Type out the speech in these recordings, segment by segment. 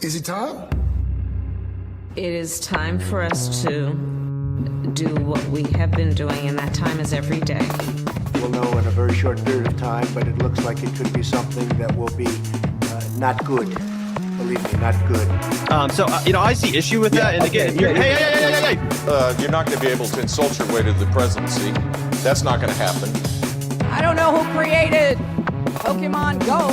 Is it time? It is time for us to do what we have been doing, and that time is every day. We'll know in a very short period of time, but it looks like it could be something that will be not good. Believe me, not good. I see issue with that. And again, hey. You're not going to be able to insult your way to the presidency. That's not going to happen. I don't know who created Pokemon Go,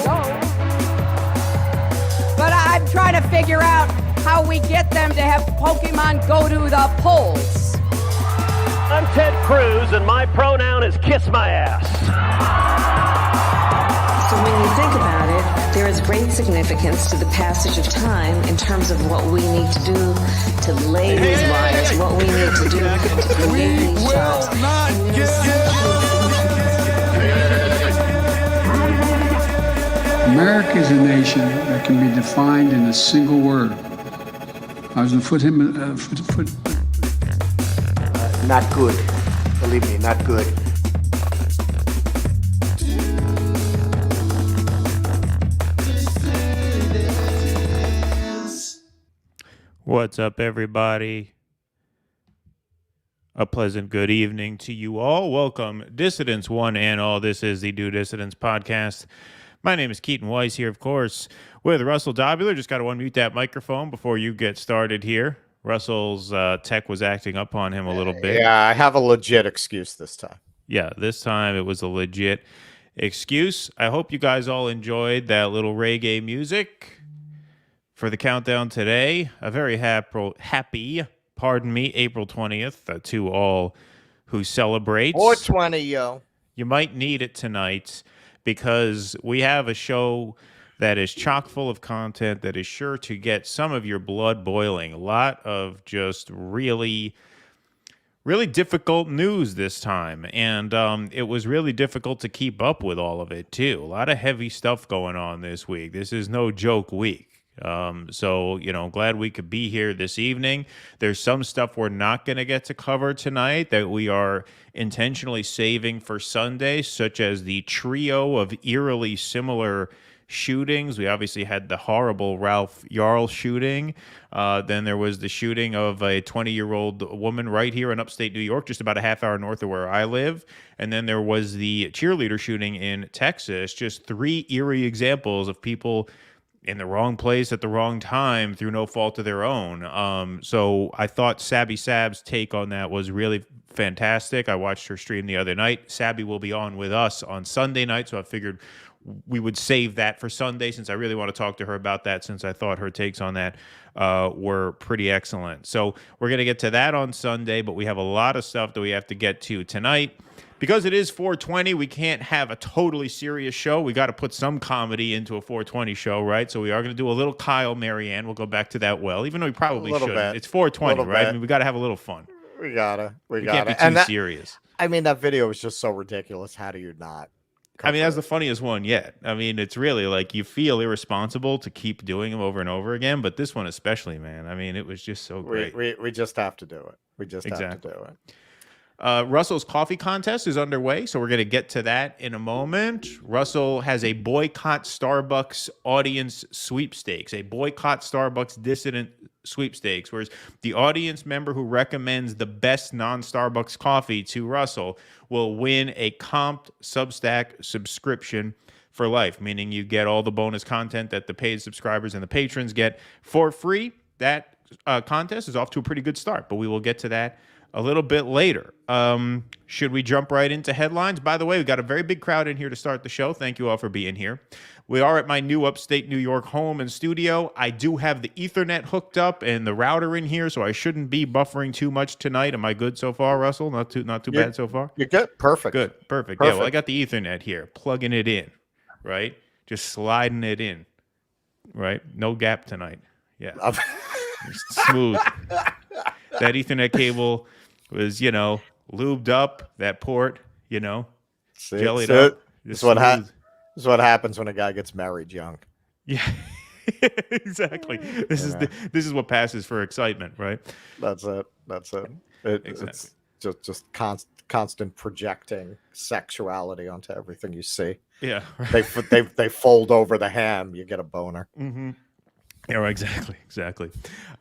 but I'm trying to figure out how we get them to have Pokemon go to the polls. I'm Ted Cruz, and my pronoun is kiss my ass. So when you think about it, there is great significance to the passage of time in terms of what we need to do to lay these wires, what we need to do to create these jobs. America is a nation that can be defined in a single word. I was going to put him Not good. Believe me, not good. What's up, everybody? A pleasant good evening to you all. Welcome, Dissidents one and all. This is the DueDissidence podcast. My name is Keaton Weiss here, of course, with Russell Dobular. Just got to unmute that microphone before you get started here. Russell's tech was acting up on him a little bit. Yeah, I have a legit excuse this time. Yeah, this time it was a legit excuse. I hope you guys all enjoyed that little reggae music for the countdown today. A very happy, April 20th to all who celebrate. 420, yo. You might need it tonight because we have a show that is chock full of content that is sure to get some of your blood boiling. A lot of just really difficult news this time. And it was really difficult to keep up with all of it, too. A lot of heavy stuff going on this week. This is no joke week. So, glad we could be here this evening. There's some stuff we're not going to get to cover tonight that we are intentionally saving for Sunday, such as the trio of eerily similar shootings. We obviously had the horrible Ralph Yarl shooting. Then there was the shooting of a 20-year-old woman right here in upstate New York, just about a half hour north of where I live. And then there was the cheerleader shooting in Texas. Just three eerie examples of people in the wrong place at the wrong time through no fault of their own. So I thought Sabby Sab's take on that was really fantastic. I watched her stream the other night. Sabby will be on with us on Sunday night, so I figured we would save that for Sunday since I really want to talk to her about that, since I thought her takes on that were pretty excellent. So we're going to get to that on Sunday, but we have a lot of stuff that we have to get to tonight. Because it is 420, we can't have a totally serious show. We got to put some comedy into a 420 show, right? So we are going to do a little Kyle Marianne. We'll go back to that even though we probably shouldn't. It's 420, right? I mean, we got to have a little fun. We gotta. We can't be too serious. I mean, that video was just so ridiculous. How do you not? I mean, that's the funniest one yet. I mean, it's really like you feel irresponsible to keep doing them over and over again, but this one especially, man. I mean, it was just so great. We just have to do it. We just have to do it. Russell's coffee contest is underway, so we're going to get to that in a moment. Russell has a boycott Starbucks audience sweepstakes, a boycott Starbucks dissident sweepstakes, whereas the audience member who recommends the best non-Starbucks coffee to Russell will win a comped Substack subscription for life, meaning you get all the bonus content that the paid subscribers and the patrons get for free. That contest is off to a pretty good start, but we will get to that a little bit later. Should we jump right into headlines? By the way, we've got a very big crowd in here to start the show. Thank you all for being here. We are at my new upstate New York home and studio. I do have the Ethernet hooked up and the router in here, so I shouldn't be buffering too much tonight. Am I good so far, Russell? Not too bad so far? You're good. Perfect. Good. Perfect. Yeah, well, I got the Ethernet here, plugging it in, right? Just sliding it in, right? No gap tonight. Yeah. Smooth. That Ethernet cable was, lubed up, that port, jellied up. This is what happens when a guy gets married young. Yeah, exactly. This is what passes for excitement, right? That's it. Exactly. It's just constant projecting sexuality onto everything you see. Yeah, right. They fold over the ham, you get a boner. Mm-hmm. Yeah, exactly.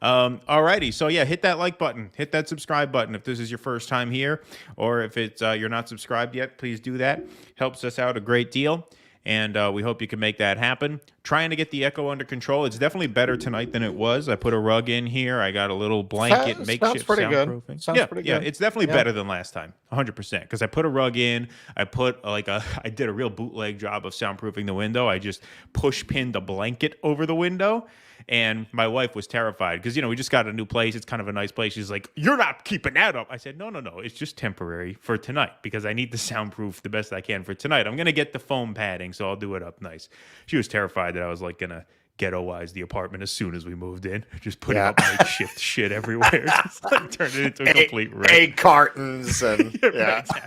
All righty. So yeah, hit that like button, hit that subscribe button if this is your first time here, or if it's you're not subscribed yet, please do that. Helps us out a great deal, and we hope you can make that happen. Trying to get the echo under control. It's definitely better tonight than it was. I put a rug in here. I got a little blanket makeshift soundproofing. Sounds pretty good. It's definitely better than last time, 100%. Because I put a rug in. I did a real bootleg job of soundproofing the window. I just push pinned a blanket over the window. And my wife was terrified because, we just got a new place. It's kind of a nice place. She's like, "You're not keeping that up." I said, no. It's just temporary for tonight because I need to soundproof the best I can for tonight. I'm going to get the foam padding, so I'll do it up nice. She was terrified that I was like going to ghettoize the apartment as soon as we moved in. Just putting up makeshift shit everywhere. Just like turned it into a complete wreck. Egg cartons and Exactly.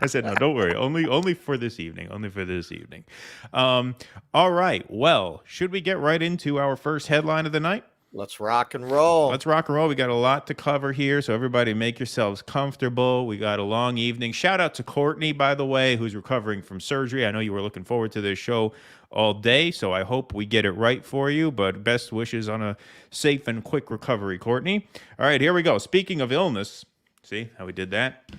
I said, no, don't worry. Only for this evening. All right. Well, should we get right into our first headline of the night? let's rock and roll. We got a lot to cover here, so everybody make yourselves comfortable. We got a long evening. Shout out to Courtney, by the way, who's recovering from surgery. I know you were looking forward to this show all day, so I hope we get it right for you, but best wishes on a safe and quick recovery, Courtney. All right, here we go. Speaking of illness, see how we did that?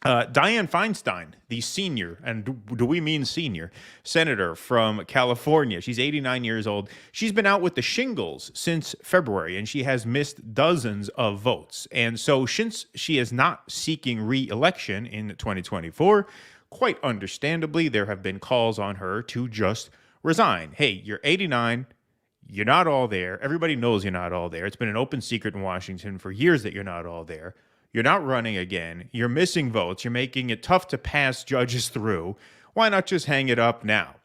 Dianne Feinstein, the senior, and do we mean senior, senator from California. She's 89 years old. She's been out with the shingles since February, and she has missed dozens of votes. And so since she is not seeking re-election in 2024, quite understandably, there have been calls on her to just resign. Hey, you're 89. You're not all there. Everybody knows you're not all there. It's been an open secret in Washington for years that you're not all there. You're not running again. You're missing votes. You're making it tough to pass judges through. Why not just hang it up now?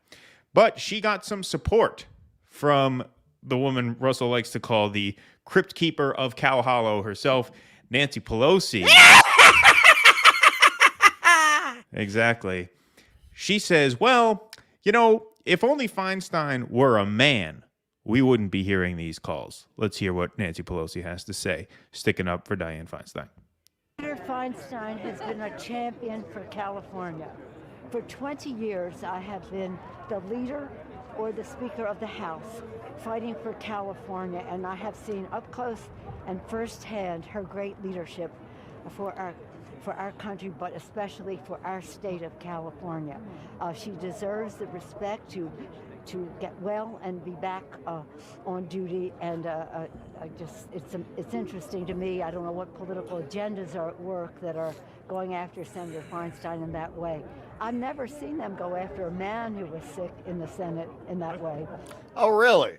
But she got some support from the woman Russell likes to call the crypt keeper of Cow Hollow herself, Nancy Pelosi. Exactly. She says, well, if only Feinstein were a man, we wouldn't be hearing these calls. Let's hear what Nancy Pelosi has to say, sticking up for Dianne Feinstein. Senator Feinstein has been a champion for California. For 20 years, I have been the leader or the Speaker of the House fighting for California, and I have seen up close and firsthand her great leadership for our country, but especially for our state of California. She deserves the respect to get well and be back on duty, and it's interesting to me. I don't know what political agendas are at work that are going after Senator Feinstein in that way. I've never seen them go after a man who was sick in the Senate in that way. Oh, really?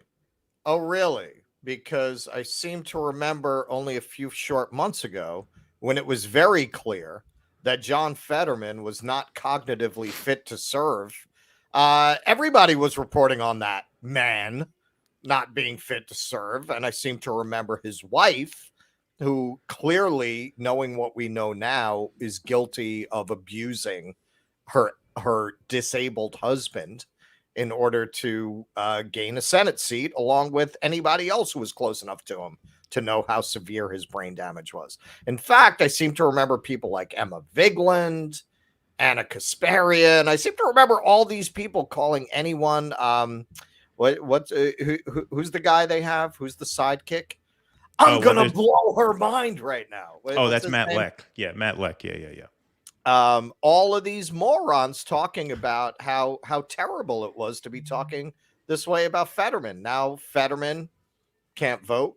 Because I seem to remember only a few short months ago when it was very clear that John Fetterman was not cognitively fit to serve. Everybody was reporting on that man not being fit to serve. And I seem to remember his wife, who clearly, knowing what we know now, is guilty of abusing her disabled husband in order to gain a Senate seat, along with anybody else who was close enough to him to know how severe his brain damage was. In fact, I seem to remember people like Emma Vigeland, Anna Kasparian. I seem to remember all these people calling anyone. Who's the guy they have? Who's the sidekick? I'm gonna blow her mind right now. That's Matt Leck. Yeah, Matt Leck. Yeah. All of these morons talking about how terrible it was to be talking this way about Fetterman. Now Fetterman can't vote,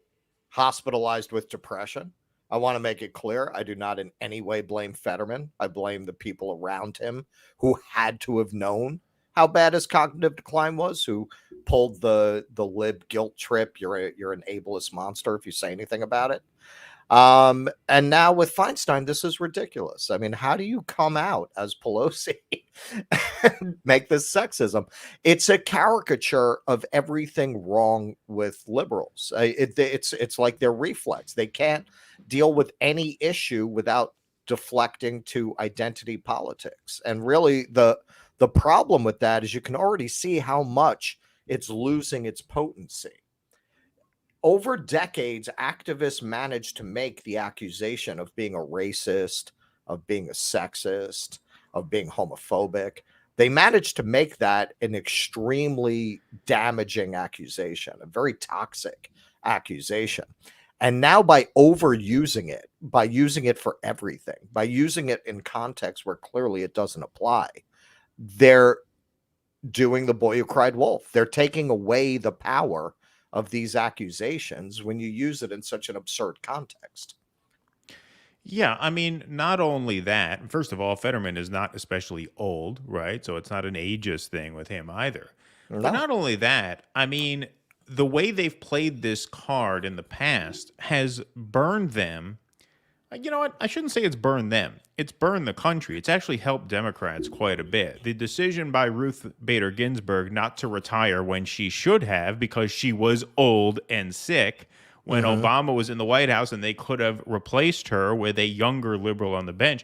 hospitalized with depression. I want to make it clear, I do not in any way blame Fetterman. I blame the people around him who had to have known how bad his cognitive decline was, who pulled the lib guilt trip. You're an ableist monster if you say anything about it. And now with Feinstein, this is ridiculous. I mean, how do you come out as Pelosi and make this sexism? It's a caricature of everything wrong with liberals. It's like their reflex. They can't deal with any issue without deflecting to identity politics. And really, the problem with that is you can already see how much it's losing its potency. Over decades, activists managed to make the accusation of being a racist, of being a sexist, of being homophobic. They managed to make that an extremely damaging accusation, a very toxic accusation. And now by overusing it, by using it for everything, by using it in context where clearly it doesn't apply, they're doing the boy who cried wolf. They're taking away the power of these accusations when you use it in such an absurd context. Yeah, I mean, not only that, first of all, Fetterman is not especially old, right? So it's not an ageist thing with him either. No. But not only that, I mean, the way they've played this card in the past has burned them. You know what? I shouldn't say it's burned them. It's burned the country. It's actually helped Democrats quite a bit. The decision by Ruth Bader Ginsburg not to retire when she should have because she was old and sick when Obama was in the White House and they could have replaced her with a younger liberal on the bench.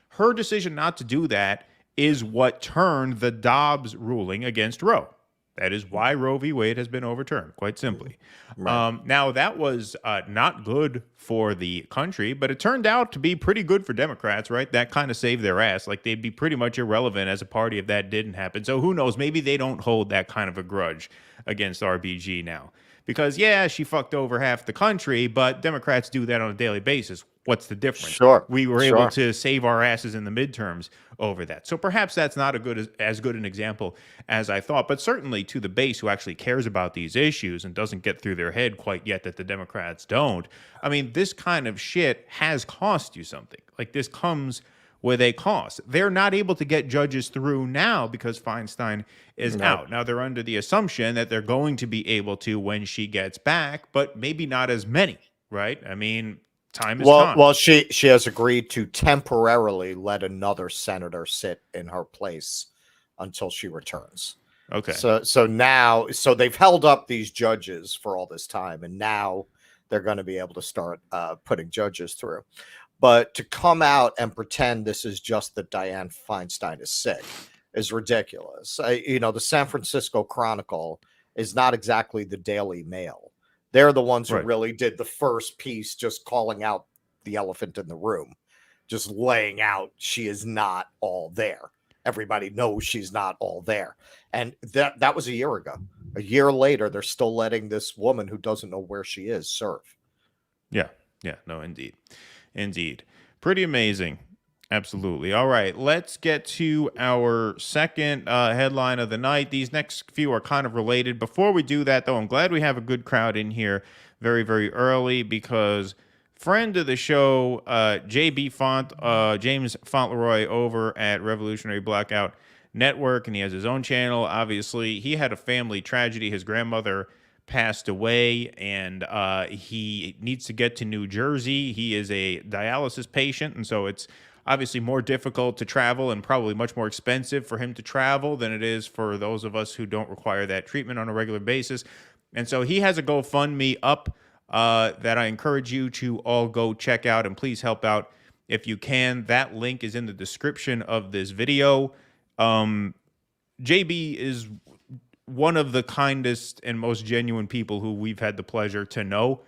Her decision not to do that is what turned the Dobbs ruling against Roe. That is why Roe v. Wade has been overturned, quite simply. Right. Now, that was not good for the country, but it turned out to be pretty good for Democrats, right? That kind of saved their ass. Like, they'd be pretty much irrelevant as a party if that didn't happen. So who knows? Maybe they don't hold that kind of a grudge against RBG now. Because, yeah, she fucked over half the country, but Democrats do that on a daily basis. What's the difference? Sure. We were able to save our asses in the midterms over that. So perhaps that's not as good an example as I thought, but certainly to the base who actually cares about these issues and doesn't get through their head quite yet that the Democrats don't. I mean, this kind of shit has cost you something. Like, this comes with a cost. They're not able to get judges through now because Feinstein is out. Now, they're under the assumption that they're going to be able to when she gets back, but maybe not as many, right? I mean, time is time. Well, she has agreed to temporarily let another senator sit in her place until she returns. Okay. So now they've held up these judges for all this time, and now they're going to be able to start putting judges through. But to come out and pretend this is just that Dianne Feinstein is sick is ridiculous. The San Francisco Chronicle is not exactly the Daily Mail. They're the ones who really did the first piece, just calling out the elephant in the room, just laying out she is not all there. Everybody knows she's not all there. And that was a year ago. A year later, they're still letting this woman who doesn't know where she is serve. Yeah. No, indeed. Pretty amazing. Absolutely. All right, let's get to our second headline of the night. These next few are kind of related. Before we do that, though, I'm glad we have a good crowd in here very, very early because friend of the show, James Fauntleroy over at Revolutionary Blackout Network, and he has his own channel. Obviously, he had a family tragedy. His grandmother passed away, and he needs to get to New Jersey. He is a dialysis patient, and so it's obviously more difficult to travel and probably much more expensive for him to travel than it is for those of us who don't require that treatment on a regular basis. And so he has a GoFundMe up that I encourage you to all go check out, and please help out if you can. That link is in the description of this video. JB is one of the kindest and most genuine people who we've had the pleasure to know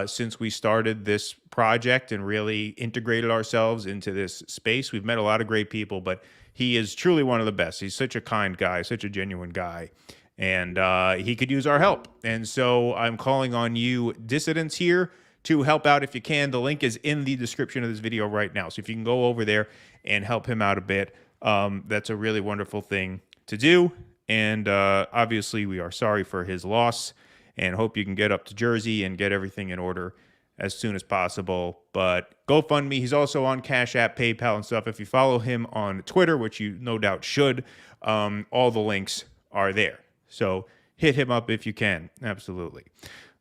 since we started this project and really integrated ourselves into this space. We've met a lot of great people, but he is truly one of the best. He's such a kind guy, such a genuine guy, and he could use our help. And so I'm calling on you dissidents here to help out if you can. The link is in the description of this video right now. So if you can go over there and help him out a bit, that's a really wonderful thing to do. And obviously we are sorry for his loss and hope you can get up to Jersey and get everything in order as soon as possible. But GoFundMe, he's also on Cash App, PayPal, and stuff. If you follow him on Twitter, which you no doubt should, all the links are there. So hit him up if you can. Absolutely.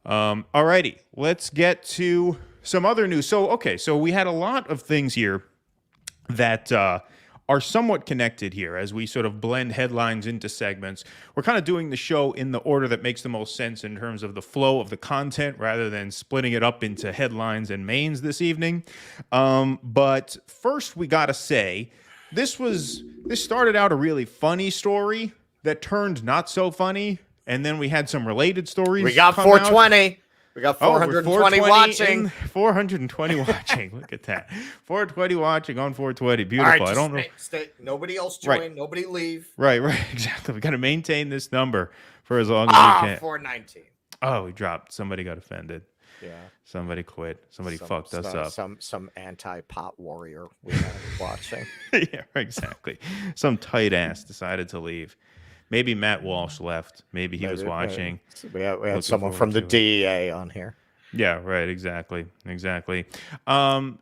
Alrighty, let's get to some other news. So we had a lot of things here that are somewhat connected here as we sort of blend headlines into segments. We're kind of doing the show in the order that makes the most sense in terms of the flow of the content rather than splitting it up into headlines and mains this evening. But first we got to say, this started out a really funny story that turned not so funny, and then we had some related stories. We got 420. We got 420 watching. 420 watching. Look at that. 420 watching on 420. Beautiful. All right, I don't know. Nobody else join. Right. Nobody leave. Right. Exactly. We got to maintain this number for as long as we can. 419. Oh, we dropped. Somebody got offended. Yeah. Somebody quit. Somebody fucked us up. Some anti-pot warrior we had watching. Yeah, exactly. Some tight ass decided to leave. Maybe Matt Walsh left. Maybe he was watching. We had someone from the DEA on here. Yeah, right. Exactly.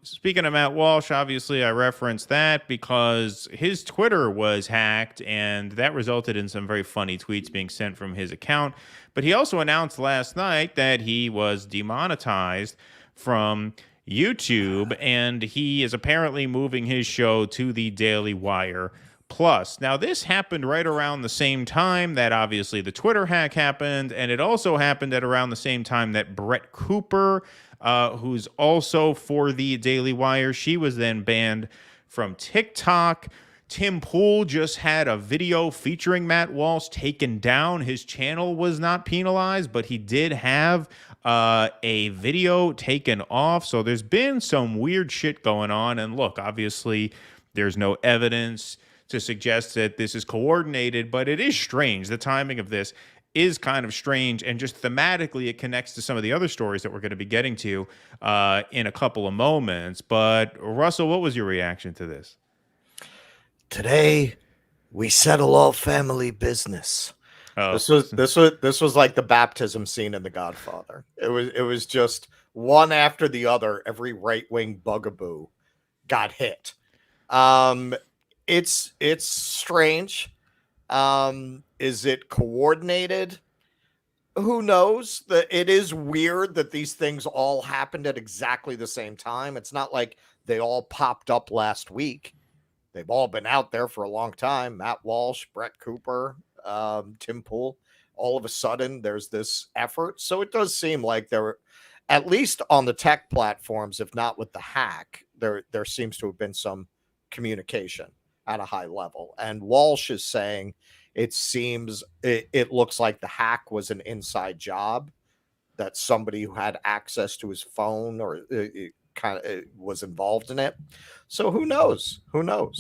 Speaking of Matt Walsh, obviously I referenced that because his Twitter was hacked, and that resulted in some very funny tweets being sent from his account. But he also announced last night that he was demonetized from YouTube, and he is apparently moving his show to the Daily Wire Plus. Now, this happened right around the same time that obviously the Twitter hack happened, and it also happened at around the same time that Brett Cooper, who's also for the Daily Wire, she was then banned from TikTok. Tim Pool just had a video featuring Matt Walsh taken down. His channel was not penalized, but he did have a video taken off. So there's been some weird shit going on. And look, obviously, there's no evidence to suggest that this is coordinated, but it is strange. The timing of this is kind of strange, and just thematically it connects to some of the other stories that we're going to be getting to in a couple of moments. But Russell, what was your reaction to this? Today, we settle all family business. Oh. This was like the baptism scene in The Godfather. It was just one after the other. Every right-wing bugaboo got hit. It's strange. Is it coordinated? Who knows? It is weird that these things all happened at exactly the same time. It's not like they all popped up last week. They've all been out there for a long time. Matt Walsh, Brett Cooper, Tim Pool. All of a sudden, there's this effort. So it does seem like there were, at least on the tech platforms, if not with the hack, there seems to have been some communication at a high level. And Walsh is saying it looks like the hack was an inside job, that somebody who had access to his phone or kind of was involved in it. So who knows?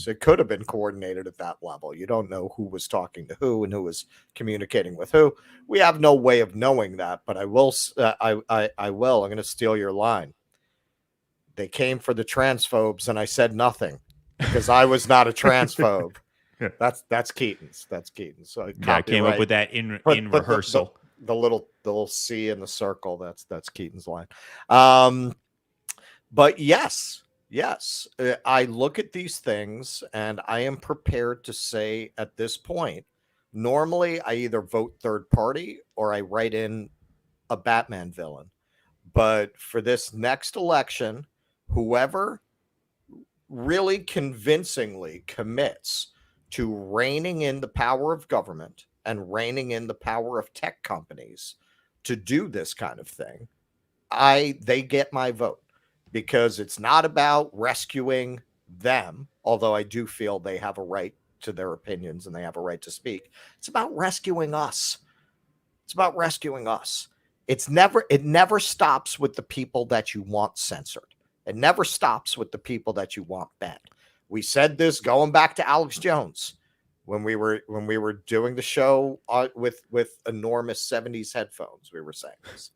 It could have been coordinated at that level. You don't know who was talking to who and who was communicating with who. We have no way of knowing that, but I will. I'm going to steal your line. They came for the transphobes, and I said nothing because I was not a transphobe. That's Keaton's. So I came up with that in rehearsal. The little C in the circle. That's Keaton's line. But yes, I look at these things and I am prepared to say at this point, normally I either vote third party or I write in a Batman villain. But for this next election, whoever really convincingly commits to reining in the power of government and reining in the power of tech companies to do this kind of thing, they get my vote. Because it's not about rescuing them, although I do feel they have a right to their opinions and they have a right to speak. It's about rescuing us. It never stops with the people that you want censored. It never stops with the people that you want banned. We said this going back to Alex Jones when we were doing the show with enormous 70s headphones. We were saying this.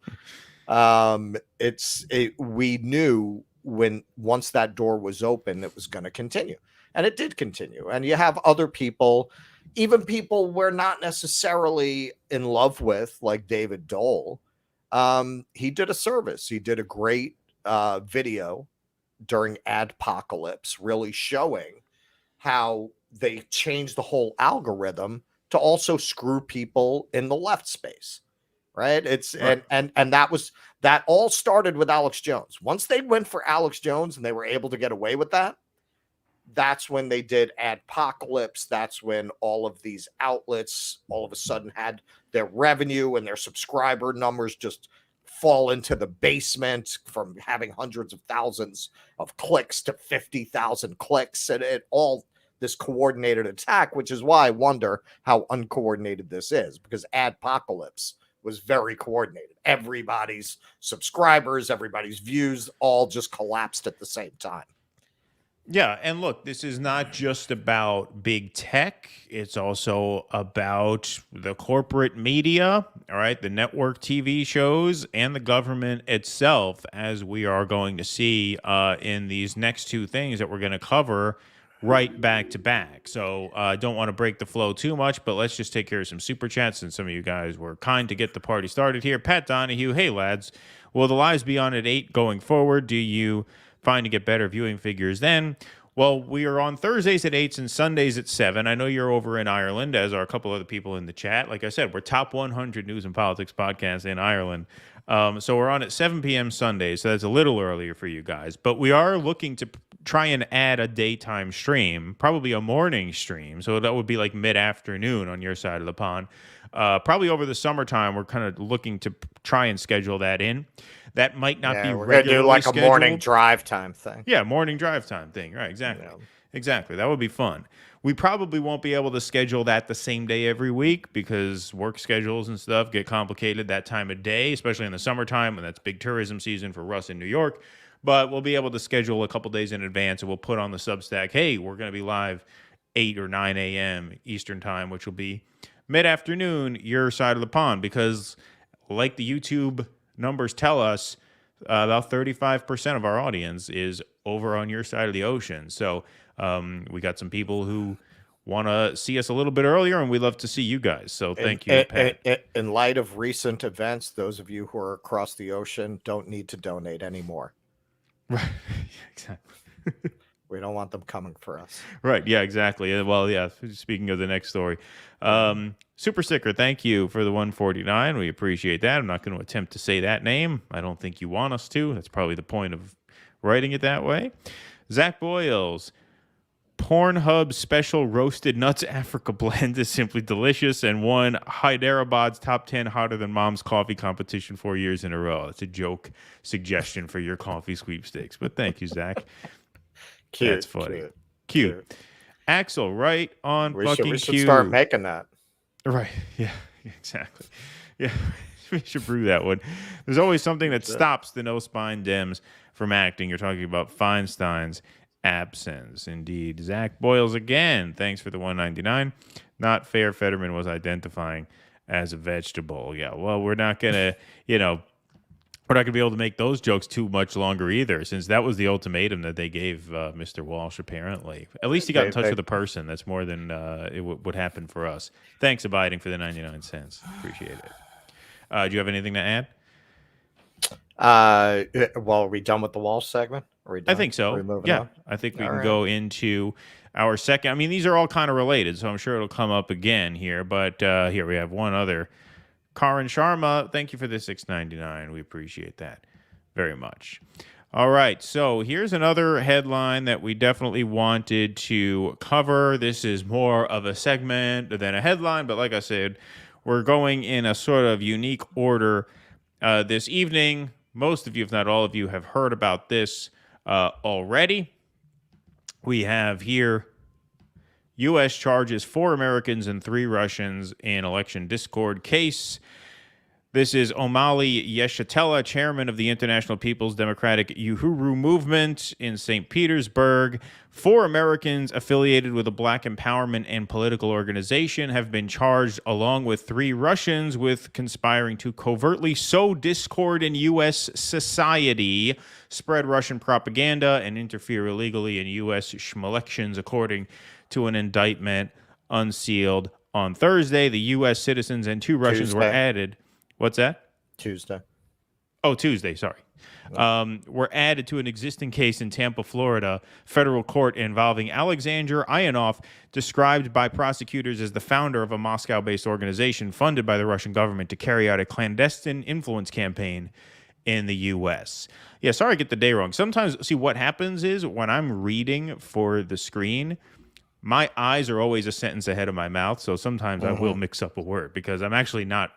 We knew once that door was open, it was going to continue, and it did continue. And you have other people, even people we're not necessarily in love with, like David Dole. He did a service. He did a great video during Adpocalypse, really showing how they changed the whole algorithm to also screw people in the left space. Right. And that all started with Alex Jones. Once they went for Alex Jones and they were able to get away with that, that's when they did Adpocalypse. That's when all of these outlets all of a sudden had their revenue and their subscriber numbers just fall into the basement, from having hundreds of thousands of clicks to 50,000 clicks, and it all this coordinated attack, which is why I wonder how uncoordinated this is, because Adpocalypse was very coordinated. Everybody's subscribers, everybody's views all just collapsed at the same time. Yeah, and look, this is not just about big tech. It's also about the corporate media, all right, the network TV shows, and the government itself, as we are going to see in these next two things that we're going to cover right back to back. So I don't want to break the flow too much, but let's just take care of some super chats, and some of you guys were kind to get the party started here. Pat Donahue, hey, lads, will the lives be on at 8 going forward? Do you find to get better viewing figures then? Well, we are on Thursdays at 8 and Sundays at 7. I know you're over in Ireland, as are a couple other people in the chat. Like I said, we're top 100 news and politics podcasts in Ireland. So we're on at 7 p.m. Sundays, so that's a little earlier for you guys. But we are looking to try and add a daytime stream, probably a morning stream. So that would be like mid-afternoon on your side of the pond. Probably over the summertime, we're kind of looking to try and schedule that in. That might not be we're going to do like scheduled. a morning drive time thing. Yeah, morning drive time thing. Right, exactly. Yeah. Exactly. That would be fun. We probably won't be able to schedule that the same day every week because work schedules and stuff get complicated that time of day, especially in the summertime when that's big tourism season for Russ in New York. But we'll be able to schedule a couple days in advance, and we'll put on the Substack, hey, we're going to be live 8 or 9 a.m. Eastern time, which will be mid-afternoon, your side of the pond, because like the YouTube numbers tell us, about 35% of our audience is over on your side of the ocean. So we got some people who want to see us a little bit earlier, and we love to see you guys. So thank you, Pat. In light of recent events, those of you who are across the ocean don't need to donate anymore. Right. Exactly. We don't want them coming for us. Right. Yeah, exactly. Well, yeah, speaking of the next story. Super Sticker, thank you for the 149. We appreciate that. I'm not going to attempt to say that name. I don't think you want us to. That's probably the point of writing it that way. Zach Boyles, Pornhub special roasted nuts Africa blend is simply delicious and won Hyderabad's top 10 hotter than mom's coffee competition 4 years in a row. That's a joke suggestion for your coffee sweepstakes. But thank you, Zach. Cute. That's funny. Cute. Axel, right on we fucking should cue. Start making that. Right. Yeah, exactly. Yeah, we should brew that one. There's always something that stops the no spine Dems from acting. You're talking about Feinstein's absence. Indeed. Zach Boyles again. Thanks for the 199. Not fair. Fetterman was identifying as a vegetable. Yeah, well, we're not going to, we're not going to be able to make those jokes too much longer either, since that was the ultimatum that they gave Mr. Walsh, apparently. At least he got in touch with the person. That's more than it would happen for us. Thanks, Abiding, for the 99 cents. Appreciate it. Do you have anything to add? Well, are we done with the Walsh segment? I think so. Yeah, on? I think we can go into our second. I mean, these are all kind of related, so I'm sure it'll come up again here. But here we have one other. Karan Sharma, thank you for the $6.99. We appreciate that very much. All right, so here's another headline that we definitely wanted to cover. This is more of a segment than a headline, but like I said, we're going in a sort of unique order this evening. Most of you, if not all of you, have heard about this already. We have here U.S. charges 4 Americans and 3 Russians in election discord case. This is Omali Yeshitela, chairman of the International People's Democratic Uhuru Movement in St. Petersburg. 4 Americans affiliated with a black empowerment and political organization have been charged, along with 3 Russians, with conspiring to covertly sow discord in U.S. society, spread Russian propaganda, and interfere illegally in U.S. elections, according to an indictment unsealed on Thursday. The U.S. citizens and 2 Russians were added. What's that? Tuesday. Oh, Tuesday, sorry. Were added to an existing case in Tampa, Florida, federal court involving Alexander Ionov, described by prosecutors as the founder of a Moscow-based organization funded by the Russian government to carry out a clandestine influence campaign in the U.S. Yeah, sorry I get the day wrong. Sometimes, see, what happens is when I'm reading for the screen, my eyes are always a sentence ahead of my mouth, so sometimes I will mix up a word because I'm actually not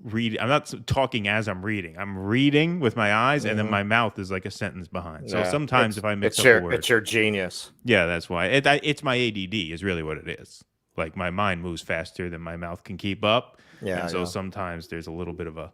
reading. I'm not talking as I'm reading. I'm reading with my eyes, and then my mouth is like a sentence behind. So sometimes if I mix up a word, it's your genius. Yeah, that's why. It's my ADD is really what it is. Like my mind moves faster than my mouth can keep up. Yeah. And so sometimes there's a little bit of a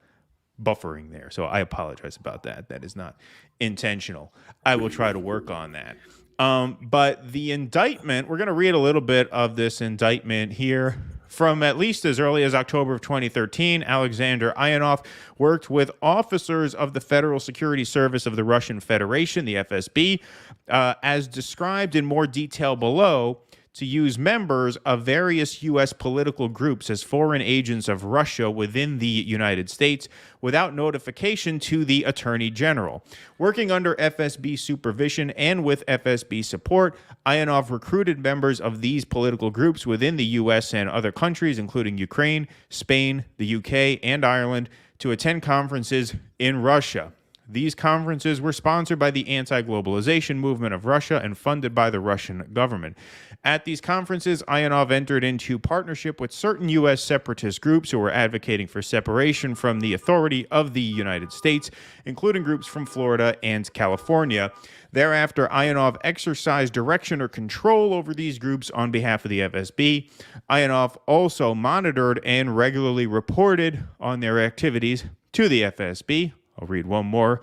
buffering there. So I apologize about that. That is not intentional. I will try to work on that. But the indictment, we're going to read a little bit of this indictment here. From at least as early as October of 2013, Alexander Ionov worked with officers of the Federal Security Service of the Russian Federation, the FSB, as described in more detail below, to use members of various U.S. political groups as foreign agents of Russia within the United States without notification to the Attorney General. Working under FSB supervision and with FSB support, Ionov recruited members of these political groups within the U.S. and other countries, including Ukraine, Spain, the U.K., and Ireland, to attend conferences in Russia. These conferences were sponsored by the anti-globalization movement of Russia and funded by the Russian government. At these conferences, Ionov entered into partnership with certain U.S. separatist groups who were advocating for separation from the authority of the United States, including groups from Florida and California. Thereafter, Ionov exercised direction or control over these groups on behalf of the FSB. Ionov also monitored and regularly reported on their activities to the FSB. I'll read one more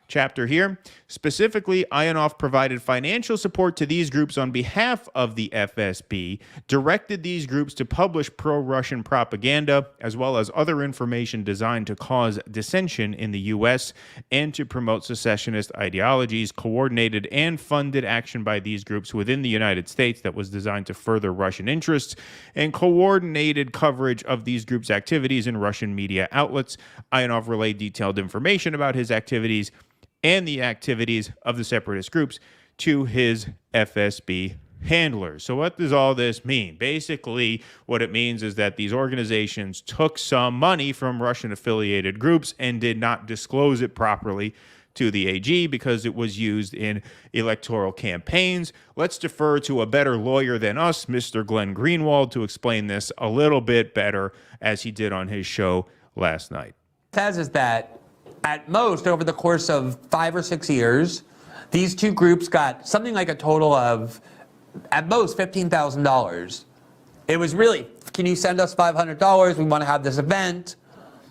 chapter here. Specifically, Ionov provided financial support to these groups on behalf of the FSB, directed these groups to publish pro-Russian propaganda, as well as other information designed to cause dissension in the U.S. and to promote secessionist ideologies, coordinated and funded action by these groups within the United States that was designed to further Russian interests, and coordinated coverage of these groups' activities in Russian media outlets. Ionov relayed detailed information about his activities and the activities of the separatist groups to his FSB handlers. So what does all this mean? Basically, what it means is that these organizations took some money from Russian-affiliated groups and did not disclose it properly to the AG because it was used in electoral campaigns. Let's defer to a better lawyer than us, Mr. Glenn Greenwald, to explain this a little bit better, as he did on his show last night. Says is that at most, over the course of 5 or 6 years, these two groups got something like a total of, at most, $15,000. It was really, can you send us $500? We want to have this event.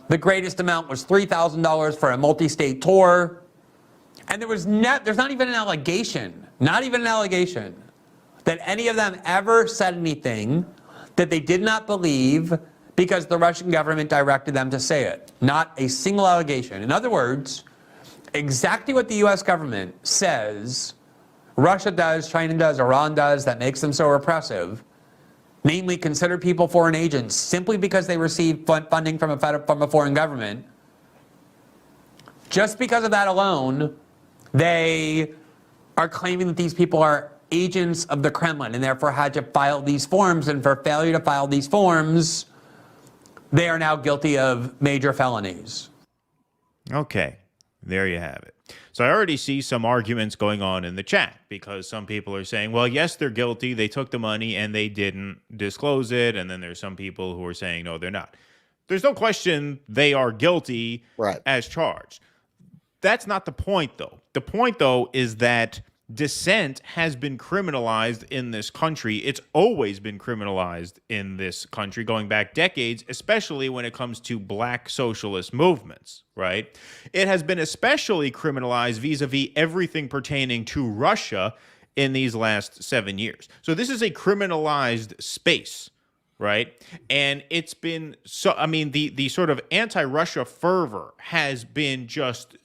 The greatest amount was $3,000 for a multi-state tour. And there's not even an allegation, that any of them ever said anything that they did not believe because the Russian government directed them to say it. Not a single allegation. In other words, exactly what the U.S. government says Russia does, China does, Iran does, that makes them so repressive, namely consider people foreign agents simply because they receive funding from a foreign government. Just because of that alone, they are claiming that these people are agents of the Kremlin and therefore had to file these forms, and for failure to file these forms, they are now guilty of major felonies. Okay, there you have it. So I already see some arguments going on in the chat because some people are saying, well, yes, they're guilty. They took the money and they didn't disclose it. And then there's some people who are saying, no, they're not. There's no question they are guilty as charged. That's not the point, though. The point, though, is that dissent has been criminalized in this country. It's always been criminalized in this country, going back decades, especially when it comes to black socialist movements, right? It has been especially criminalized vis-a-vis everything pertaining to Russia in these last 7 years. So this is a criminalized space, right? And it's been so, I mean, the sort of anti-Russia fervor has been just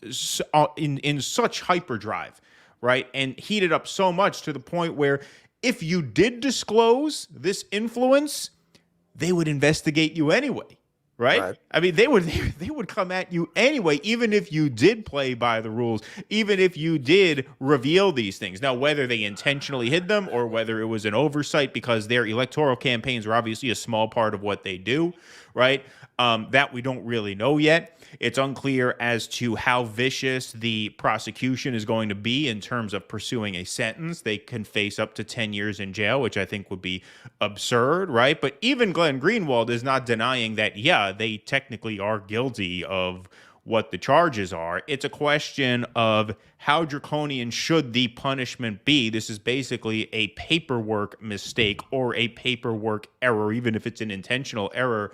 in such hyperdrive, right? And heated up so much to the point where if you did disclose this influence, they would investigate you anyway, right? I mean, they would come at you anyway, even if you did play by the rules, even if you did reveal these things. Now, whether they intentionally hid them or whether it was an oversight because their electoral campaigns are obviously a small part of what they do, right? That we don't really know yet. It's unclear as to how vicious the prosecution is going to be in terms of pursuing a sentence. They can face up to 10 years in jail, which I think would be absurd, right? But even Glenn Greenwald is not denying that, yeah, they technically are guilty of what the charges are. It's a question of how draconian should the punishment be. This is basically a paperwork mistake or a paperwork error, even if it's an intentional error.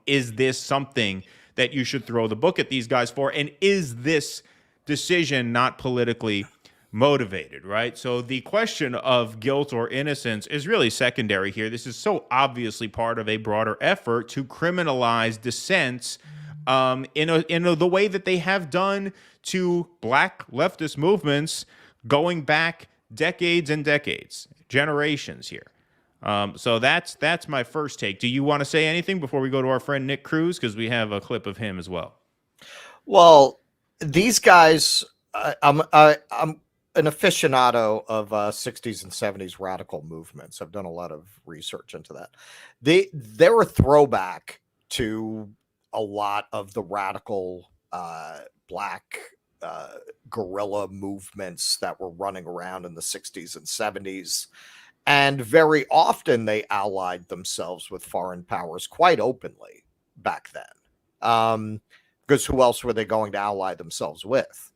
Is this something that you should throw the book at these guys for? And is this decision not politically motivated, right? So the question of guilt or innocence is really secondary here. This is so obviously part of a broader effort to criminalize dissent in the way that they have done to black leftist movements going back decades and decades, generations here. So that's my first take. Do you want to say anything before we go to our friend Nick Cruz? Because we have a clip of him as well. Well, these guys, I'm an aficionado of 60s and 70s radical movements. I've done a lot of research into that. They're a throwback to a lot of the radical black guerrilla movements that were running around in the 60s and 70s. And very often they allied themselves with foreign powers quite openly back then. Because who else were they going to ally themselves with,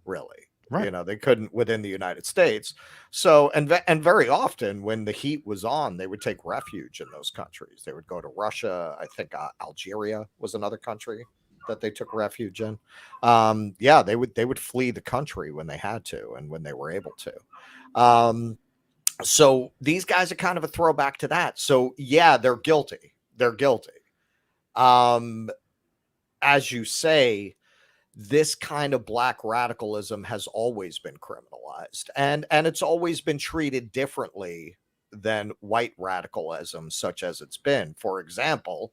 really? Right. You know, they couldn't within the United States. So, and very often when the heat was on, they would take refuge in those countries. They would go to Russia. I think Algeria was another country that they took refuge in. Yeah, they would flee the country when they had to and when they were able to. So these guys are kind of a throwback to that. So yeah, they're guilty. They're guilty. As you say, this kind of black radicalism has always been criminalized, and it's always been treated differently than white radicalism, such as it's been. For example,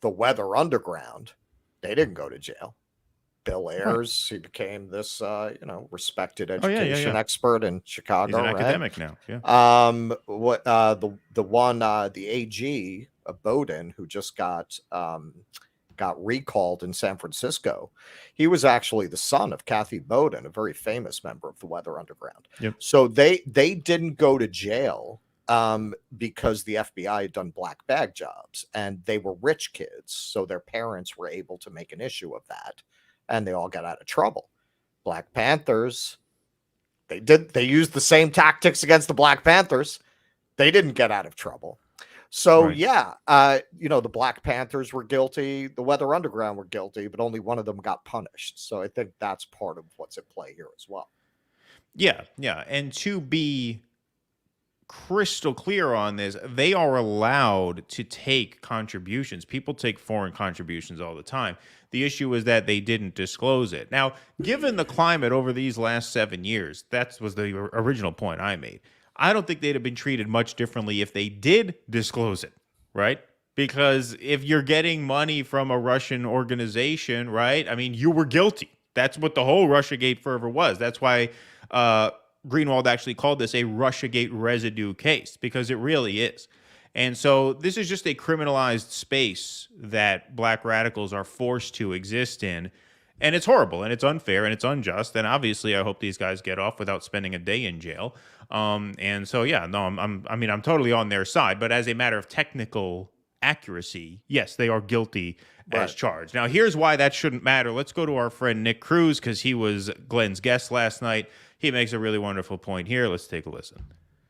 the Weather Underground, they didn't go to jail. Bill Ayers, he became this, respected education expert in Chicago. He's an academic now. Yeah. The AG of Bowdoin, who just got recalled in San Francisco, he was actually the son of Kathy Bowdoin, a very famous member of the Weather Underground. Yep. So they didn't go to jail because the FBI had done black bag jobs, and they were rich kids, so their parents were able to make an issue of that. And they all got out of trouble. Black Panthers, they used the same tactics against the Black Panthers. They didn't get out of trouble. So, yeah, the Black Panthers were guilty. The Weather Underground were guilty, but only one of them got punished. So I think that's part of what's at play here as well. Yeah, yeah. And to be crystal clear on this, they are allowed to take contributions. People take foreign contributions all the time. The issue is that they didn't disclose it. Now, given the climate over these last 7 years, that was the original point I made. I don't think they'd have been treated much differently if they did disclose it, right? Because if you're getting money from a Russian organization, right? I mean, you were guilty. That's what the whole Russiagate fervor was. That's why Greenwald actually called this a Russiagate residue case, because it really is. And so this is just a criminalized space that black radicals are forced to exist in. And it's horrible, and it's unfair, and it's unjust. And obviously, I hope these guys get off without spending a day in jail. And so, yeah, no, I'm totally on their side. But as a matter of technical accuracy, yes, they are guilty as charged. Now, here's why that shouldn't matter. Let's go to our friend Nick Cruz, because he was Glenn's guest last night. He makes a really wonderful point here. Let's take a listen.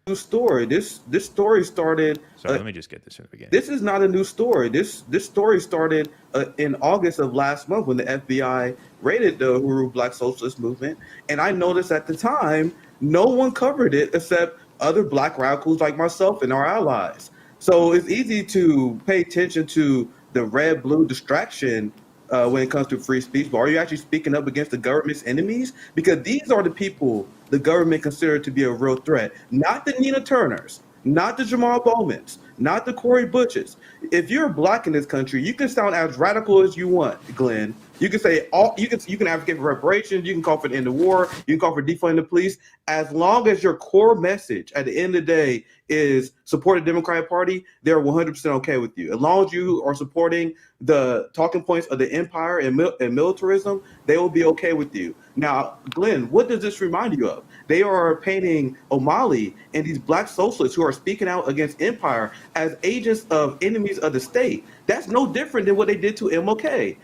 New story. This story started. Sorry, let me just get this in the beginning. This is not a new story. This story started in August of last month when the FBI raided the Uhuru Black Socialist Movement, and I noticed at the time no one covered it except other black radicals like myself and our allies. So it's easy to pay attention to the red-blue distraction when it comes to free speech, but are you actually speaking up against the government's enemies? Because these are the people the government considered to be a real threat, not the Nina Turners, not the Jamal Bowmans, not the Corey Bushes. If you're black in this country, you can sound as radical as you want, Glenn. You can say you can advocate for reparations, you can call for the end of war, you can call for defunding the police, as long as your core message at the end of the day is support the Democratic Party, they're 100% okay with you. As long as you are supporting the talking points of the empire and militarism, they will be okay with you. Now, Glenn, what does this remind you of? They are painting O'Malley and these black socialists who are speaking out against empire as agents of enemies of the state. That's no different than what they did to MLK.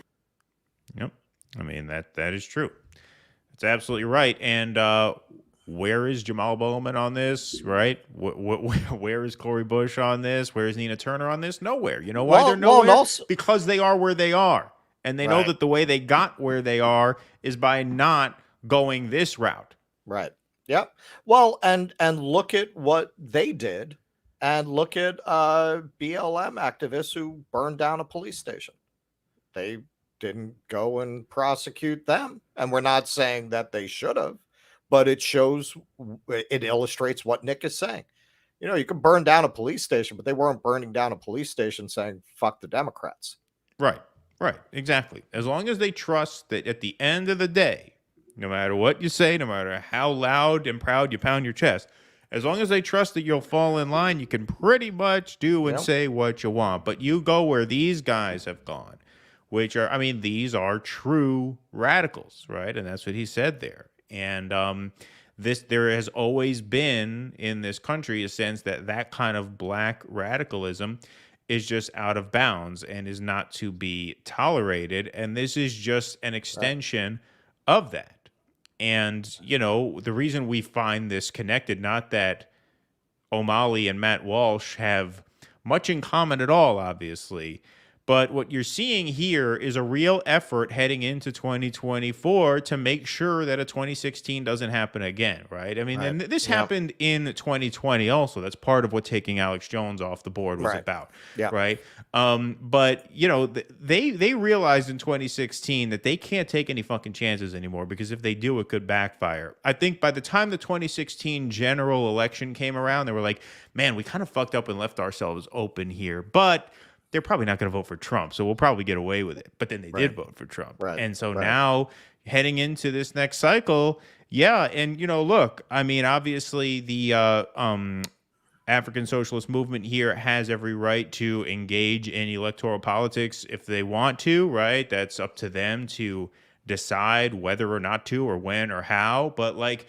Yep. I mean, that is true. It's absolutely right. And where is Jamal Bowman on this, right? Where is Cori Bush on this? Where is Nina Turner on this? Nowhere. You know why they're nowhere? Because they are where they are. And they know that the way they got where they are is by not going this route. Right. Yep. Well, and look at what they did, and look at BLM activists who burned down a police station. They didn't go and prosecute them. And we're not saying that they should have. But it illustrates what Nick is saying. You know, you can burn down a police station, but they weren't burning down a police station saying, fuck the Democrats. Right, exactly. As long as they trust that at the end of the day, no matter what you say, no matter how loud and proud you pound your chest, as long as they trust that you'll fall in line, you can pretty much do and say what you want. But you go where these guys have gone, which are, I mean, these are true radicals, right? And that's what he said there. And there has always been in this country a sense that kind of black radicalism is just out of bounds and is not to be tolerated. And this is just an extension of that. And, you know, the reason we find this connected, not that O'Malley and Matt Walsh have much in common at all, obviously, but what you're seeing here is a real effort heading into 2024 to make sure that a 2016 doesn't happen again, right? I mean, and this happened in 2020 also. That's part of what taking Alex Jones off the board was about, right? But, you know, they realized in 2016 that they can't take any fucking chances anymore, because if they do, it could backfire. I think by the time the 2016 general election came around, they were like, man, we kind of fucked up and left ourselves open here. But they're probably not going to vote for Trump, so we'll probably get away with it. But then they did vote for Trump. And so now heading into this next cycle, and, you know, look, I mean, obviously the African Socialist Movement here has every right to engage in electoral politics if they want to, right? That's up to them to decide whether or not to, or when or how. But, like,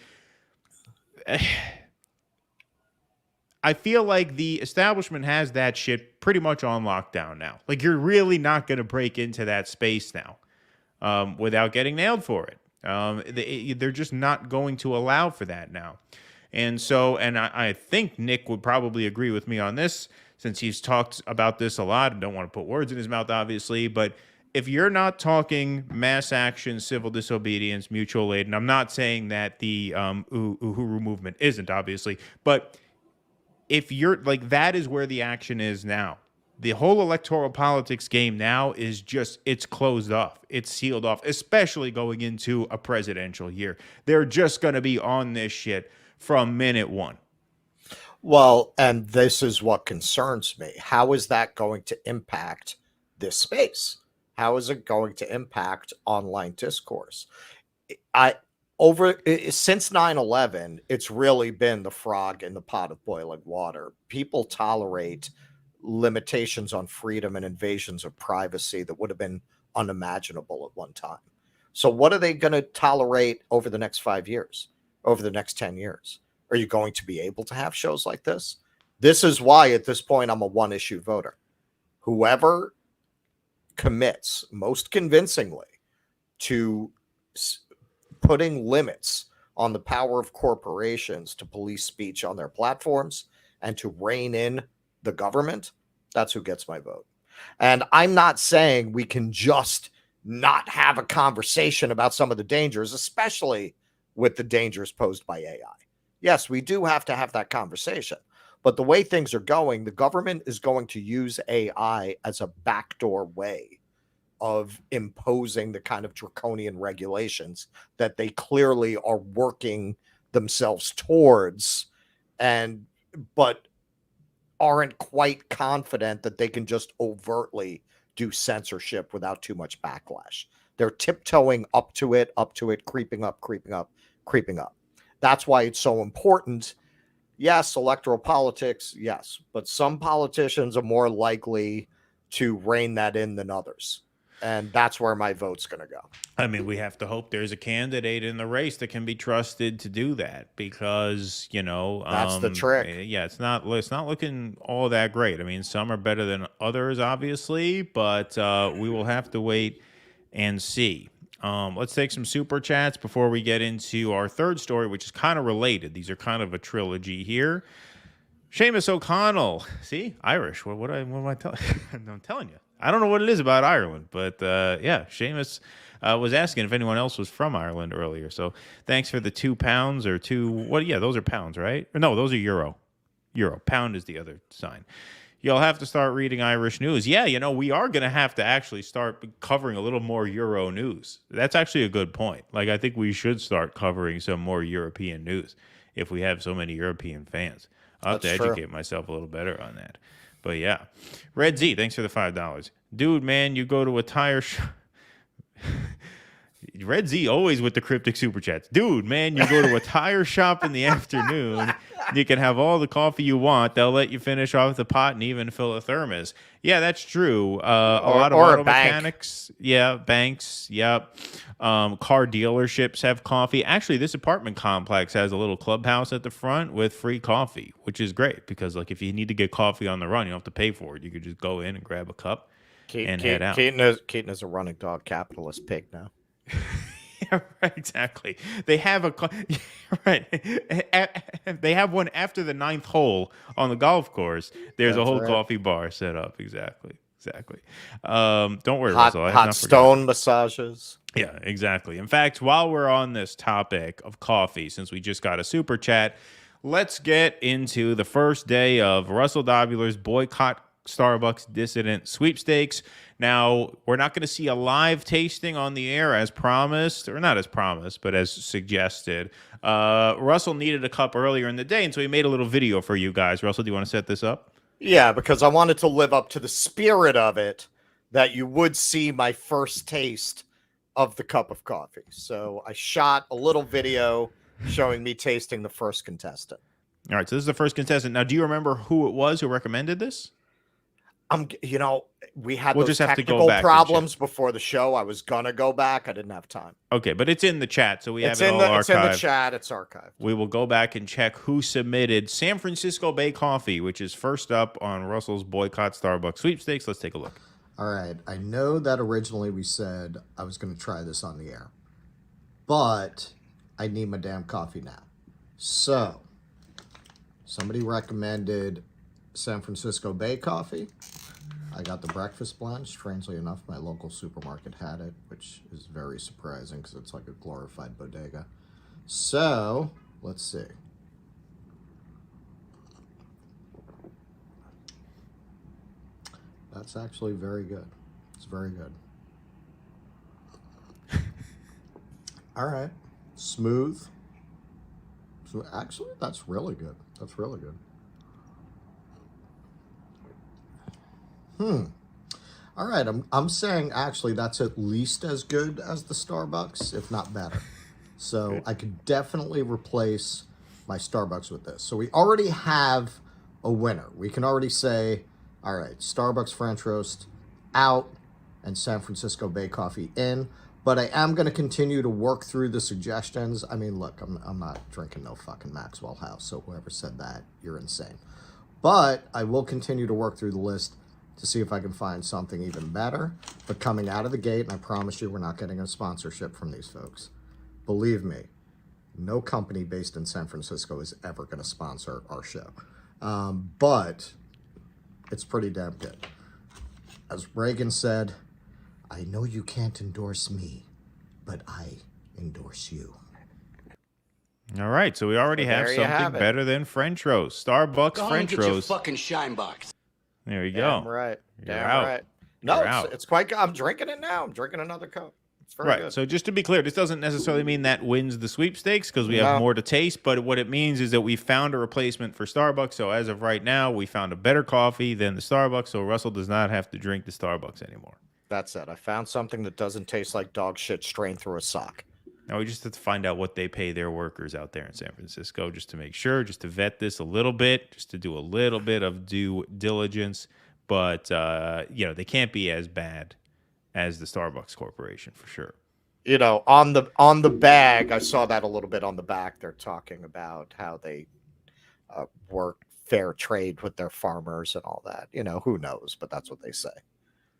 I feel like the establishment has that shit pretty much on lockdown now. Like, you're really not going to break into that space now without getting nailed for it. They're just not going to allow for that now. And so, and I think Nick would probably agree with me on this, since he's talked about this a lot. I don't want to put words in his mouth, obviously, but if you're not talking mass action, civil disobedience, mutual aid, and I'm not saying that the Uhuru movement isn't, obviously, but if you're like, that is where the action is now. The whole electoral politics game now is just, it's closed off. It's sealed off, especially going into a presidential year. They're just going to be on this shit from minute one. Well, and this is what concerns me. How is that going to impact this space? How is it going to impact online discourse? Since 9/11, it's really been the frog in the pot of boiling water. People tolerate limitations on freedom and invasions of privacy that would have been unimaginable at one time. So what are they going to tolerate over the next 5 years, over the next 10 years? Are you going to be able to have shows like this? This is why at this point I'm a one-issue voter. Whoever commits most convincingly to putting limits on the power of corporations to police speech on their platforms and to rein in the government, that's who gets my vote. And I'm not saying we can just not have a conversation about some of the dangers, especially with the dangers posed by AI. Yes, we do have to have that conversation. But the way things are going, the government is going to use AI as a backdoor way of imposing the kind of draconian regulations that they clearly are working themselves towards, but aren't quite confident that they can just overtly do censorship without too much backlash. They're tiptoeing up to it, creeping up. That's why it's so important. Yes, electoral politics, yes, but some politicians are more likely to rein that in than others. And that's where my vote's going to go. I mean, we have to hope there's a candidate in the race that can be trusted to do that, because, you know, that's the trick. Yeah, it's not looking all that great. I mean, some are better than others, obviously, but we will have to wait and see. Let's take some super chats before we get into our third story, which is kind of related. These are kind of a trilogy here. Seamus O'Connell. See? Irish. What am I telling you? I'm telling you. I don't know what it is about Ireland, but yeah, Seamus was asking if anyone else was from Ireland earlier. So thanks for the £2 or two. What? Yeah, those are pounds, right? Or no, those are euro. Euro. Pound is the other sign. You'll have to start reading Irish news. Yeah, we are going to have to actually start covering a little more Euro news. That's actually a good point. Like, I think we should start covering some more European news if we have so many European fans. I'll have to educate myself a little better on that. But yeah. Red Z, thanks for the $5. Dude, man, you go to a tire shop. Red Z always with the cryptic super chats. Dude, man, you go to a tire shop in the afternoon. You can have all the coffee you want. They'll let you finish off the pot and even fill a thermos. Yeah, that's true. A lot of auto mechanics. Yeah, banks. Yep. Car dealerships have coffee. Actually, this apartment complex has a little clubhouse at the front with free coffee, which is great because, like, if you need to get coffee on the run, you don't have to pay for it. You could just go in and grab a cup and head out. Keaton is a running dog capitalist pig now. Yeah, right, exactly. They have They have one after the 9th hole on the golf course. There's a whole coffee bar set up. Exactly. Don't worry, Russell. I have hot stone massages. Yeah, exactly. In fact, while we're on this topic of coffee, since we just got a super chat, let's get into the first day of Russell Dobular's Boycott Starbucks Dissident Sweepstakes. Now, we're not going to see a live tasting on the air as promised, or not as promised, but as suggested. Russell needed a cup earlier in the day, and so he made a little video for you guys. Russell, do you want to set this up? Yeah, because I wanted to live up to the spirit of it, that you would see my first taste of the cup of coffee. So I shot a little video showing me tasting the first contestant. All right, so this is the first contestant. Now, do you remember who it was who recommended this? We had we'll those just have technical to go back problems before the show. I was gonna go back. I didn't have time. Okay, but it's in the chat, so we have it all archived. It's in the chat. It's archived. We will go back and check who submitted San Francisco Bay Coffee, which is first up on Russell's Boycott Starbucks Sweepstakes. Let's take a look. All right. I know that originally we said I was going to try this on the air, but I need my damn coffee now. So, somebody recommended San Francisco Bay Coffee. I got the breakfast blend. Strangely enough, my local supermarket had it, which is very surprising because it's like a glorified bodega. So, let's see. That's actually very good. It's very good. All right. Smooth. So actually, that's really good. That's really good. All right. I'm saying actually that's at least as good as the Starbucks, if not better. So I could definitely replace my Starbucks with this. So we already have a winner. We can already say, all right, Starbucks French Roast out and San Francisco Bay Coffee in. But I am going to continue to work through the suggestions. I mean, look, I'm not drinking no fucking Maxwell House, so whoever said that, you're insane. But I will continue to work through the list to see if I can find something even better. But coming out of the gate, and I promise you we're not getting a sponsorship from these folks. Believe me, no company based in San Francisco is ever going to sponsor our show. But it's pretty damn good. As Reagan said, I know you can't endorse me, but I endorse you. All right, so we already have something better than French roast. Starbucks French roast. Your fucking shine box. There you go. Damn right. You're out. Right. No, it's quite good. I'm drinking it now. I'm drinking another cup. It's very good. So just to be clear, this doesn't necessarily mean that wins the sweepstakes because we have more to taste, but what it means is that we found a replacement for Starbucks. So as of right now, we found a better coffee than the Starbucks, so Russell does not have to drink the Starbucks anymore. That's it. I found something that doesn't taste like dog shit strained through a sock. Now we just have to find out what they pay their workers out there in San Francisco just to make sure, just to vet this a little bit, just to do a little bit of due diligence. But, they can't be as bad as the Starbucks Corporation for sure. On the bag, I saw that a little bit on the back. They're talking about how they work fair trade with their farmers and all that. Who knows? But that's what they say.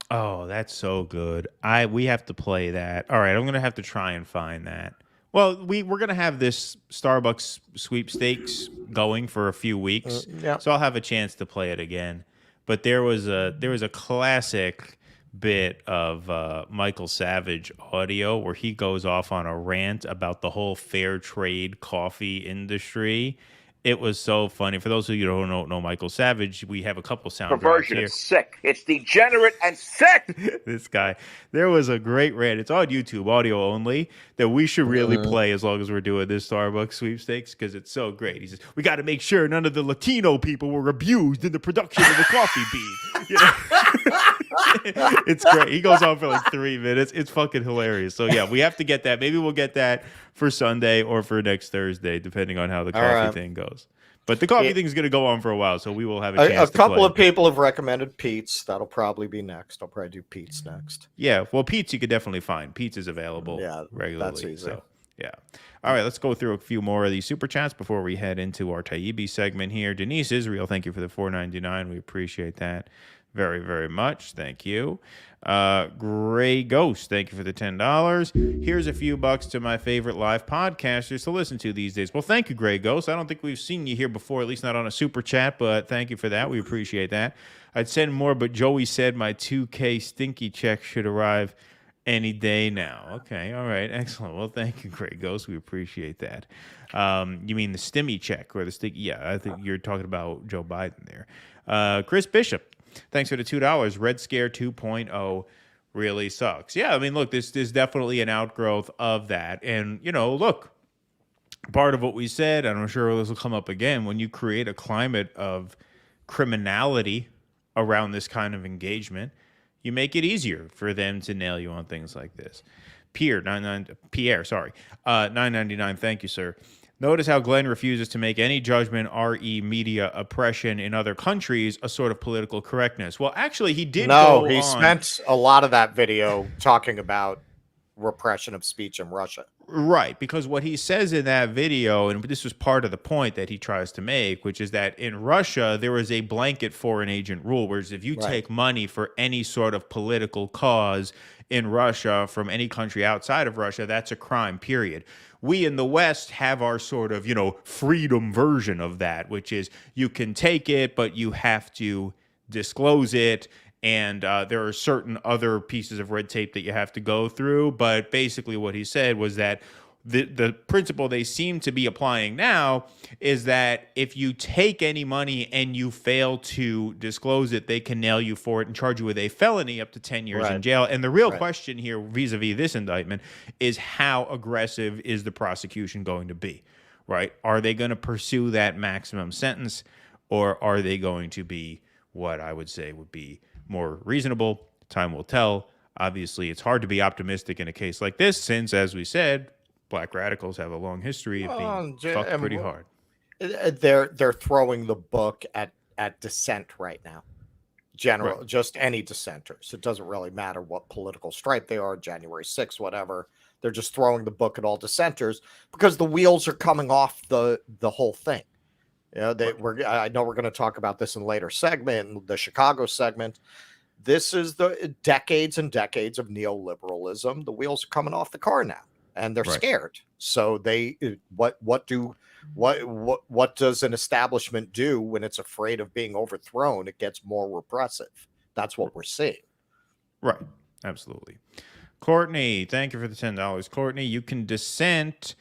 Oh, that's so good. We have to play that. All right, I'm gonna have to try and find that. Well, we're gonna have this Starbucks sweepstakes going for a few weeks, yeah. so I'll have a chance to play it again. But there was a classic bit of Michael Savage audio where he goes off on a rant about the whole fair trade coffee industry. It was so funny. For those of you who don't know Michael Savage, we have a couple sound drops here. It's sick. It's degenerate and sick. This guy. There was a great rant. It's on YouTube, audio only, that we should really play as long as we're doing this Starbucks sweepstakes because it's so great. He says, we got to make sure none of the Latino people were abused in the production of the coffee bean. You know? It's great. He goes on for like 3 minutes. It's fucking hilarious. So yeah, we have to get that. Maybe we'll get that for Sunday or for next Thursday, depending on how the coffee thing goes. But the coffee thing is going to go on for a while, so we will have a chance. A couple of people have recommended Pete's. That'll probably be next. I'll probably do Pete's next. Yeah, well, Pete's you could definitely find. Pete's is available regularly. That's easy. So, yeah. All right, let's go through a few more of these super chats before we head into our Taibbi segment here. Denise Israel, thank you for the $4.99. We appreciate that very, very much. Thank you. Gray Ghost, thank you for the $10. Here's a few bucks to my favorite live podcasters to listen to these days. Well, thank you, Gray Ghost. I don't think we've seen you here before, at least not on a super chat, but thank you for that. We appreciate that. I'd send more, but Joey said my 2K stinky check should arrive any day now. Okay, all right, excellent. Well, thank you, Gray Ghost. We appreciate that. You mean the stimmy check or the stinky? Yeah, I think you're talking about Joe Biden there. Chris Bishop, thanks for the $2. Red Scare 2.0 really sucks. Yeah, I mean, look, this is definitely an outgrowth of that. And, you know, look, part of what we said, and I'm sure this will come up again, when you create a climate of criminality around this kind of engagement, you make it easier for them to nail you on things like this. Pierre, 999, thank you, sir. Notice how Glenn refuses to make any judgment, re media oppression in other countries, a sort of political correctness. Well, actually, he did he spent a lot of that video talking about repression of speech in Russia. Right, because what he says in that video, and this was part of the point that he tries to make, which is that in Russia, there is a blanket foreign agent rule, whereas if you take money for any sort of political cause in Russia from any country outside of Russia, that's a crime, period. We in the West have our sort of, freedom version of that, which is you can take it, but you have to disclose it. And there are certain other pieces of red tape that you have to go through. But basically what he said was that the principle they seem to be applying now is that if you take any money and you fail to disclose it, they can nail you for it and charge you with a felony up to 10 years in jail. And the real question here vis-a-vis this indictment is how aggressive is the prosecution going to be, right? Are they going to pursue that maximum sentence, or are they going to be what I would say would be more reasonable? Time will tell. Obviously, it's hard to be optimistic in a case like this since, as we said, black radicals have a long history of being fucked pretty hard. They're throwing the book at dissent right now. Just any dissenters. It doesn't really matter what political stripe they are, January 6th, whatever. They're just throwing the book at all dissenters because the wheels are coming off the whole thing. I know we're going to talk about this in a later segment, the Chicago segment. This is the decades and decades of neoliberalism. The wheels are coming off the car now, and they're scared. So what does an establishment do when it's afraid of being overthrown? It gets more repressive. That's what we're seeing. Right. Absolutely. Courtney, thank you for the $10. Courtney, you can dissent.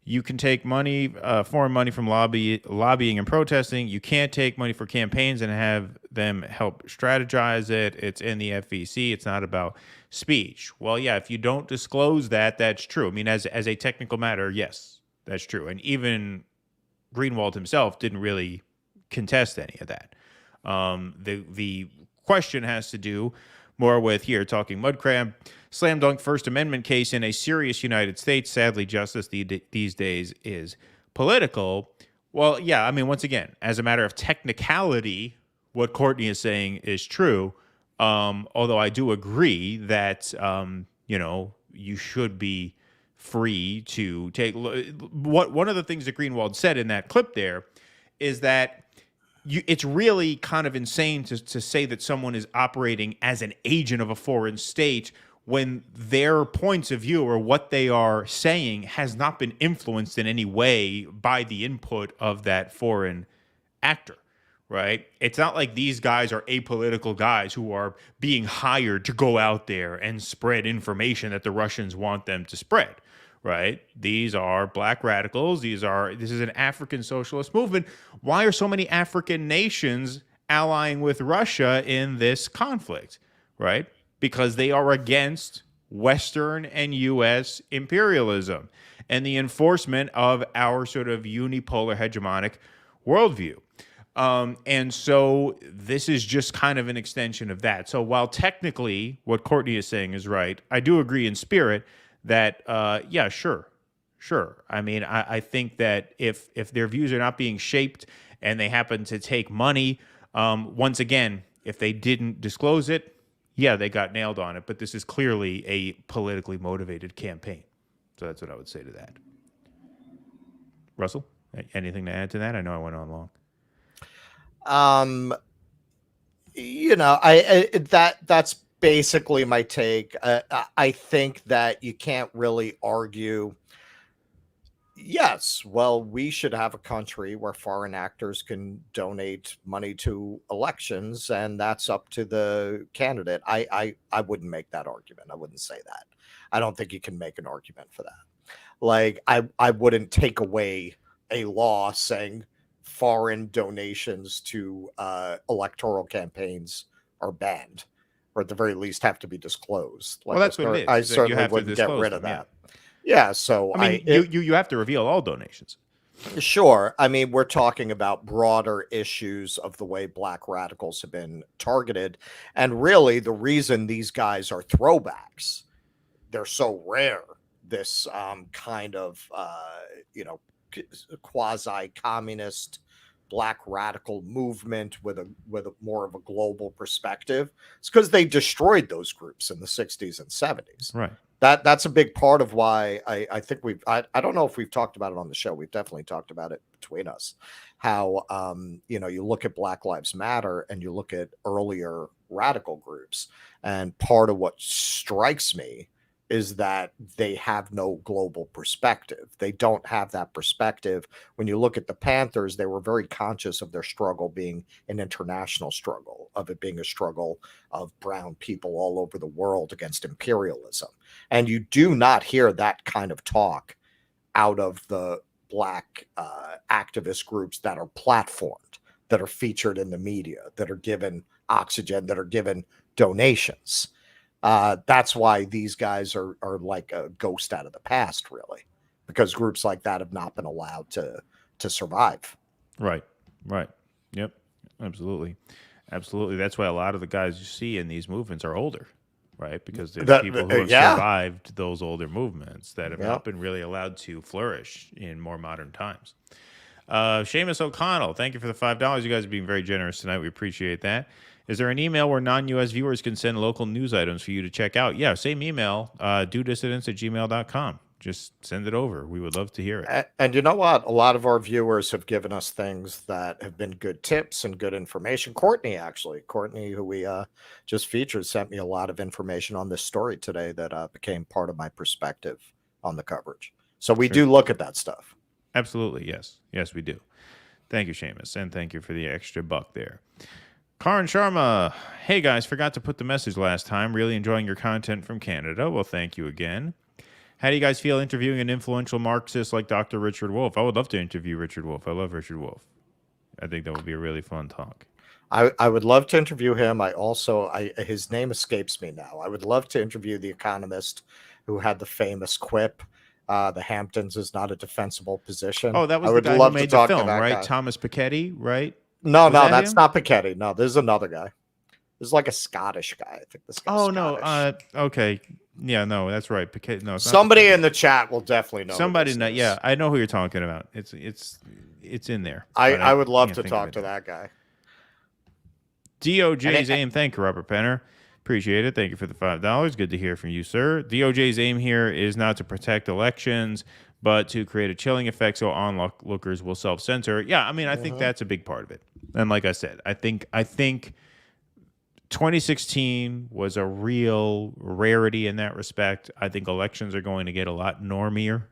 You can take money, foreign money from lobbying and protesting. You can't take money for campaigns and have them help strategize it. It's in the FEC. It's not about speech. Well, yeah, if you don't disclose that, that's true. I mean, as a technical matter, yes, that's true. And even Greenwald himself didn't really contest any of that. The question has to do more with, here, talking Mudcrab, slam dunk First Amendment case in a serious United States. Sadly, justice these days is political. Well, yeah, I mean, once again, as a matter of technicality, what Courtney is saying is true. Although I do agree that, you should be free to take. One of the things that Greenwald said in that clip there is that it's really kind of insane to say that someone is operating as an agent of a foreign state when their points of view or what they are saying has not been influenced in any way by the input of that foreign actor, right? It's not like these guys are apolitical guys who are being hired to go out there and spread information that the Russians want them to spread, right? These are black radicals. This is an African socialist movement. Why are so many African nations allying with Russia in this conflict, right? Because they are against Western and U.S. imperialism and the enforcement of our sort of unipolar hegemonic worldview. And so this is just kind of an extension of that. So while technically what Courtney is saying is right, I do agree in spirit that, yeah, sure. I mean, I think that if their views are not being shaped and they happen to take money, once again, if they didn't disclose it, yeah, they got nailed on it. But this is clearly a politically motivated campaign. So that's what I would say to that. Russell, anything to add to that? I know I went on long. That's basically my take. I think that you can't really argue. Yes, well, we should have a country where foreign actors can donate money to elections, and that's up to the candidate. I wouldn't make that argument. I wouldn't say that. I don't think you can make an argument for that. Like, I wouldn't take away a law saying foreign donations to electoral campaigns are banned, or at the very least have to be disclosed. Well, that's what it is. I certainly wouldn't get rid of that. Yeah, so I mean, you have to reveal all donations. Sure. I mean, we're talking about broader issues of the way black radicals have been targeted. And really, the reason these guys are throwbacks, they're so rare, this kind of, quasi-communist black radical movement with a more of a global perspective. It's because they destroyed those groups in the 60s and 70s. Right. That's a big part of why I think I don't know if we've talked about it on the show. We've definitely talked about it between us. How, you look at Black Lives Matter and you look at earlier radical groups. And part of what strikes me is that they have no global perspective. They don't have that perspective. When you look at the Panthers, they were very conscious of their struggle being an international struggle, of it being a struggle of brown people all over the world against imperialism. And you do not hear that kind of talk out of the black activist groups that are platformed, that are featured in the media, that are given oxygen, that are given donations. That's why these guys are like a ghost out of the past, really, because groups like that have not been allowed to survive. Right. Yep. Absolutely. That's why a lot of the guys you see in these movements are older, right? Because there's people who have survived those older movements that have not been really allowed to flourish in more modern times. Seamus O'Connell, thank you for the $5. You guys are being very generous tonight. We appreciate that. Is there an email where non-U.S. viewers can send local news items for you to check out? Yeah, same email, DueDissidence@gmail.com. Just send it over. We would love to hear it. And you know what? A lot of our viewers have given us things that have been good tips and good information. Courtney, who we just featured, sent me a lot of information on this story today that became part of my perspective on the coverage. So we do look at that stuff. Absolutely, yes. Yes, we do. Thank you, Seamus, and thank you for the extra buck there. Karan Sharma, hey guys, forgot to put the message last time. Really enjoying your content from Canada. Well, thank you again. How do you guys feel interviewing an influential Marxist like Dr. Richard Wolff? I would love to interview Richard Wolff. I love Richard Wolff. I think that would be a really fun talk. I would love to interview him. His name escapes me now. I would love to interview the economist who had the famous quip, the Hamptons is not a defensible position. Oh, that was the guy who made the film, right? Thomas Piketty, right? No, that's not Piketty. No, there's another guy. There's like a Scottish guy. I think this guy's Scottish. Okay. Yeah, no, that's right. Piketty. No, somebody in the chat will definitely know. Somebody, yeah, I know who you're talking about. It's in there. I would love to talk to that guy. DOJ's aim. Thank you, Robert Penner. Appreciate it. Thank you for the $5. Good to hear from you, sir. DOJ's aim here is not to protect elections, but to create a chilling effect so onlookers will self-censor. Yeah, I mean, I think that's a big part of it. And like I said, I think 2016 was a real rarity in that respect. I think elections are going to get a lot normier,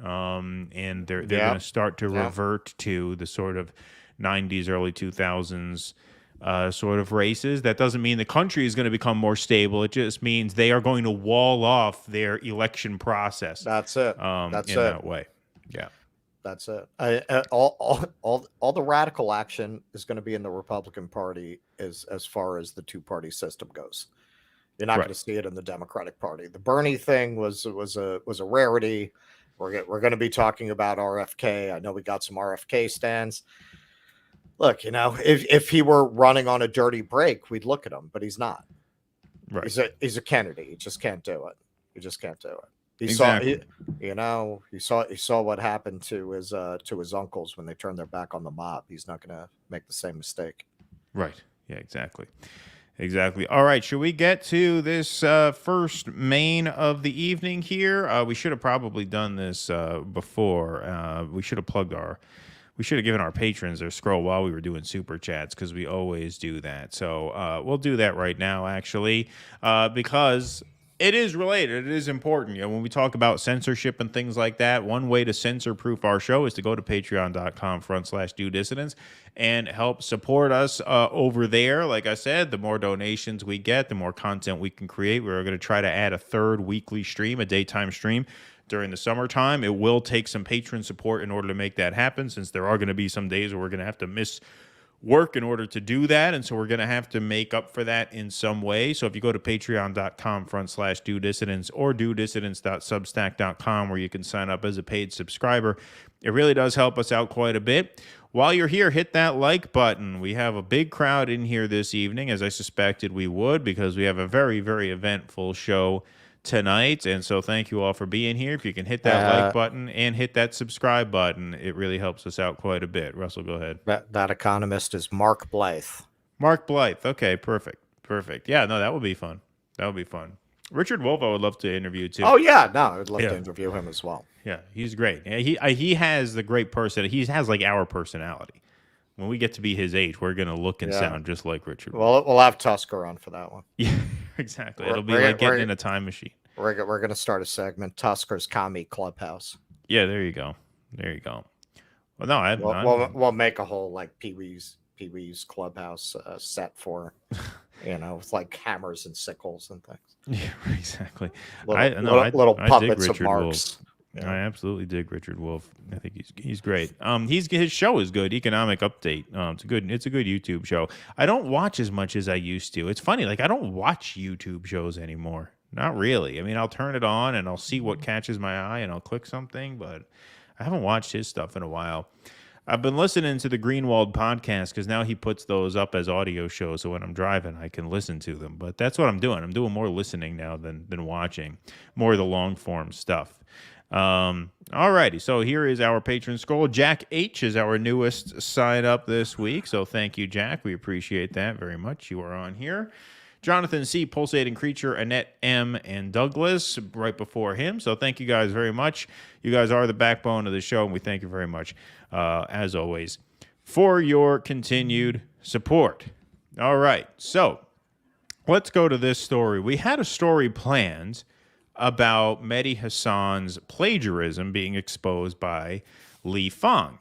and they're going to start to revert to the sort of 90s, early 2000s sort of races. That doesn't mean the country is going to become more stable. It just means they are going to wall off their election process. That's it. That's in that way. Yeah. That's it. All the radical action is going to be in the Republican Party as far as the two-party system goes. You're not going to see it in the Democratic Party. The Bernie thing was a rarity. We're going to be talking about RFK. I know we got some RFK stands. Look, if he were running on a dirty break, we'd look at him, but he's not. Right. He's a Kennedy. He just can't do it. He just can't do it. He saw what happened to his uncles when they turned their back on the mob. He's not going to make the same mistake. Right. Yeah, exactly. All right. Should we get to this first main of the evening here? We should have probably done this before. We should have given our patrons their scroll while we were doing super chats, because we always do that. So we'll do that right now, actually, because it is related. It is important. When we talk about censorship and things like that, one way to censor-proof our show is to go to patreon.com/DueDissidence and help support us over there. Like I said, the more donations we get, the more content we can create. We're going to try to add a third weekly stream, a daytime stream, during the summertime. It will take some patron support in order to make that happen, since there are going to be some days where we're going to have to miss work in order to do that, and so we're going to have to make up for that in some way. So if you go to patreon.com/DueDissidence or DueDissidence.substack.com, where you can sign up as a paid subscriber, it really does help us out quite a bit. While you're here, hit that like button. We have a big crowd in here this evening, as I suspected we would, because we have a very, very eventful show tonight, and so thank you all for being here. If you can hit that like button and hit that subscribe button, it really helps us out quite a bit. Russell, go ahead. That economist is Mark Blythe. Okay, perfect. Yeah, no, that would be fun. Richard Wolff, I would love to interview too. Oh yeah, no, I would love to interview him as well. Yeah, he's great. He has the great person. He has like our personality. When we get to be his age, we're gonna look and sound just like Richard. Well, we'll have Tusker on for that one. Yeah, exactly. It'll be like getting in a time machine. We're going to start a segment, Tusker's Commie Clubhouse. Yeah, there you go. Well, no, we'll make a whole like Pee Wee's Clubhouse set for, with like hammers and sickles and things. Yeah, exactly. Little puppets of Marx. Yeah. I absolutely dig Richard Wolff. I think he's great. His show is good. Economic Update. It's a good YouTube show. I don't watch as much as I used to. It's funny, like I don't watch YouTube shows anymore. Not really. I mean, I'll turn it on and I'll see what catches my eye and I'll click something, but I haven't watched his stuff in a while. I've been listening to the Greenwald podcast because now he puts those up as audio shows, so when I'm driving, I can listen to them. But that's what I'm doing. I'm doing more listening now than watching, more of the long form stuff. All righty, so here is our patron scroll. Jack H is our newest sign up this week, so thank you, Jack. We appreciate that very much. You are on here. Jonathan C, Pulsating Creature, Annette M, and Douglas right before him. So thank you guys very much. You guys are the backbone of the show, and we thank you very much, as always, for your continued support. All right, so let's go to this story. We had a story planned about Mehdi Hasan's plagiarism being exposed by Li Fang,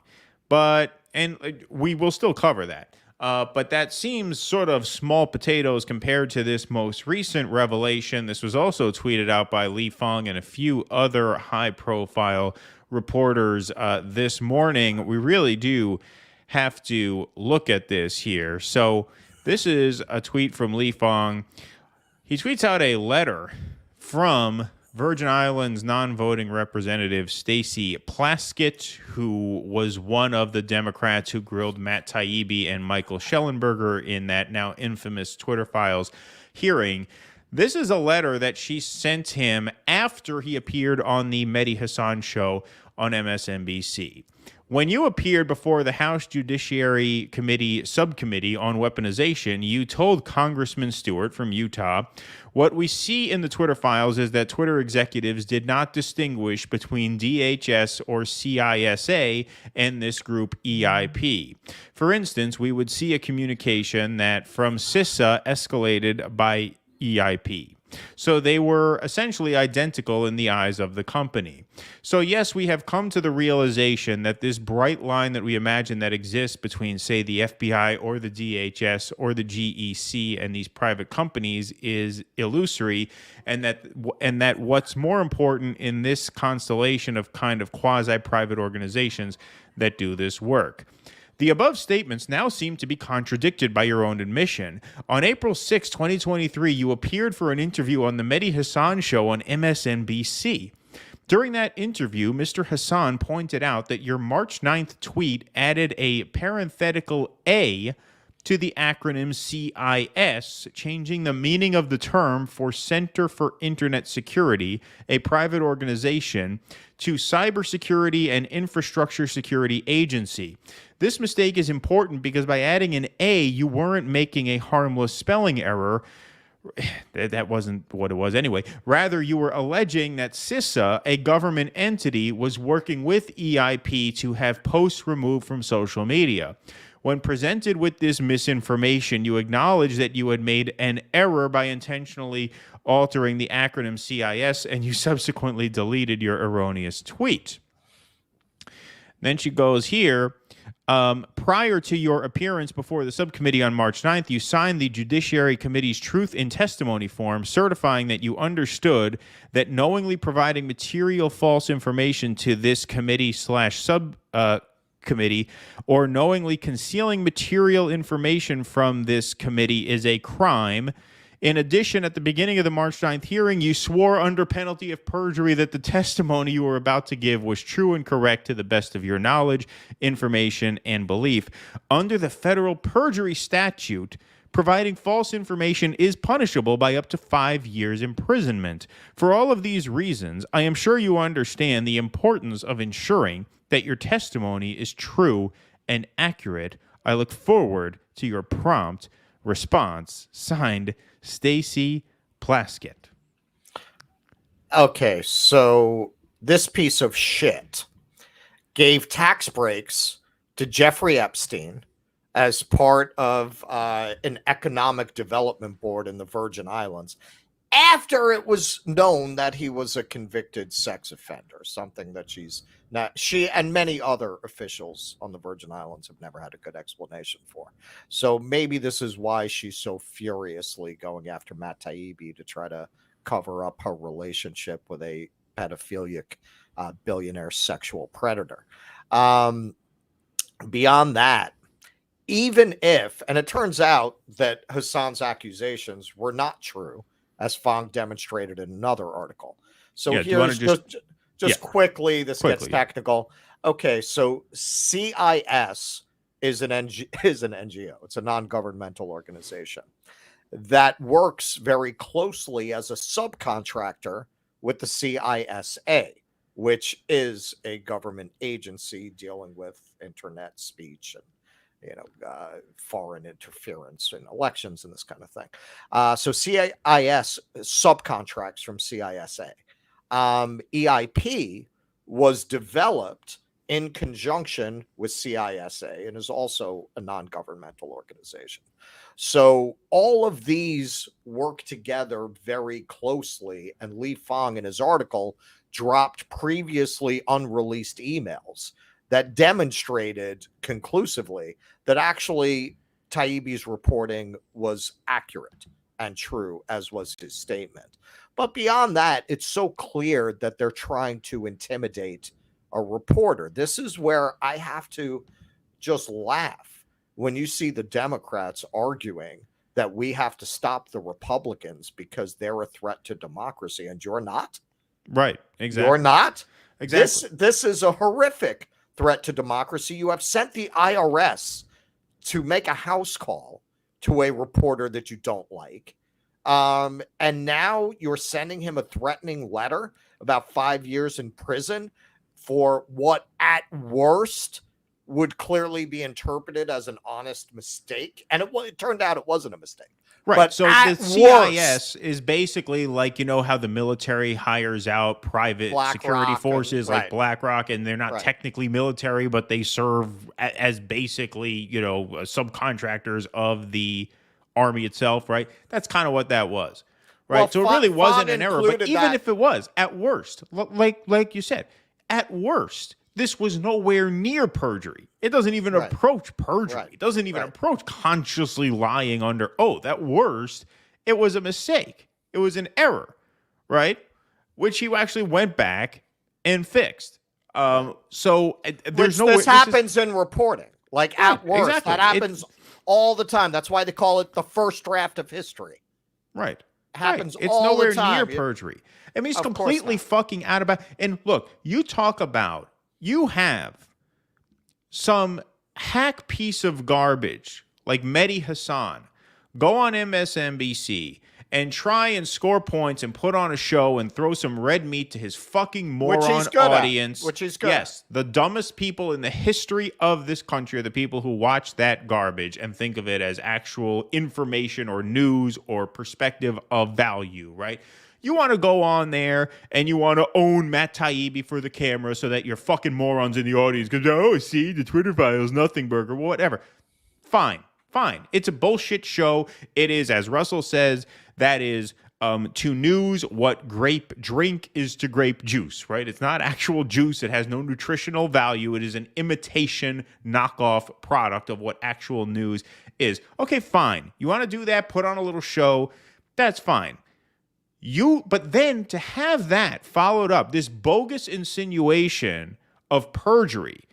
and we will still cover that. But that seems sort of small potatoes compared to this most recent revelation. This was also tweeted out by Li Fang and a few other high-profile reporters this morning. We really do have to look at this here. So this is a tweet from Li Fang. He tweets out a letter from Virgin Islands non-voting representative Stacey Plaskett, who was one of the Democrats who grilled Matt Taibbi and Michael Schellenberger in that now infamous Twitter Files hearing. This is a letter that she sent him after he appeared on the Mehdi Hasan show on MSNBC. When you appeared before the House Judiciary Committee Subcommittee on Weaponization, you told Congressman Stewart from Utah, what we see in the Twitter files is that Twitter executives did not distinguish between DHS or CISA and this group EIP. For instance, we would see a communication that from CISA escalated by EIP. So they were essentially identical in the eyes of the company. So yes, we have come to the realization that this bright line that we imagine that exists between, say, the FBI or the DHS or the GEC and these private companies is illusory, and that what's more important in this constellation of kind of quasi-private organizations that do this work. The above statements now seem to be contradicted by your own admission. On April 6, 2023, you appeared for an interview on the Mehdi Hasan show on MSNBC. During that interview, Mr. Hasan pointed out that your March 9th tweet added a parenthetical A to the acronym CIS, changing the meaning of the term for Center for Internet Security, a private organization, to Cybersecurity and Infrastructure Security Agency. This mistake is important because by adding an A, you weren't making a harmless spelling error. That wasn't what it was anyway. Rather, you were alleging that CISA, a government entity, was working with EIP to have posts removed from social media. When presented with this misinformation, you acknowledged that you had made an error by intentionally altering the acronym CIS, and you subsequently deleted your erroneous tweet. Then she goes here, prior to your appearance before the subcommittee on March 9th, you signed the Judiciary Committee's Truth in Testimony form certifying that you understood that knowingly providing material false information to this committee/subcommittee or knowingly concealing material information from this committee is a crime. In addition, at the beginning of the March 9th hearing, you swore under penalty of perjury that the testimony you were about to give was true and correct to the best of your knowledge, information, and belief. Under the federal perjury statute, providing false information is punishable by up to 5 years imprisonment. For all of these reasons, I am sure you understand the importance of ensuring that your testimony is true and accurate. I look forward to your prompt response. Signed, Stacy Plaskett. Okay, so this piece of shit gave tax breaks to Jeffrey Epstein as part of an economic development board in the Virgin Islands after it was known that he was a convicted sex offender, something that she and many other officials on the Virgin Islands have never had a good explanation for. So maybe this is why she's so furiously going after Matt Taibbi to try to cover up her relationship with a pedophilic billionaire sexual predator. Beyond that, even if, and it turns out that Hasan's accusations were not true, as Fong demonstrated in another article. So here's just quickly, this gets technical. Okay, so CIS is an NGO. It's a non-governmental organization that works very closely as a subcontractor with the CISA, which is a government agency dealing with internet speech and foreign interference in elections and this kind of thing. So CIS subcontracts from CISA. EIP was developed in conjunction with CISA and is also a non-governmental organization. So all of these work together very closely, and Lee Fong in his article dropped previously unreleased emails that demonstrated conclusively that actually Taibbi's reporting was accurate and true, as was his statement. But beyond that, it's so clear that they're trying to intimidate a reporter. This is where I have to just laugh when you see the Democrats arguing that we have to stop the Republicans because they're a threat to democracy, and you're not. Right, exactly. You're not. Exactly. This is a horrific threat to democracy. You have sent the IRS to make a house call to a reporter that you don't like. And now you're sending him a threatening letter about 5 years in prison for what at worst would clearly be interpreted as an honest mistake. And it turned out it wasn't a mistake. Right. But so the CIS is basically like, how the military hires out private security forces like BlackRock, and they're not technically military, but they serve as basically, subcontractors of the army itself. Right. That's kind of what that was. Right. Well, so it really wasn't an error. But even that, if it was, at worst, like you said, at worst, this was nowhere near perjury. It doesn't even approach perjury. It doesn't even approach consciously lying under oath. At worst, it was a mistake. It was an error, right? Which he actually went back and fixed. So there's no. This happens in reporting. Like at worst, that happens all the time. That's why they call it the first draft of history. Right. Happens It's all nowhere the time. near perjury. I mean, it's completely fucking out of bounds. And look, you talk about. You have some hack piece of garbage like Mehdi Hassan go on MSNBC and try and score points and put on a show and throw some red meat to his fucking moron audience. Which is good. Yes, the dumbest people in the history of this country are the people who watch that garbage and think of it as actual information or news or perspective of value, right? You want to go on there and you want to own Matt Taibbi for the camera so that your fucking morons in the audience go, see, the Twitter files, nothing burger, whatever. Fine. It's a bullshit show. It is, as Russell says, that is to news what grape drink is to grape juice, right? It's not actual juice. It has no nutritional value. It is an imitation knockoff product of what actual news is. Okay, fine. You want to do that, put on a little show, that's fine. But then to have that followed up, this bogus insinuation of perjury,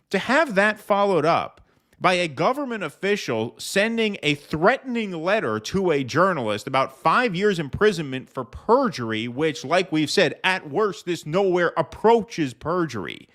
to have that followed up by a government official sending a threatening letter to a journalist about 5 years imprisonment for perjury, which, like we've said, at worst, this nowhere approaches perjury.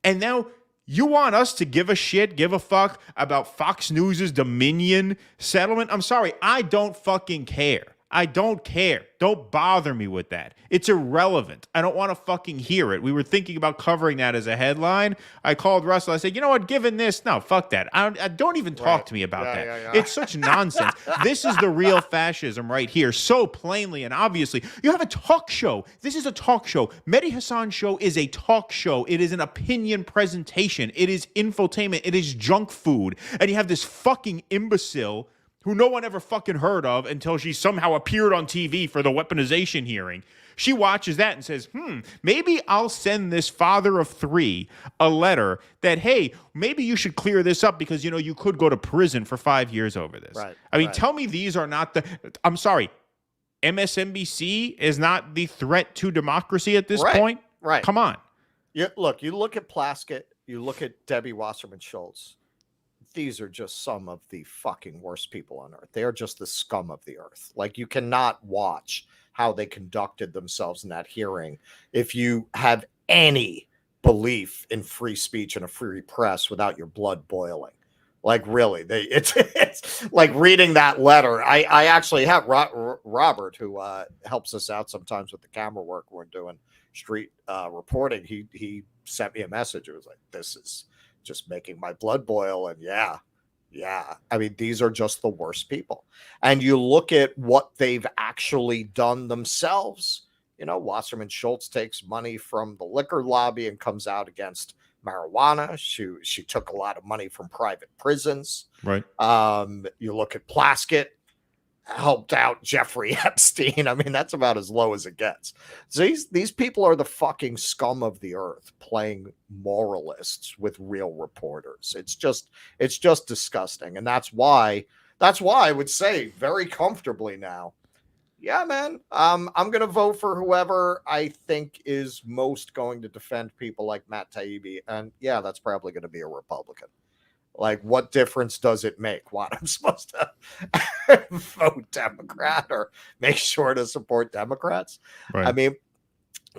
And now you want us to give a fuck about Fox News' Dominion settlement? I'm sorry, I don't fucking care. I don't care. Don't bother me with that. It's irrelevant. I don't want to fucking hear it. We were thinking about covering that as a headline. I called Russell. I said, you know what? Given this, no, fuck that. I don't even talk to me about that. Yeah. It's such nonsense. This is the real fascism right here. So plainly and obviously. You have a talk show. This is a talk show. Mehdi Hassan's show is a talk show. It is an opinion presentation. It is infotainment. It is junk food. And you have this fucking imbecile who no one ever fucking heard of until she somehow appeared on TV for the weaponization hearing. She watches that and says, maybe I'll send this father of three a letter that, hey, maybe you should clear this up because, you could go to prison for 5 years over this. Right. I mean, tell me these are not I'm sorry, MSNBC is not the threat to democracy at this point? Right. Come on. You look at Plaskett, you look at Debbie Wasserman Schultz. These are just some of the fucking worst people on earth. They are just the scum of the earth. Like, you cannot watch how they conducted themselves in that hearing if you have any belief in free speech and a free press without your blood boiling. Like, really, it's like reading that letter. I actually have Robert, who helps us out sometimes with the camera work we're doing street reporting. He sent me a message. It was like, this is just making my blood boil. And yeah. I mean, these are just the worst people. And you look at what they've actually done themselves. Wasserman Schultz takes money from the liquor lobby and comes out against marijuana. She took a lot of money from private prisons. Right. You look at Plaskett, helped out Jeffrey Epstein. I mean, that's about as low as it gets. So these people are the fucking scum of the earth, playing moralists with real reporters. It's just disgusting. And that's why I would say very comfortably now, yeah, man, I'm going to vote for whoever I think is most going to defend people like Matt Taibbi. And yeah, that's probably going to be a Republican. Like, what difference does it make? What, I'm supposed to vote Democrat or make sure to support Democrats? Right. I mean,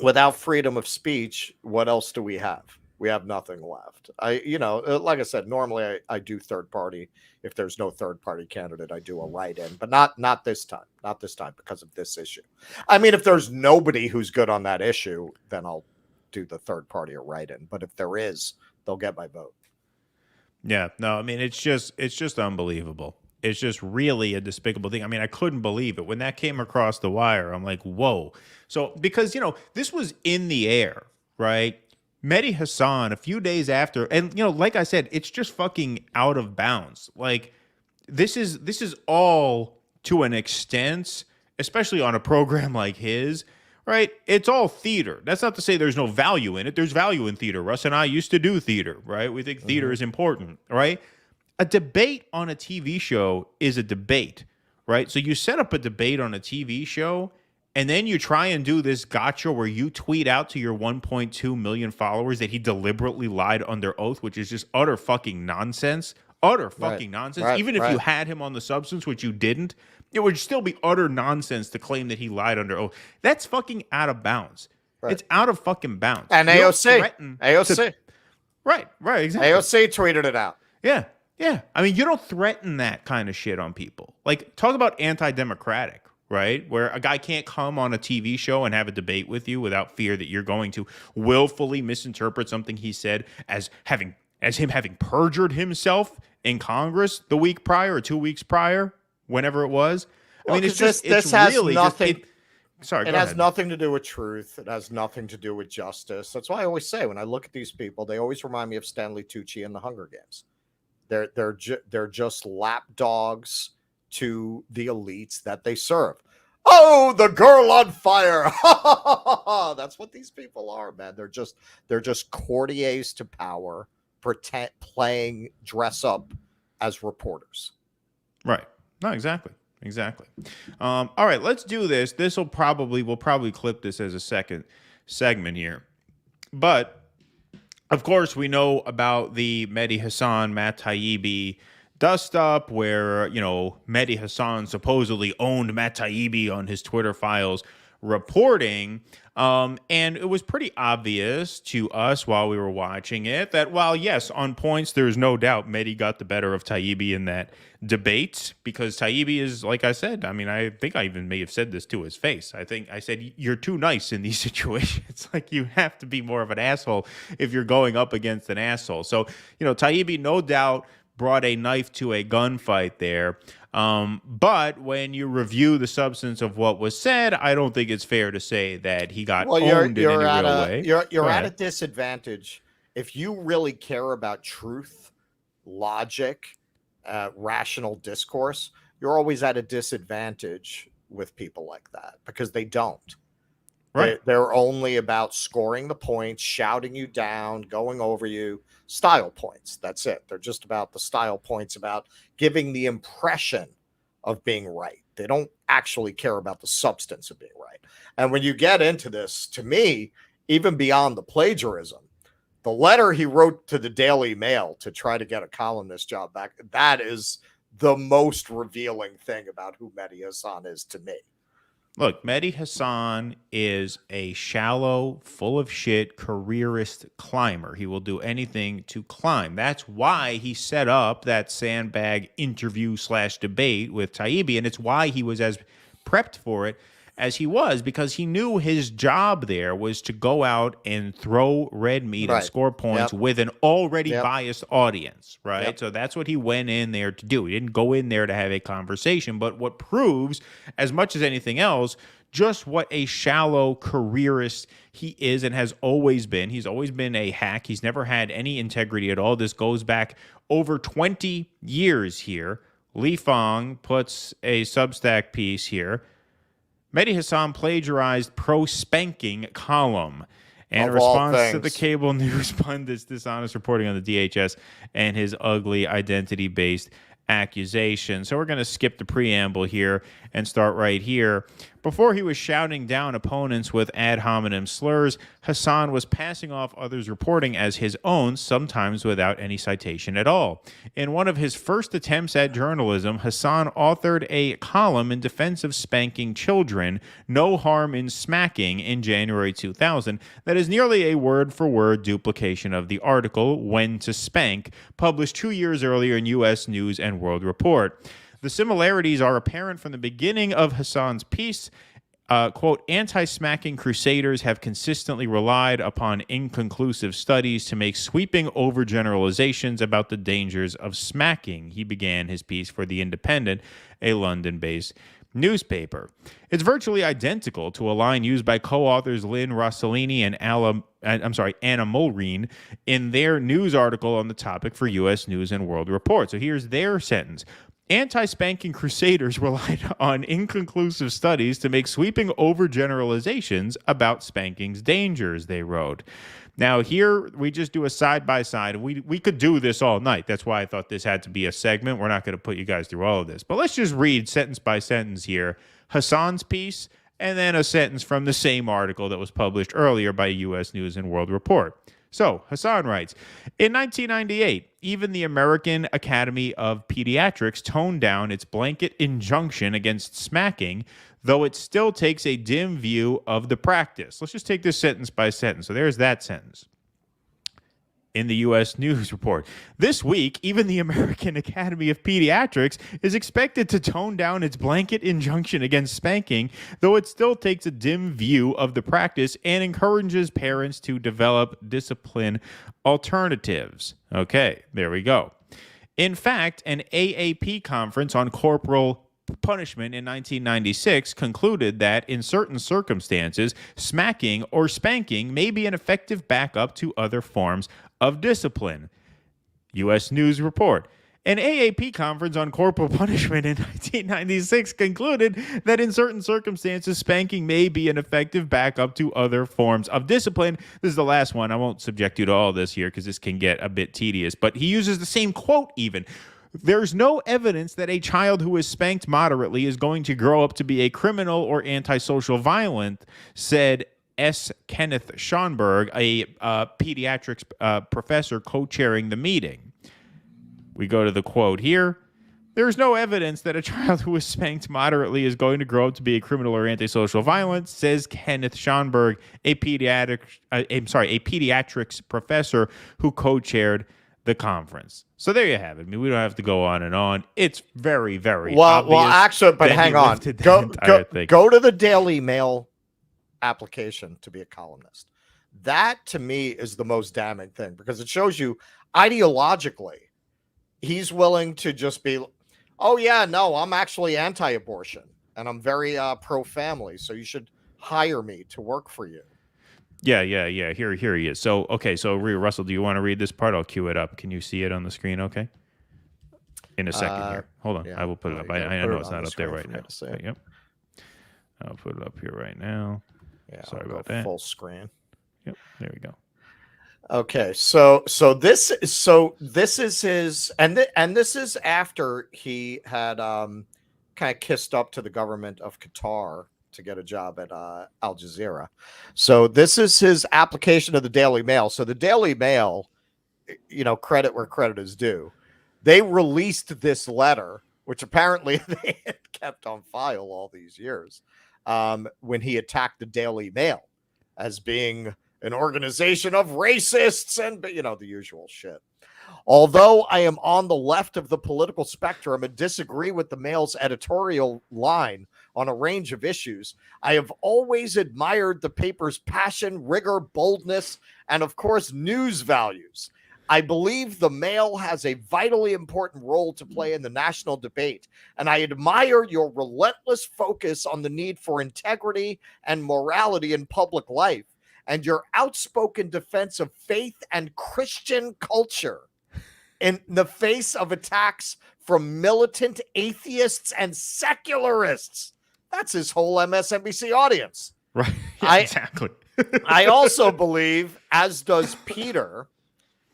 without freedom of speech, what else do we have? we have nothing left. Like I said, normally I do third party. If there's no third party candidate, I do a write-in, but not this time. Not this time because of this issue. I mean, if there's nobody who's good on that issue, then I'll do the third party or write-in. But if there is, they'll get my vote. Yeah, no, I mean, it's just unbelievable. It's just really a despicable thing. I mean, I couldn't believe it when that came across the wire. I'm like, whoa. So because, this was in the air, right? Mehdi Hasan, a few days after, and, like I said, it's just fucking out of bounds. Like, this is all to an extent, especially on a program like his, right? It's all theater. That's not to say there's no value in it. There's value in theater. Russ and I used to do theater, right? We think theater is important, right? A debate on a TV show is a debate, right? So you set up a debate on a TV show, and then you try and do this gotcha where you tweet out to your 1.2 million followers that he deliberately lied under oath, which is just utter fucking nonsense. Utter fucking nonsense. Right, Even if you had him on the substance, which you didn't, it would still be utter nonsense to claim that he lied under oath. That's fucking out of bounds. Right. It's out of fucking bounds. And AOC. Right, exactly. AOC tweeted it out. Yeah. I mean, you don't threaten that kind of shit on people. Like, talk about anti-democratic, right? Where a guy can't come on a TV show and have a debate with you without fear that you're going to willfully misinterpret something he said as him having perjured himself in Congress the week prior or 2 weeks prior. Whenever it was, I mean, it's just this has really nothing. It has nothing to do with truth. It has nothing to do with justice. That's why I always say when I look at these people, they always remind me of Stanley Tucci in the Hunger Games. They're just lapdogs to the elites that they serve. Oh, the girl on fire! That's what these people are, man. They're just courtiers to power, playing dress up as reporters. Right. No, exactly. All right, let's do this. We'll probably clip this as a second segment here. But, of course, we know about the Mehdi Hasan, Matt Taibbi dust up where, Mehdi Hasan supposedly owned Matt Taibbi on his Twitter files reporting. And it was pretty obvious to us while we were watching it that while, yes, on points, there's no doubt Mehdi got the better of Taibbi in that debate because Taibbi is, like I said, I mean, I think I even may have said this to his face. I said, you're too nice in these situations. Like, you have to be more of an asshole if you're going up against an asshole. So, Taibbi, no doubt, brought a knife to a gunfight there. But when you review the substance of what was said, I don't think it's fair to say that he got owned in any real way. You're at a disadvantage if you really care about truth, logic, rational discourse. You're always at a disadvantage with people like that because they don't. Right. They're only about scoring the points, shouting you down, going over you, style points. That's it. They're just about the style points, about giving the impression of being right. They don't actually care about the substance of being right. And when you get into this, to me, even beyond the plagiarism, the letter he wrote to the Daily Mail to try to get a columnist job back, that is the most revealing thing about who Mehdi Hasan is to me. Look, Mehdi Hasan is a shallow, full of shit, careerist climber. He will do anything to climb. That's why he set up that sandbag interview/debate with Taibbi, and it's why he was as prepped for it as he was, because he knew his job there was to go out and throw red meat and score points with an already biased audience, right? So that's what he went in there to do. He didn't go in there to have a conversation, but what proves, as much as anything else, just what a shallow careerist he is and has always been. He's always been a hack. He's never had any integrity at all. This goes back over 20 years here. Li Fong puts a Substack piece here. Mehdi Hasan plagiarized pro-spanking column and responds to the cable news pundit's dishonest reporting on the DHS and his ugly identity-based accusation. So we're going to skip the preamble here and start right here. Before he was shouting down opponents with ad hominem slurs, Hassan was passing off others' reporting as his own, sometimes without any citation at all. In one of his first attempts at journalism, Hassan authored a column in defense of spanking children, No Harm in Smacking, in January 2000 that is nearly a word-for-word duplication of the article When to Spank, published 2 years earlier in U.S. News and World Report. The similarities are apparent from the beginning of Hassan's piece. Quote, anti-smacking crusaders have consistently relied upon inconclusive studies to make sweeping overgeneralizations about the dangers of smacking. He began his piece for The Independent, a London-based newspaper. It's virtually identical to a line used by co-authors Lynn Rossellini and Anna Mulreen in their news article on the topic for U.S. News and World Report. So here's their sentence. Anti-spanking crusaders relied on inconclusive studies to make sweeping overgeneralizations about spanking's dangers, they wrote. Now, here we just do a side-by-side. We could do this all night. That's why I thought this had to be a segment. We're not going to put you guys through all of this. But let's just read sentence by sentence here. Hassan's piece, and then a sentence from the same article that was published earlier by U.S. News and World Report. So, Hassan writes, in 1998, even the American Academy of Pediatrics toned down its blanket injunction against smacking, though it still takes a dim view of the practice. Let's just take this sentence by sentence. So there's that sentence. In the U.S. News Report. This week, even the American Academy of Pediatrics is expected to tone down its blanket injunction against spanking, though it still takes a dim view of the practice and encourages parents to develop discipline alternatives. Okay, there we go. In fact, an AAP conference on corporal punishment in 1996 concluded that in certain circumstances, smacking or spanking may be an effective backup to other forms of discipline. U.S. News Report. An AAP conference on corporal punishment in 1996 concluded that in certain circumstances, spanking may be an effective backup to other forms of discipline. This is the last one. I won't subject you to all this here because this can get a bit tedious, but he uses the same quote even. There's no evidence that a child who is spanked moderately is going to grow up to be a criminal or antisocial violent, said S. Kenneth Schonberg, a pediatrics professor co-chairing the meeting. We go to the quote here. There's no evidence that a child who is spanked moderately is going to grow up to be a criminal or antisocial violent, says Kenneth Schonberg, a pediatrics professor who co-chaired the conference. So there you have it. I mean, we don't have to go on and on. It's very, very obvious. Well, actually, but hang on. Go to the Daily Mail application to be a columnist. That, to me, is the most damning thing because it shows you ideologically he's willing to just be, oh, yeah, no, I'm actually anti-abortion and I'm very pro-family, so you should hire me to work for you. Yeah. Here he is. So, okay, so Russell, do you want to read this part? I'll cue it up. Can you see it on the screen okay? In a second here. Hold on. Yeah, I will put it up. I know it's not up there right now. Yep. I'll put it up here right now. Yeah, sorry about that. Full screen. Yep, there we go. Okay, so this is his, and this is after he had kind of kissed up to the government of Qatar to get a job at Al Jazeera. So this is his application of the Daily Mail. So the Daily Mail, credit where credit is due. They released this letter, which apparently they had kept on file all these years, when he attacked the Daily Mail as being an organization of racists and, the usual shit. Although I am on the left of the political spectrum and disagree with the Mail's editorial line on a range of issues, I have always admired the paper's passion, rigor, boldness, and of course, news values. I believe the Mail has a vitally important role to play in the national debate, and I admire your relentless focus on the need for integrity and morality in public life, and your outspoken defense of faith and Christian culture in the face of attacks from militant atheists and secularists. That's his whole MSNBC audience. Right. Yeah, exactly. I also believe, as does Peter,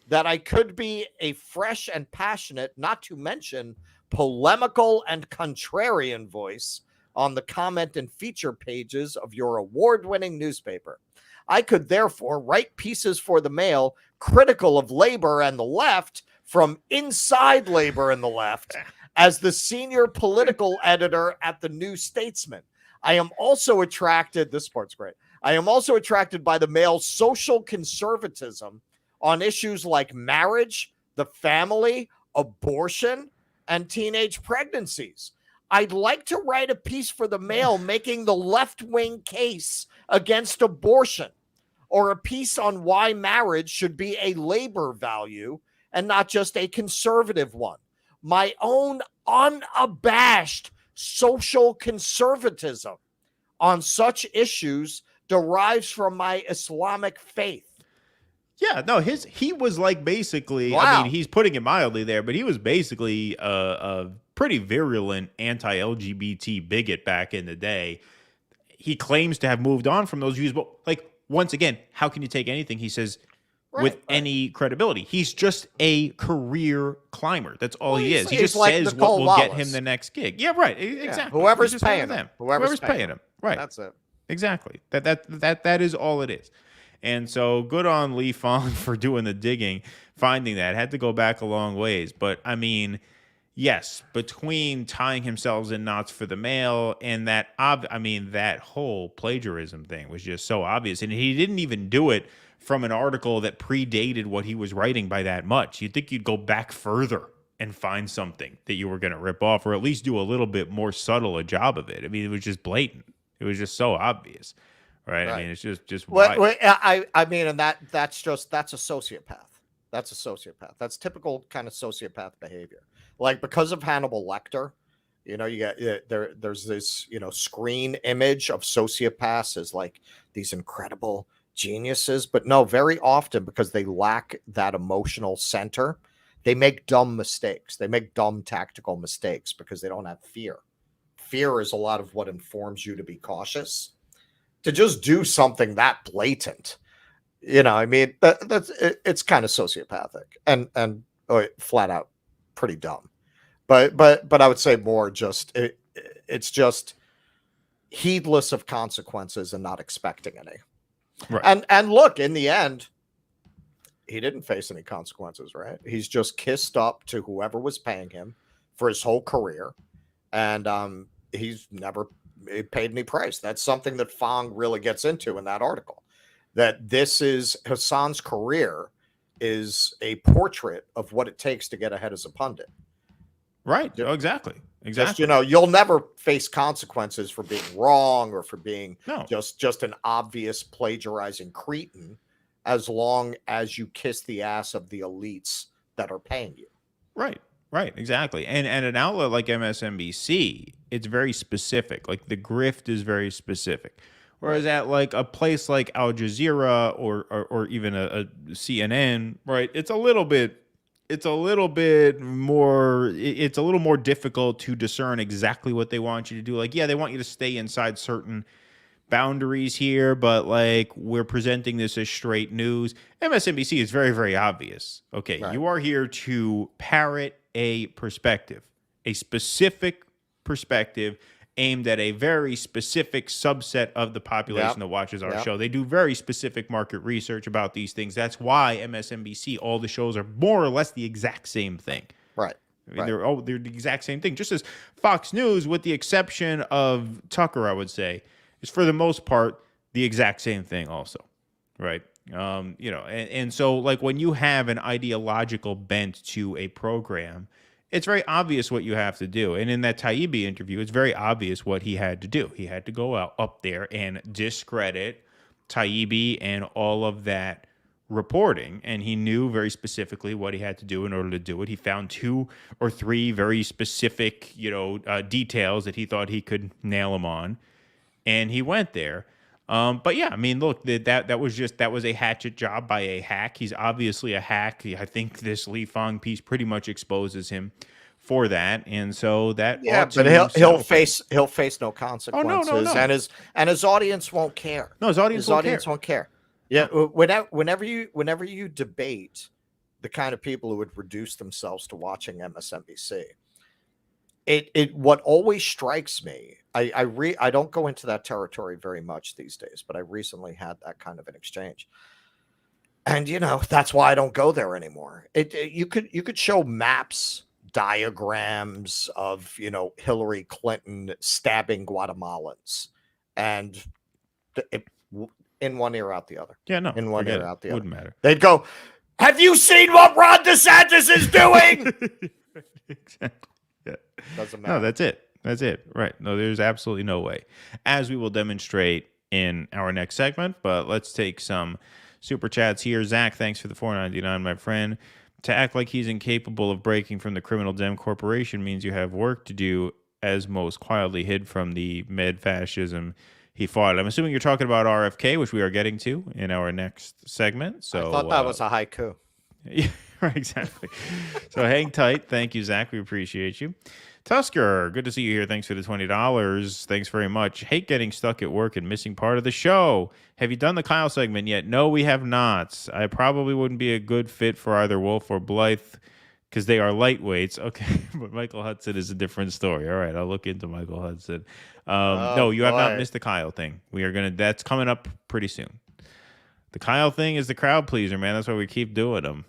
that I could be a fresh and passionate, not to mention polemical and contrarian voice on the comment and feature pages of your award-winning newspaper. I could therefore write pieces for the Mail critical of labor and the left from inside labor and the left as the senior political editor at the New Statesman. I am also attracted, this part's great, I am also attracted by the Mail's social conservatism on issues like marriage, the family, abortion, and teenage pregnancies. I'd like to write a piece for the Mail making the left-wing case against abortion, or a piece on why marriage should be a labor value and not just a conservative one. My own unabashed social conservatism on such issues derives from my Islamic faith. Yeah, no, he was like basically, Wow. I mean, he's putting it mildly there, but he was basically a pretty virulent anti-LGBT bigot back in the day. He claims to have moved on from those views, but like, once again, how can you take anything he says with any credibility? He's just a career climber. That's all he is. He just like says Nicole what will get Wallace. him the next gig. Yeah, right. Exactly. Whoever's He's just one paying of them. him. Whoever's paying him. Right. That's it. Exactly. That is all it is. And so good on Lee Fong for doing the digging, finding that. Had to go back a long ways. But I mean, yes, between tying himself in knots for the Mail and that whole plagiarism thing was just so obvious. And he didn't even do it from an article that predated what he was writing by that much. You'd think you'd go back further and find something that you were going to rip off, or at least do a little bit more subtle a job of it. I mean, it was just blatant. It was just so obvious. Right. I mean, it's just well, I mean, and that's a sociopath. That's a sociopath. That's typical kind of sociopath behavior. Like, because of Hannibal Lecter, you know, you get there's this, you know, screen image of sociopaths as like these incredible geniuses, but no, very often, because they lack that emotional center, they make dumb mistakes. They make dumb tactical mistakes because they don't have fear. Fear is a lot of what informs you to be cautious. To just do something that blatant, you know, I mean, it's kind of sociopathic and flat out pretty dumb. But I would say more just it's just heedless of consequences and not expecting any. Right. And look, in the end, he didn't face any consequences, right? He's just kissed up to whoever was paying him for his whole career, and he's never paid any price. That's something that Fong really gets into in that article. That this is Hassan's career is a portrait of what it takes to get ahead as a pundit. Right. Oh, exactly. Just, you know, you'll never face consequences for being wrong or for being just an obvious plagiarizing cretin, as long as you kiss the ass of the elites that are paying you. Right. Right, exactly. And an outlet like MSNBC, it's very specific. Like, the grift is very specific. Whereas at like a place like Al Jazeera or even a CNN, right, it's a little more difficult to discern exactly what they want you to do. Like, yeah, they want you to stay inside certain boundaries here, but like, we're presenting this as straight news. MSNBC is very, very obvious. Okay, you are here to parrot a perspective, a specific perspective aimed at a very specific subset of the population that watches our show. They do very specific market research about these things. That's why MSNBC, all the shows are more or less the exact same thing. Right. I mean, they're the exact same thing. Just as Fox News, with the exception of Tucker, I would say, is for the most part the exact same thing also. Right. You know, and so like, when you have an ideological bent to a program, it's very obvious what you have to do. And in that Taibbi interview, it's very obvious what he had to do. He had to go up there and discredit Taibbi and all of that reporting. And he knew very specifically what he had to do in order to do it. He found 2 or 3 very specific, you know, details that he thought he could nail him on. And he went there. But yeah, I mean, look, that was a hatchet job by a hack. He's obviously a hack. I think this Lee Fong piece pretty much exposes him for that, and so that but he'll face no consequences. Oh, no. And his audience won't care. No, his audience won't care. Yeah, whenever you debate the kind of people who would reduce themselves to watching MSNBC, it what always strikes me, I don't go into that territory very much these days, but I recently had that kind of an exchange. And that's why I don't go there anymore. You could show maps, diagrams of Hillary Clinton stabbing Guatemalans, and in one ear out the other. Yeah, no, in one ear out the other. Wouldn't matter. They'd go, "Have you seen what Ron DeSantis is doing?" Exactly. Yeah. Doesn't matter. No, that's it. That's it. Right. No, there's absolutely no way, as we will demonstrate in our next segment. But let's take some super chats here. Zach, thanks for the $4.99, my friend. To act like he's incapable of breaking from the criminal Dem corporation means you have work to do, as most quietly hid from the med fascism he fought. I'm assuming you're talking about RFK, which we are getting to in our next segment. So I thought that was a haiku. Yeah, right, exactly. So hang tight. Thank you, Zach. We appreciate you. Tusker, good to see you here. Thanks for the $20. Thanks very much. Hate getting stuck at work and missing part of the show. Have you done the Kyle segment yet? No, we have not. I probably wouldn't be a good fit for either Wolf or Blythe because they are lightweights. Okay, but Michael Hudson is a different story. All right, I'll look into Michael Hudson. No, you have not missed the Kyle thing. That's coming up pretty soon. The Kyle thing is the crowd pleaser, man. That's why we keep doing them.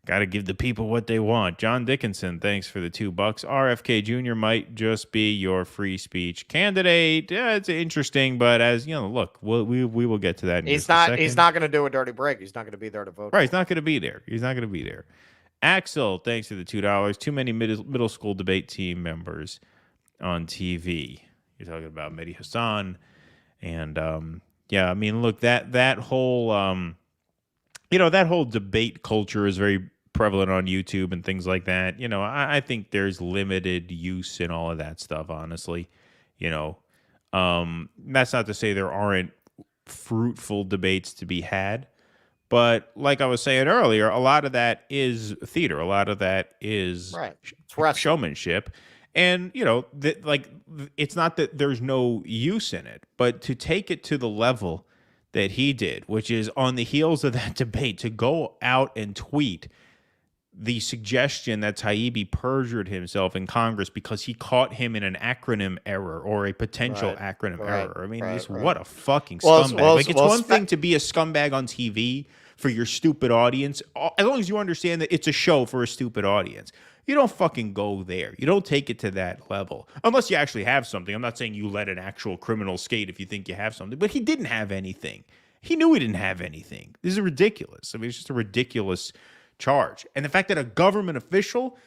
Got to give the people what they want. John Dickinson, thanks for the $2. RFK Jr. might just be your free speech candidate. Yeah, it's interesting, but as look, we will get to that. He's not going to do a dirty break. He's not going to be there to vote. Right, he's not going to be there. He's not going to be there. Axel, thanks for the $2. Too many middle school debate team members on TV. You're talking about Mehdi Hassan, and yeah, I mean, look, that whole that whole debate culture is very prevalent on YouTube and things like that. I think there's limited use in all of that stuff, honestly. That's not to say there aren't fruitful debates to be had, but like I was saying earlier, a lot of that is theater. A lot of that is showmanship. And, it's not that there's no use in it, but to take it to the level that he did, which is on the heels of that debate, to go out and tweet the suggestion that Taibbi perjured himself in Congress because he caught him in an acronym error or a potential acronym error. I mean, what a fucking scumbag. It's one thing to be a scumbag on TV for your stupid audience, as long as you understand that it's a show for a stupid audience. You don't fucking go there. You don't take it to that level. Unless you actually have something. I'm not saying you let an actual criminal skate if you think you have something, but he didn't have anything. He knew he didn't have anything. This is ridiculous. I mean, it's just a ridiculous charge. And the fact that a government official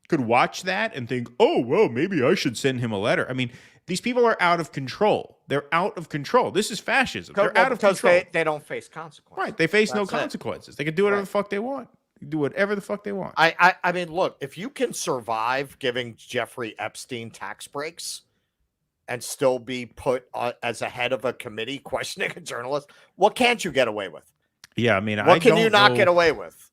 could watch that and think, oh, well, maybe I should send him a letter. I mean, these people are out of control. They're out of control. This is fascism. They're out of control. They don't face consequences. Right. They face no consequences. They can do whatever the fuck they want. Do whatever the fuck they want. I mean, look, if you can survive giving Jeffrey Epstein tax breaks and still be put as a head of a committee questioning a journalist, what can't you get away with? Yeah, I mean, what can you not get away with?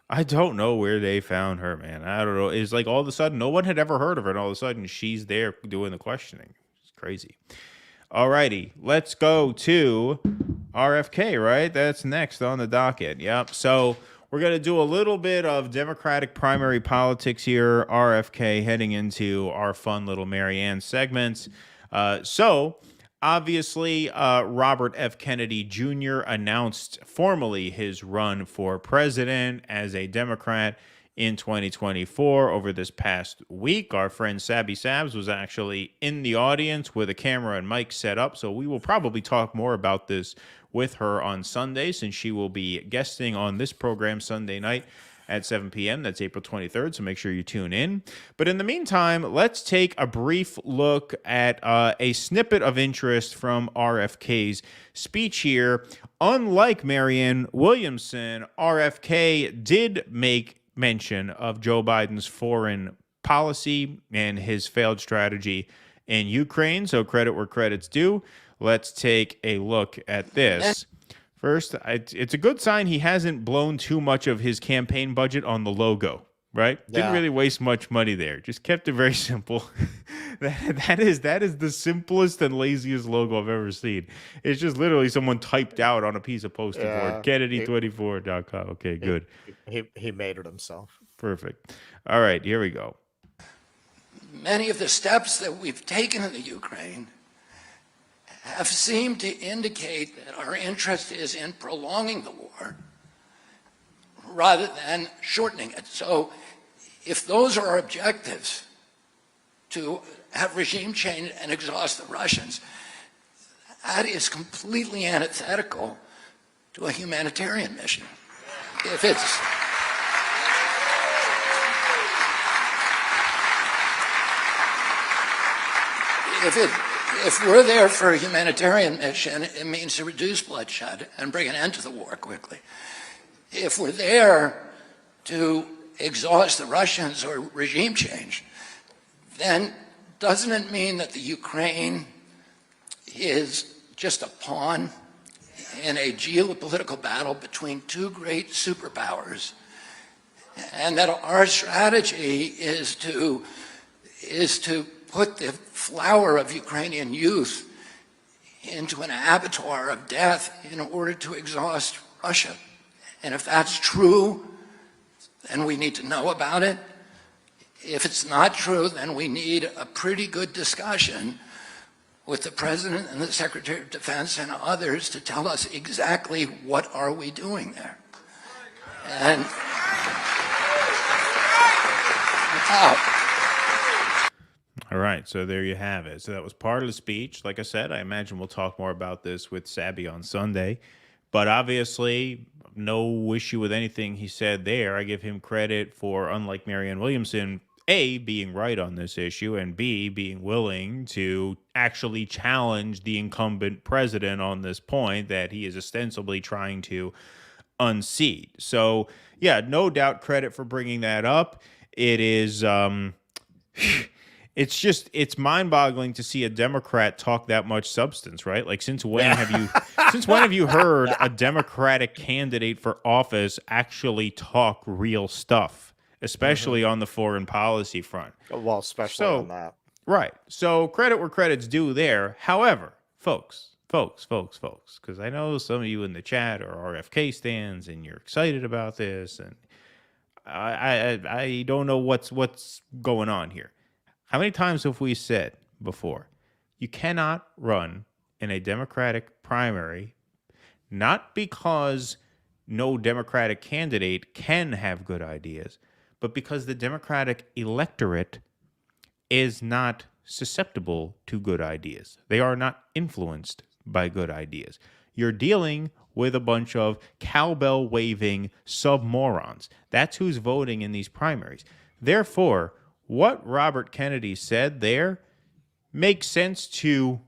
I don't know where they found her, man. I don't know. It's like all of a sudden, no one had ever heard of her, and all of a sudden, she's there doing the questioning. It's crazy. All righty, let's go to RFK, right? That's next on the docket. Yep. So we're going to do a little bit of Democratic primary politics here. RFK heading into our fun little Marianne segments. So obviously, Robert F. Kennedy Jr. announced formally his run for president as a Democrat in 2024 over this past week. Our friend Sabby Sabs was actually in the audience with a camera and mic set up, so we will probably talk more about this with her on Sunday, since she will be guesting on this program Sunday night at 7 p.m. That's April 23rd, so make sure you tune in. But in the meantime, let's take a brief look at a snippet of interest from RFK's speech here. Unlike Marianne Williamson, RFK did make mention of Joe Biden's foreign policy and his failed strategy in Ukraine, so credit where credit's due. Let's take a look at this. First, it's a good sign he hasn't blown too much of his campaign budget on the logo, right? Yeah. Didn't really waste much money there. Just kept it very simple. that is the simplest and laziest logo I've ever seen. It's just literally someone typed out on a piece of poster board, Kennedy24.com. Okay, good. He made it himself. Perfect. All right, here we go. many of the steps that we've taken in the Ukraine have seemed to indicate that our interest is in prolonging the war rather than shortening it. So if those are our objectives, to have regime change and exhaust the Russians, that is completely antithetical to a humanitarian mission. If it's if we're there for a humanitarian mission, it means to reduce bloodshed and bring an end to the war quickly. If we're there to exhaust the Russians or regime change, then doesn't it mean that the Ukraine is just a pawn in a geopolitical battle between two great superpowers, and that our strategy is to put the flower of Ukrainian youth into an abattoir of death in order to exhaust Russia? And if that's true, then we need to know about it. If it's not true, then we need a pretty good discussion with the President and the Secretary of Defense and others to tell us exactly what are we doing there. And all right, so there you have it. So that was part of the speech. Like I said, I imagine we'll talk more about this with Sabby on Sunday. But obviously, no issue with anything he said there. I give him credit for, unlike Marianne Williamson, A, being right on this issue, and B, being willing to actually challenge the incumbent president on this point that he is ostensibly trying to unseat. So, yeah, no doubt credit for bringing that up. It is... It's mind-boggling to see a Democrat talk that much substance, right? Like, since when have you heard a Democratic candidate for office actually talk real stuff, especially on the foreign policy front? Well, especially on that. Right. So credit where credit's due there. However, folks, because I know some of you in the chat are RFK stands and you're excited about this, and I don't know what's going on here. How many times have we said before, you cannot run in a Democratic primary, not because no Democratic candidate can have good ideas, but because the Democratic electorate is not susceptible to good ideas. They are not influenced by good ideas. You're dealing with a bunch of cowbell-waving sub-morons. That's who's voting in these primaries. Therefore, what Robert Kennedy said there makes sense to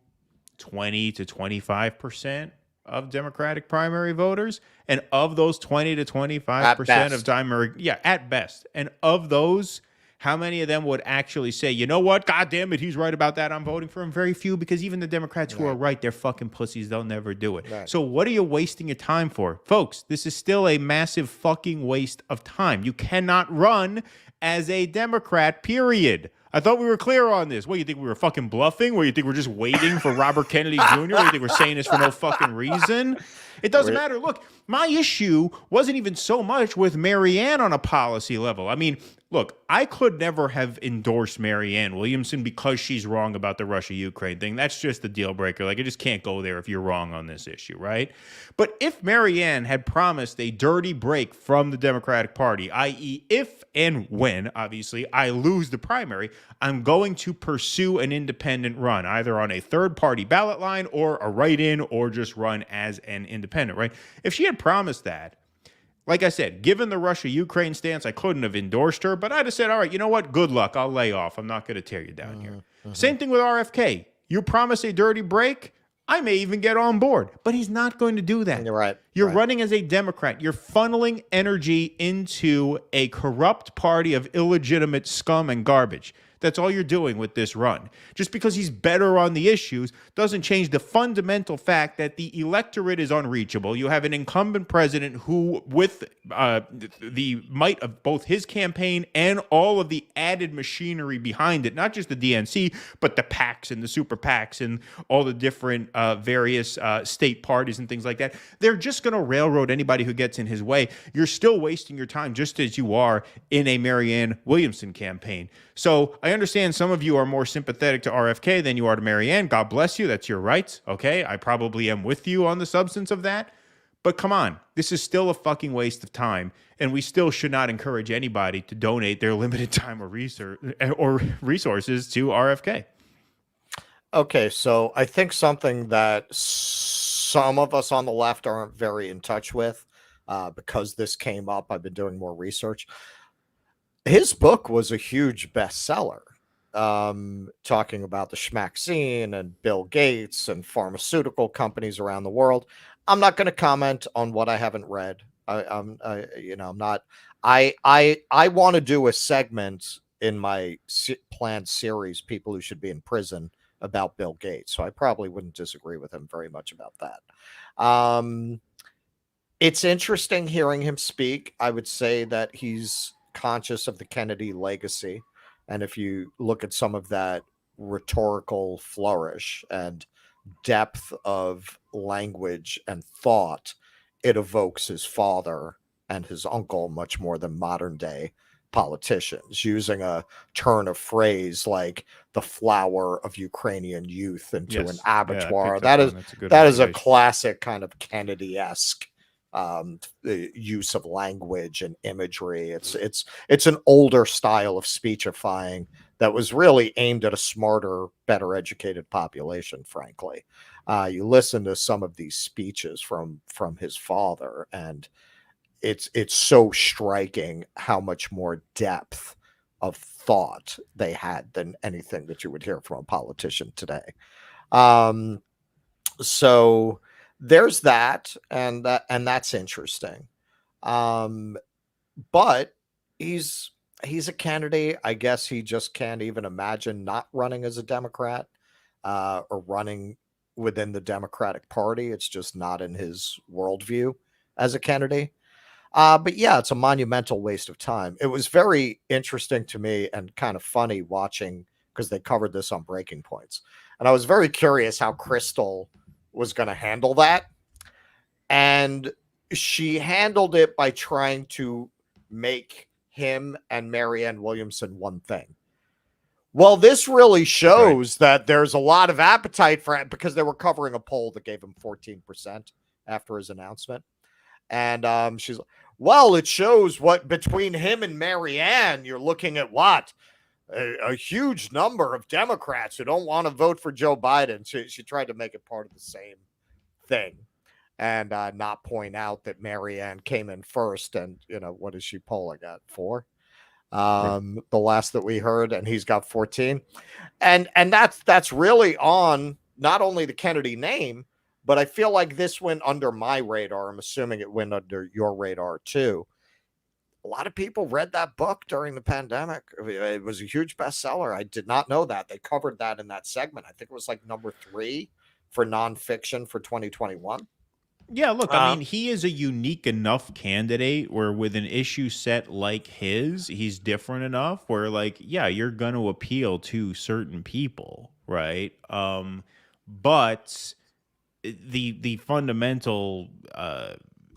20 to 25% of Democratic primary voters. And of those 20 to 25% of primary, at best. And of those, how many of them would actually say, you know what, God damn it, he's right about that, I'm voting for him? Very few, because even the Democrats who are right, they're fucking pussies, they'll never do it. Right. So what are you wasting your time for? Folks, this is still a massive fucking waste of time. You cannot run as a Democrat, period. I thought we were clear on this. What, you think we were fucking bluffing? What, you think we're just waiting for Robert Kennedy Jr.? What, you think we're saying this for no fucking reason? It doesn't matter. Look, my issue wasn't even so much with Marianne on a policy level. I mean, look, I could never have endorsed Marianne Williamson because she's wrong about the Russia-Ukraine thing. That's just a deal breaker. Like, I just can't go there if you're wrong on this issue, right? But if Marianne had promised a dirty break from the Democratic Party, i.e. if and when, obviously, I lose the primary, I'm going to pursue an independent run, either on a third-party ballot line or a write-in or just run as an independent, right? If she had promised that, like I said, given the Russia-Ukraine stance, I couldn't have endorsed her, but I'd have said, all right, you know what? Good luck. I'll lay off. I'm not going to tear you down here. Same thing with RFK. You promise a dirty break, I may even get on board, but he's not going to do that. You're right. You're running as a Democrat. You're funneling energy into a corrupt party of illegitimate scum and garbage. That's all you're doing with this run. Just because he's better on the issues doesn't change the fundamental fact that the electorate is unreachable. You have an incumbent president who, with the might of both his campaign and all of the added machinery behind it, not just the DNC, but the PACs and the super PACs and all the different various state parties and things like that, they're just going to railroad anybody who gets in his way. You're still wasting your time just as you are in a Marianne Williamson campaign. So I understand some of you are more sympathetic to RFK than you are to Marianne. God bless you. That's your right. Okay. I probably am with you on the substance of that. But come on, this is still a fucking waste of time, and we still should not encourage anybody to donate their limited time or resources to RFK. Okay, so I think something that some of us on the left aren't very in touch with, because this came up, I've been doing more research. His book was a huge bestseller, talking about the schmack scene and Bill Gates and pharmaceutical companies around the world. I'm not going to comment on what I haven't read. I'm not. I want to do a segment in my planned series, People Who Should Be in Prison, about Bill Gates. So I probably wouldn't disagree with him very much about that. It's interesting hearing him speak. I would say that he's conscious of the Kennedy legacy. And if you look at some of that rhetorical flourish and depth of language and thought, it evokes his father and his uncle much more than modern day politicians, using a turn of phrase like the flower of Ukrainian youth into an abattoir. Yeah, that is a classic kind of Kennedy-esque use of language and imagery. It's an older style of speechifying that was really aimed at a smarter, better educated population, frankly. You listen to some of these speeches from his father, and it's so striking how much more depth of thought they had than anything that you would hear from a politician today. So there's that, and that's interesting. But he's a candidate. I guess he just can't even imagine not running as a Democrat, or running within the Democratic Party. It's just not in his worldview as a candidate. But yeah, it's a monumental waste of time. It was very interesting to me and kind of funny watching, because they covered this on Breaking Points. And I was very curious how Crystal was going to handle that. And she handled it by trying to make him and Marianne Williamson one thing. Well, this really shows that there's a lot of appetite for it, because they were covering a poll that gave him 14% after his announcement. And she's like, well, it shows what between him and Marianne, you're looking at what? A huge number of Democrats who don't want to vote for Joe Biden. She tried to make it part of the same thing, and not point out that Marianne came in first. And, what is she polling at? 4? The last that we heard, and he's got 14. And that's really on not only the Kennedy name, but I feel like this went under my radar. I'm assuming it went under your radar too. A lot of people read that book during the pandemic. It was a huge bestseller. I did not know that. They covered that in that segment. I think it was like number 3 for nonfiction for 2021. Yeah, look, I mean, he is a unique enough candidate where with an issue set like his, he's different enough where, like, yeah, you're going to appeal to certain people, right? But the fundamental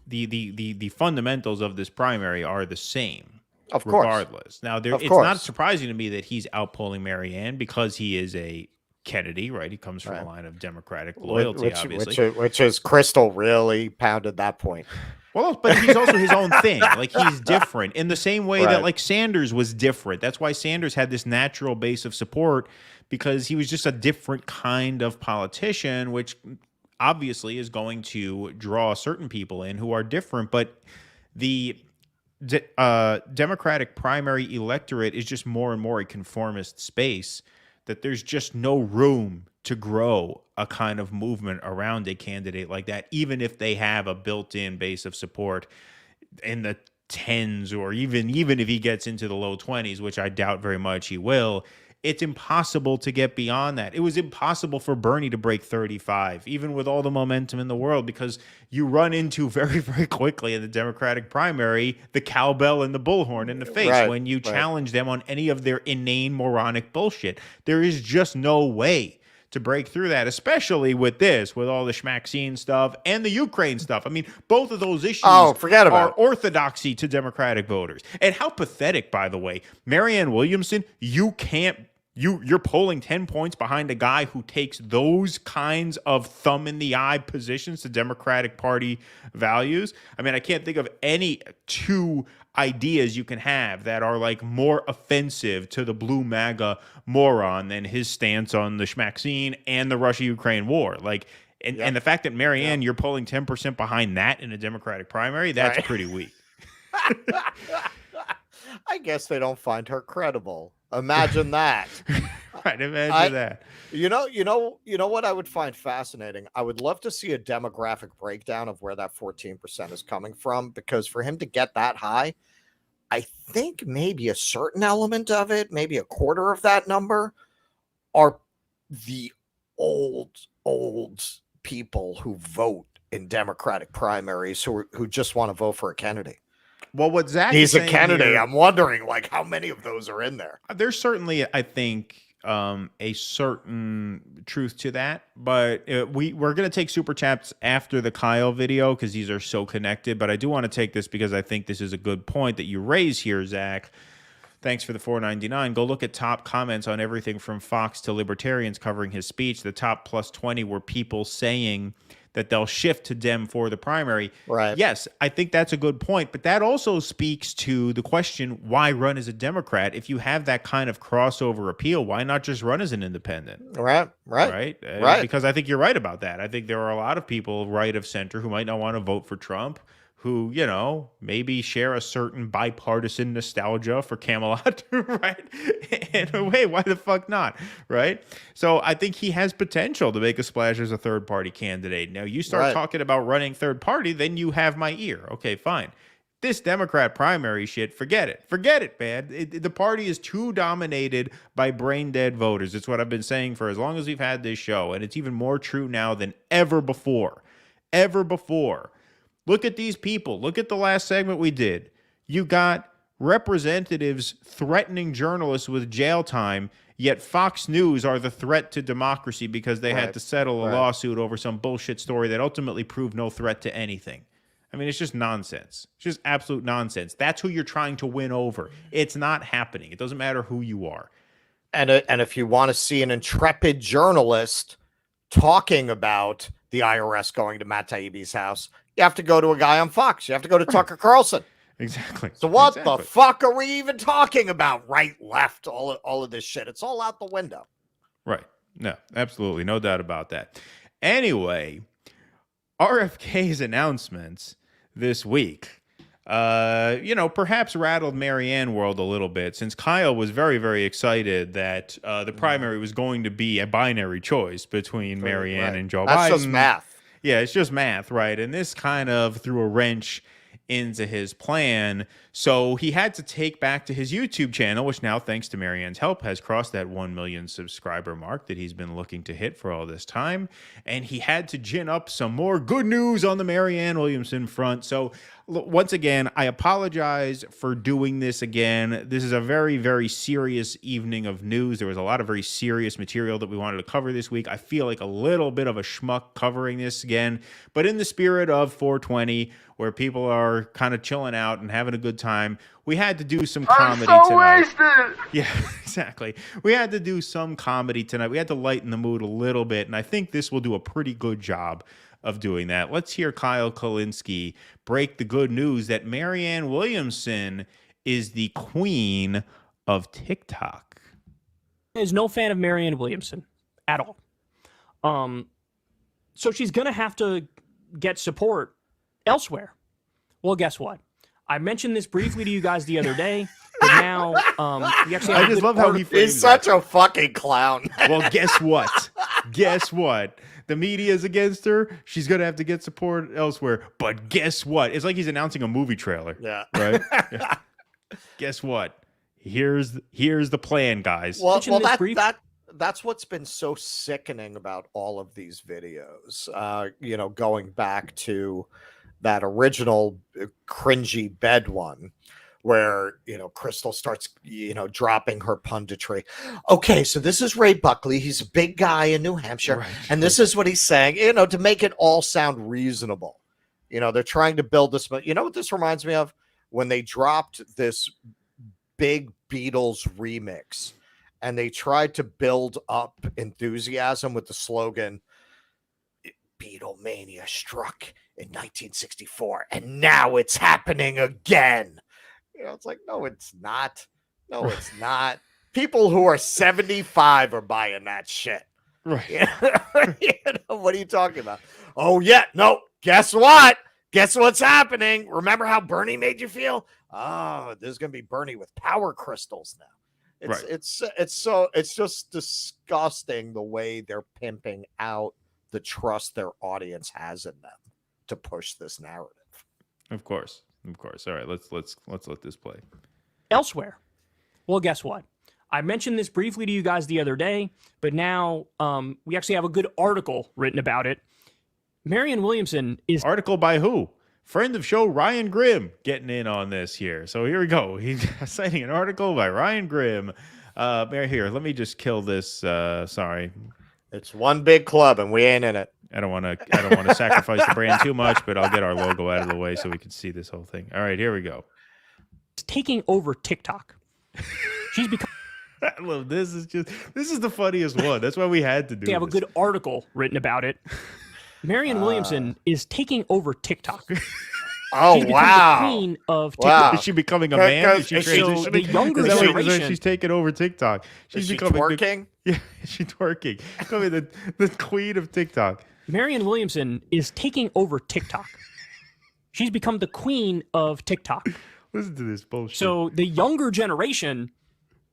the fundamentals of this primary are the same, of course. Regardless. Now, it's not surprising to me that he's outpolling Marianne, because he is a Kennedy, right? He comes from a line of Democratic loyalty, obviously. Which is Crystal really pounded that point. Well, but he's also his own thing. Like, he's different in the same way that, like, Sanders was different. That's why Sanders had this natural base of support, because he was just a different kind of politician, which obviously is going to draw certain people in who are different. But the Democratic primary electorate is just more and more a conformist space, that there's just no room to grow a kind of movement around a candidate like that, even if they have a built-in base of support in the 10s, or even if he gets into the low 20s, which I doubt very much he will. It's impossible to get beyond that. It was impossible for Bernie to break 35, even with all the momentum in the world, because you run into very, very quickly in the Democratic primary the cowbell and the bullhorn in the face when you challenge them on any of their inane, moronic bullshit. There is just no way to break through that, especially with all the Schmaxine stuff and the Ukraine stuff. I mean, both of those issues are orthodoxy to Democratic voters. And how pathetic, by the way, Marianne Williamson, you're polling 10 points behind a guy who takes those kinds of thumb in the eye positions to Democratic Party values. I mean, I can't think of any two ideas you can have that are like more offensive to the blue MAGA moron than his stance on the Schmaxine and the Russia-Ukraine war. Like, and the fact that Marianne, you're polling 10% behind that in a Democratic primary, that's pretty weak. I guess they don't find her credible. Imagine that. Right, imagine that. You know what I would find fascinating? I would love to see a demographic breakdown of where that 14% is coming from, because for him to get that high, I think maybe a certain element of it, maybe a quarter of that number, are the old people who vote in Democratic primaries who just want to vote for a candidate. Well, what Zach he's is a candidate. Here, I'm wondering, like, how many of those are in there? There's certainly, I think, a certain truth to that, but we're going to take super chats after the Kyle video because these are so connected. But I do want to take this because I think this is a good point that you raise here, Zach. Thanks for the $4.99. Go look at top comments on everything from Fox to libertarians covering his speech. The top plus 20 were people saying that they'll shift to Dem for the primary. Right. Yes, I think that's a good point, but that also speaks to the question, why run as a Democrat? If you have that kind of crossover appeal, why not just run as an independent? Right. Because I think you're right about that. I think there are a lot of people right of center who might not want to vote for Trump, who, maybe share a certain bipartisan nostalgia for Camelot, right? And hey, why the fuck not, right? So I think he has potential to make a splash as a third-party candidate. Now, you start talking about running third party, then you have my ear. Okay, fine. This Democrat primary shit, forget it. Forget it, man. The party is too dominated by brain-dead voters. It's what I've been saying for as long as we've had this show, and it's even more true now than ever before. Ever before. Look at these people. Look at the last segment we did. You got representatives threatening journalists with jail time, yet Fox News are the threat to democracy because they had to settle a lawsuit over some bullshit story that ultimately proved no threat to anything. I mean, it's just nonsense. It's just absolute nonsense. That's who you're trying to win over. It's not happening. It doesn't matter who you are. And if you want to see an intrepid journalist talking about the IRS going to Matt Taibbi's house, you have to go to a guy on Fox. You have to go to Tucker Carlson. Exactly. So what the fuck are we even talking about? Right, left, all of this shit. It's all out the window. Right. No, absolutely. No doubt about that. Anyway, RFK's announcements this week, perhaps rattled Marianne world a little bit, since Kyle was very, very excited that the primary was going to be a binary choice between Marianne and Joe Biden. That's just math. Yeah, it's just math, right? And this kind of threw a wrench into his plan. So he had to take back to his YouTube channel, which now, thanks to Marianne's help, has crossed that 1 million subscriber mark that he's been looking to hit for all this time. And he had to gin up some more good news on the Marianne Williamson front. So once again, I apologize for doing this again. This is a very, very serious evening of news. There was a lot of very serious material that we wanted to cover this week. I feel like a little bit of a schmuck covering this again, but in the spirit of 420, where people are kind of chilling out and having a good time, we had to do some comedy tonight. Wasted. Yeah, exactly. We had to do some comedy tonight. We had to lighten the mood a little bit, and I think this will do a pretty good job of doing that. Let's hear Kyle Kulinski break the good news that Marianne Williamson is the queen of TikTok. Is no fan of Marianne Williamson at all. So she's going to have to get support elsewhere. Well, guess what? I mentioned this briefly to you guys the other day, but now we actually have I just love how he's such a fucking clown. Well, guess what? Guess what? The media is against her. She's going to have to get support elsewhere. But guess what? It's like he's announcing a movie trailer. Yeah. Right? Yeah. Guess what? Here's the plan, guys. Well, that's what's been so sickening about all of these videos. Going back to that original cringy bed one, where, Crystal starts, dropping her punditry. Okay, so this is Ray Buckley. He's a big guy in New Hampshire. Right. And this is what he's saying, to make it all sound reasonable. They're trying to build this. You know what this reminds me of? When they dropped this big Beatles remix and they tried to build up enthusiasm with the slogan, Beatlemania struck in 1964 and now it's happening again. It's like, no, it's not. No, it's not. People who are 75 are buying that shit. Right. What are you talking about? Oh, yeah. No, guess what? Guess what's happening? Remember how Bernie made you feel? Oh, there's going to be Bernie with power crystals now. It's just disgusting the way they're pimping out the trust their audience has in them to push this narrative. Of course. All right, let's let this play. Elsewhere. Well, guess what? I mentioned this briefly to you guys the other day, but now we actually have a good article written about it. Marianne Williamson is... Article by who? Friend of show Ryan Grimm getting in on this here. So here we go. He's citing an article by Ryan Grimm. Here, let me just kill this. Sorry. It's one big club and we ain't in it. I don't want to sacrifice the brand too much, but I'll get our logo out of the way so we can see this whole thing. All right, here we go. Taking over TikTok. She's become... I love this. This is the funniest one. That's why we had to do. They have a good article written about it. Marianne Williamson is taking over TikTok. Oh, she's wow. The queen of TikTok. Wow. Is she becoming a man? Is she transitioning? So the younger generation... She's taking over TikTok. She's becoming twerking? Yeah, she's twerking. Becoming the queen of TikTok. Marianne Williamson is taking over TikTok. She's become the queen of TikTok. Listen to this bullshit. So the younger generation,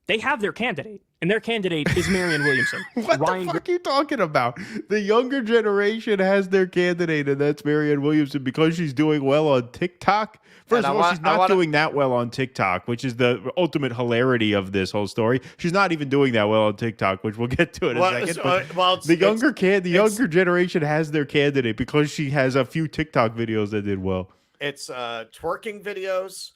they have their candidate, and their candidate is Marianne Williamson. What the fuck are you talking about? The younger generation has their candidate, and that's Marianne Williamson because she's doing well on TikTok. First of all, she's not doing that well on TikTok, which is the ultimate hilarity of this whole story. She's not even doing that well on TikTok, which we'll get to in a second. The younger generation has their candidate because she has a few TikTok videos that did well. It's twerking videos,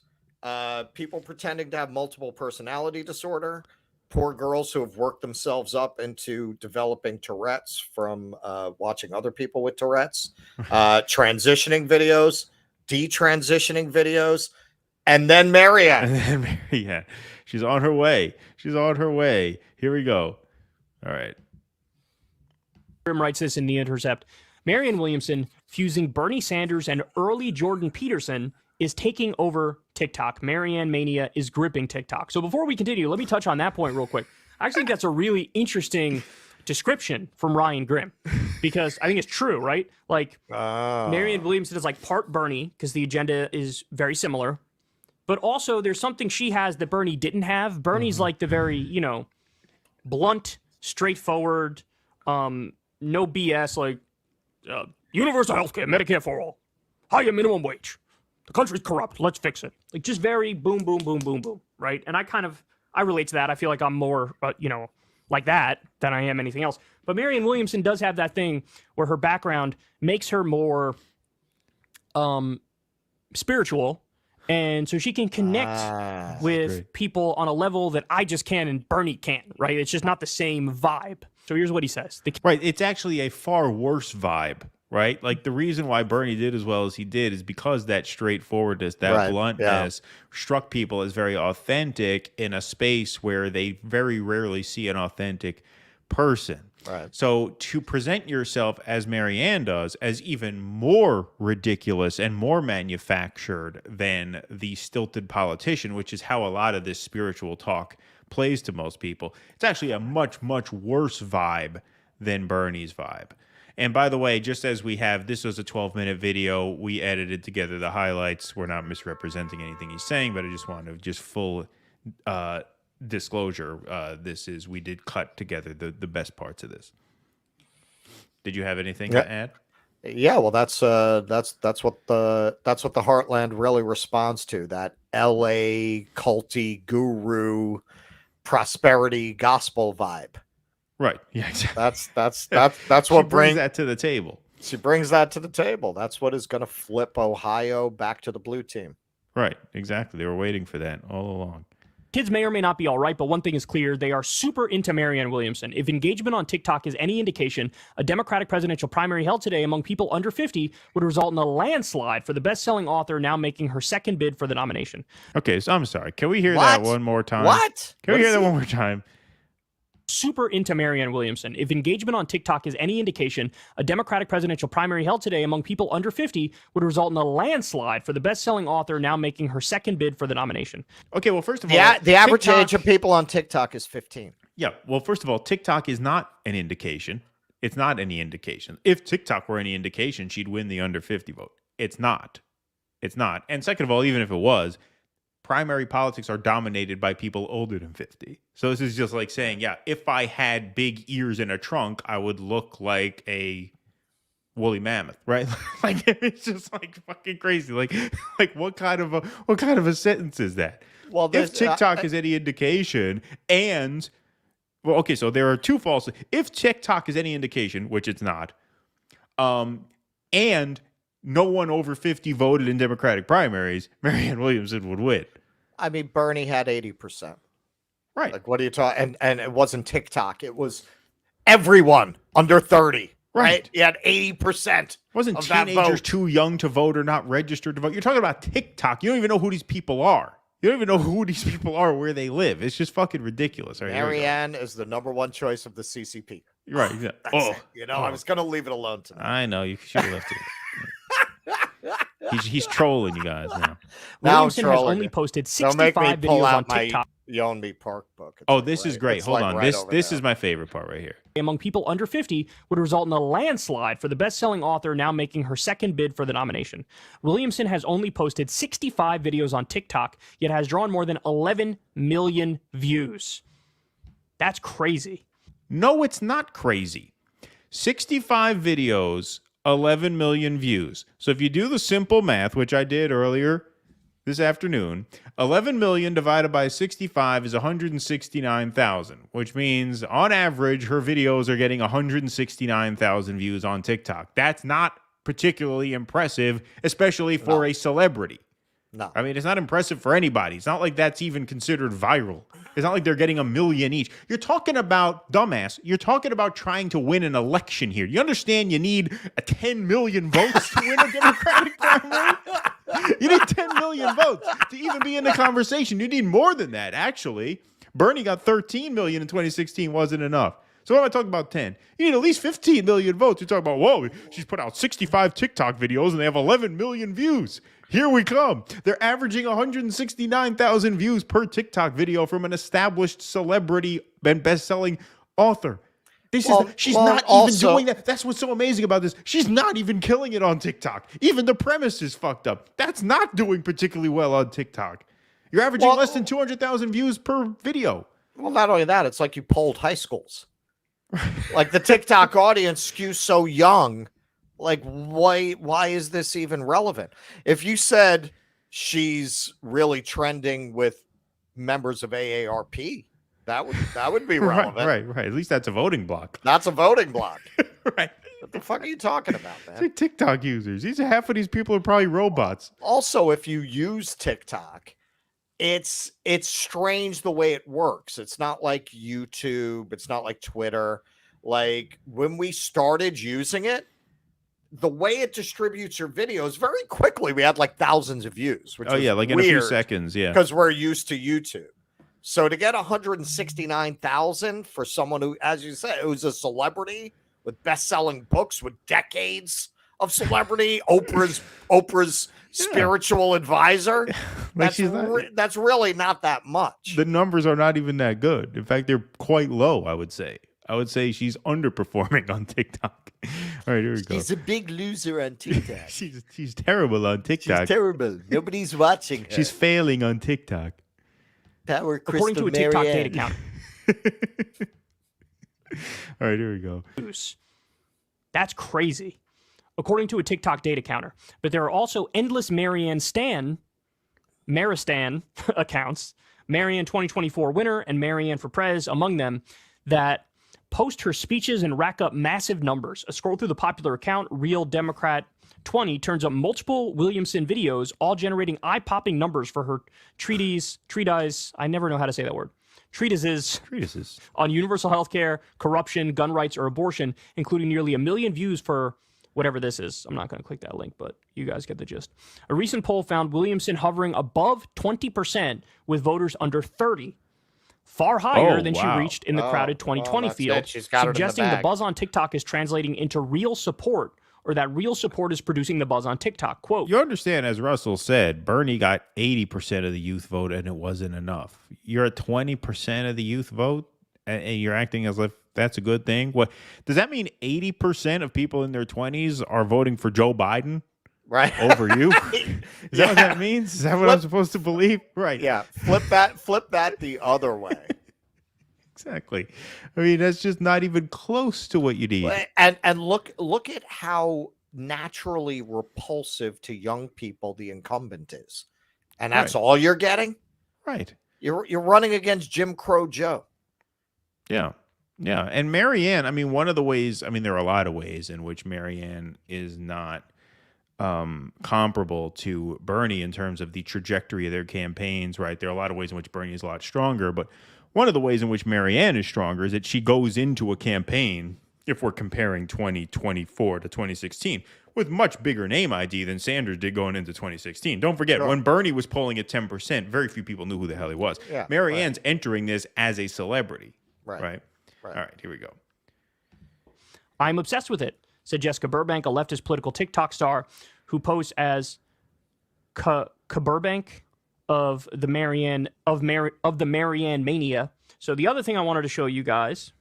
people pretending to have multiple personality disorder, poor girls who have worked themselves up into developing Tourette's from watching other people with Tourette's, transitioning videos, detransitioning videos, and then Marianne. She's on her way. Here we go. All right. Grimm writes this in The Intercept. Marianne Williamson, fusing Bernie Sanders and early Jordan Peterson, is taking over TikTok. Marianne Mania is gripping TikTok. So before we continue, let me touch on that point real quick. I actually think that's a really interesting description from Ryan Grimm because I think it's true, right? Like Marianne Williamson is like part Bernie because the agenda is very similar, but also there's something she has that Bernie didn't have. Bernie's like the very, blunt, straightforward, no BS, like universal health care, Medicare for all, higher minimum wage. The country's corrupt. Let's fix it. Like just very boom, boom, boom, boom, boom. Right. And I relate to that. I feel like I'm more, like that than I am anything else. But Marianne Williamson does have that thing where her background makes her more spiritual. And so she can connect with people on a level that I just can and Bernie can't. Right. It's just not the same vibe. So here's what he says. Right. It's actually a far worse vibe. Right? Like the reason why Bernie did as well as he did is because that straightforwardness, that bluntness struck people as very authentic in a space where they very rarely see an authentic person. Right. So to present yourself as Marianne does as even more ridiculous and more manufactured than the stilted politician, which is how a lot of this spiritual talk plays to most people, it's actually a much, much worse vibe than Bernie's vibe. And by the way, just as we have, this was a 12-minute video. We edited together the highlights. We're not misrepresenting anything he's saying, but I just wanted to just full disclosure. We did cut together the best parts of this. Did you have anything to add? Yeah, well, that's what the Heartland really responds to, that LA culty guru prosperity gospel vibe. Right. Yeah, exactly. That's what brings that to the table. She brings that to the table. That's what is going to flip Ohio back to the blue team. Right, exactly. They were waiting for that all along. Kids may or may not be all right, but one thing is clear. They are super into Marianne Williamson. If engagement on TikTok is any indication, a Democratic presidential primary held today among people under 50 would result in a landslide for the best-selling author now making her second bid for the nomination. Okay, so I'm sorry. Can we hear that one more time? What? Can we hear that one more time? Super into Marianne Williamson. If engagement on TikTok is any indication, a Democratic presidential primary held today among people under 50 would result in a landslide for the best-selling author now making her second bid for the nomination. Okay, well, first of all, the average age of people on TikTok is 15. Yeah, well, first of all, TikTok is not an indication. It's not any indication. If TikTok were any indication, she'd win the under 50 vote. It's not. It's not. And second of all, even if it was, primary politics are dominated by people older than 50. So this is just like saying, yeah, if I had big ears in a trunk, I would look like a woolly mammoth, right? Like it's just like fucking crazy. Like what kind of a sentence is that? Well, if TikTok is any indication, and well, okay, so there are two false. If TikTok is any indication, which it's not, and no one over 50 voted in Democratic primaries, Marianne Williamson would win. I mean, Bernie had 80%. Right. Like, what are you talking? And it wasn't TikTok. It was everyone under 30. Right. You had 80%. Wasn't of that teenagers vote. too young to vote or not registered to vote? You're talking about TikTok. You don't even know who these people are. You don't even know who these people are or where they live. It's just fucking ridiculous. All right, Marianne is the number one choice of the CCP. Right. Yeah. That's it. I was going to leave it alone tonight. I know. You should have left it. He's trolling you guys now. Williamson has only posted 65 videos on TikTok. You own me Park book. Oh, this is great. Hold on. This is my favorite part right here. Among people under 50 would result in a landslide for the best-selling author now making her second bid for the nomination. Williamson has only posted 65 videos on TikTok, yet has drawn more than 11 million views. That's crazy. No, it's not crazy. 65 videos, 11 million views. So if you do the simple math, which I did earlier this afternoon, 11 million divided by 65 is 169,000, which means on average, her videos are getting 169,000 views on TikTok. That's not particularly impressive, especially for a celebrity. No. I mean, it's not impressive for anybody. It's not like that's even considered viral. It's not like they're getting 1 million each. You're talking about, dumbass, you're talking about trying to win an election here. You understand you need 10 million votes to win a Democratic primary? You need 10 million votes to even be in the conversation. You need more than that, actually. Bernie got 13 million in 2016, wasn't enough. So what am I talking about 10? You need at least 15 million votes. You're talking about, whoa, she's put out 65 TikTok videos and they have 11 million views. Here we come. They're averaging 169,000 views per TikTok video from an established celebrity and best-selling author. She's not even doing that. That's what's so amazing about this. She's not even killing it on TikTok. Even the premise is fucked up. That's not doing particularly well on TikTok. You're averaging less than 200,000 views per video. Well, not only that, it's like you polled high schools. Like the TikTok audience skews so young. Like, why is this even relevant? If you said she's really trending with members of AARP, that would be relevant. Right. At least that's a voting block. That's a voting block. Right. What the fuck are you talking about, man? It's like TikTok users. Half of these people are probably robots. Also, if you use TikTok, it's strange the way it works. It's not like YouTube. It's not like Twitter. Like when we started using it, the way it distributes your videos very quickly, we had like thousands of views. Which like in a few seconds, yeah. Because we're used to YouTube. So to get 169,000 for someone who, as you said, who's a celebrity with best-selling books with decades of celebrity, Oprah's spiritual advisor, that's really not that much. The numbers are not even that good. In fact, they're quite low, I would say. I would say she's underperforming on TikTok. All right, here we go. She's a big loser on TikTok. she's terrible on TikTok. She's terrible. Nobody's watching her. She's failing on TikTok. Power According to a TikTok data count. All right, here we go. That's crazy. According to a TikTok data counter. But there are also endless Marianne Maristan accounts, Marianne 2024 winner and Marianne for Prez among them, that post her speeches and rack up massive numbers. A scroll through the popular account, Real Democrat 2020 turns up multiple Williamson videos, all generating eye-popping numbers for her treatise. I never know how to say that word. Treatises on universal health care, corruption, gun rights, or abortion, including nearly 1 million views for whatever this is. I'm not going to click that link, but you guys get the gist. A recent poll found Williamson hovering above 20% with voters under 30. Far higher than she reached in the crowded 2020 field, suggesting the buzz on TikTok is translating into real support, or that real support is producing the buzz on TikTok. Quote, you understand, as Russell said, Bernie got 80% of the youth vote, and it wasn't enough. You're at 20% of the youth vote, and you're acting as if that's a good thing. What does that mean? 80% of people in their 20s are voting for Joe Biden? Right. Over you? Is that what that means? Is that what I'm supposed to believe? Right. Yeah. Flip that the other way. Exactly. I mean, that's just not even close to what you need. And look at how naturally repulsive to young people the incumbent is. And that's all you're getting? Right. You're running against Jim Crow Joe. Yeah. Yeah. And Marianne, I mean, one of the ways, I mean, there are a lot of ways in which Marianne is not comparable to Bernie in terms of the trajectory of their campaigns, right? There are a lot of ways in which Bernie is a lot stronger, but one of the ways in which Marianne is stronger is that she goes into a campaign, if we're comparing 2024 to 2016, with much bigger name ID than Sanders did going into 2016. Don't forget, when Bernie was polling at 10%, very few people knew who the hell he was. Yeah, Marianne's entering this as a celebrity. Right. All right, here we go. I'm obsessed with it, said Jessica Burbank, a leftist political TikTok star who posts as Burbank of the Marianne mania. So the other thing I wanted to show you guys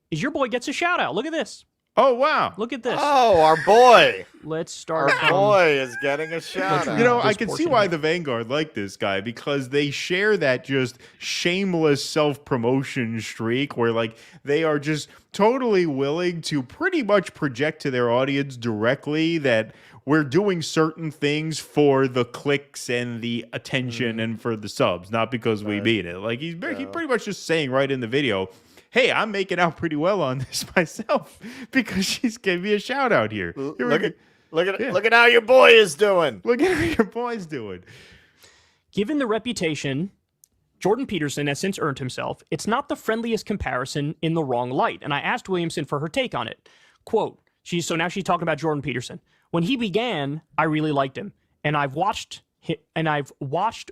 is your boy gets a shout out. Look at this. Oh, wow. Look at this. Oh, our boy. Let's start. Our boy is getting a shout out. You know, I can see why the Vanguard like this guy, because they share that just shameless self-promotion streak where, like, they are just totally willing to pretty much project to their audience directly that we're doing certain things for the clicks and the attention and for the subs, not because we mean it. Like, he's pretty much just saying right in the video, hey, I'm making out pretty well on this myself because she's giving me a shout out here. Look at how your boy is doing. Look at how your boy's doing. Given the reputation Jordan Peterson has since earned himself, it's not the friendliest comparison in the wrong light. And I asked Williamson for her take on it. Quote, now she's talking about Jordan Peterson. When he began, I really liked him, and I've watched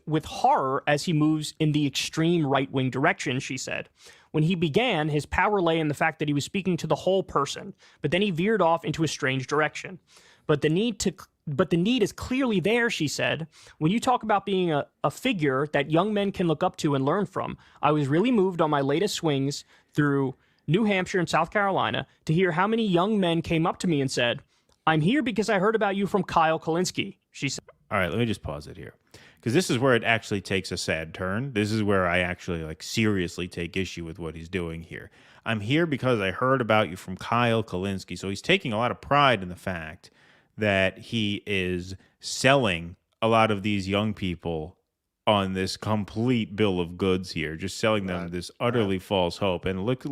with horror as he moves in the extreme right-wing direction, she said. When he began, his power lay in the fact that he was speaking to the whole person, but then he veered off into a strange direction. But the need is clearly there, she said. When you talk about being a figure that young men can look up to and learn from, I was really moved on my latest swings through New Hampshire and South Carolina to hear how many young men came up to me and said, I'm here because I heard about you from Kyle Kulinski, she said. All right, let me just pause it here, because this is where it actually takes a sad turn. This is where I actually seriously take issue with what he's doing here. I'm here because I heard about you from Kyle Kulinski. So he's taking a lot of pride in the fact that he is selling a lot of these young people on this complete bill of goods here, just selling them this utterly false hope. And look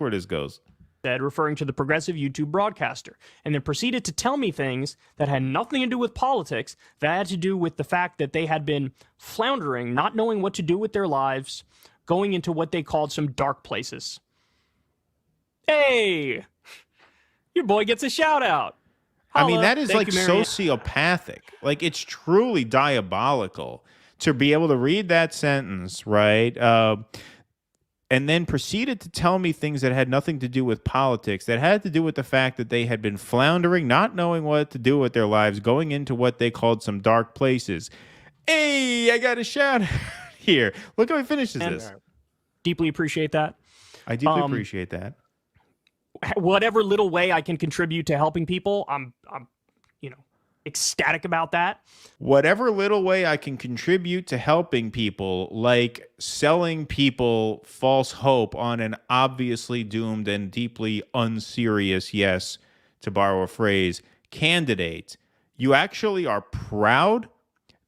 where this goes. Said, referring to the progressive YouTube broadcaster, and then proceeded to tell me things that had nothing to do with politics, that had to do with the fact that they had been floundering, not knowing what to do with their lives, going into what they called some dark places. Hey, your boy gets a shout out. I mean, that is sociopathic. Like, it's truly diabolical to be able to read that sentence, right? And then proceeded to tell me things that had nothing to do with politics, that had to do with the fact that they had been floundering, not knowing what to do with their lives, going into what they called some dark places. Hey, I got a shout out here. Look how he finishes this. Deeply appreciate that. I deeply appreciate that. Whatever little way I can contribute to helping people, I'm ecstatic about that. Whatever little way I can contribute to helping people, like selling people false hope on an obviously doomed and deeply unserious, yes, to borrow a phrase, candidate, you actually are proud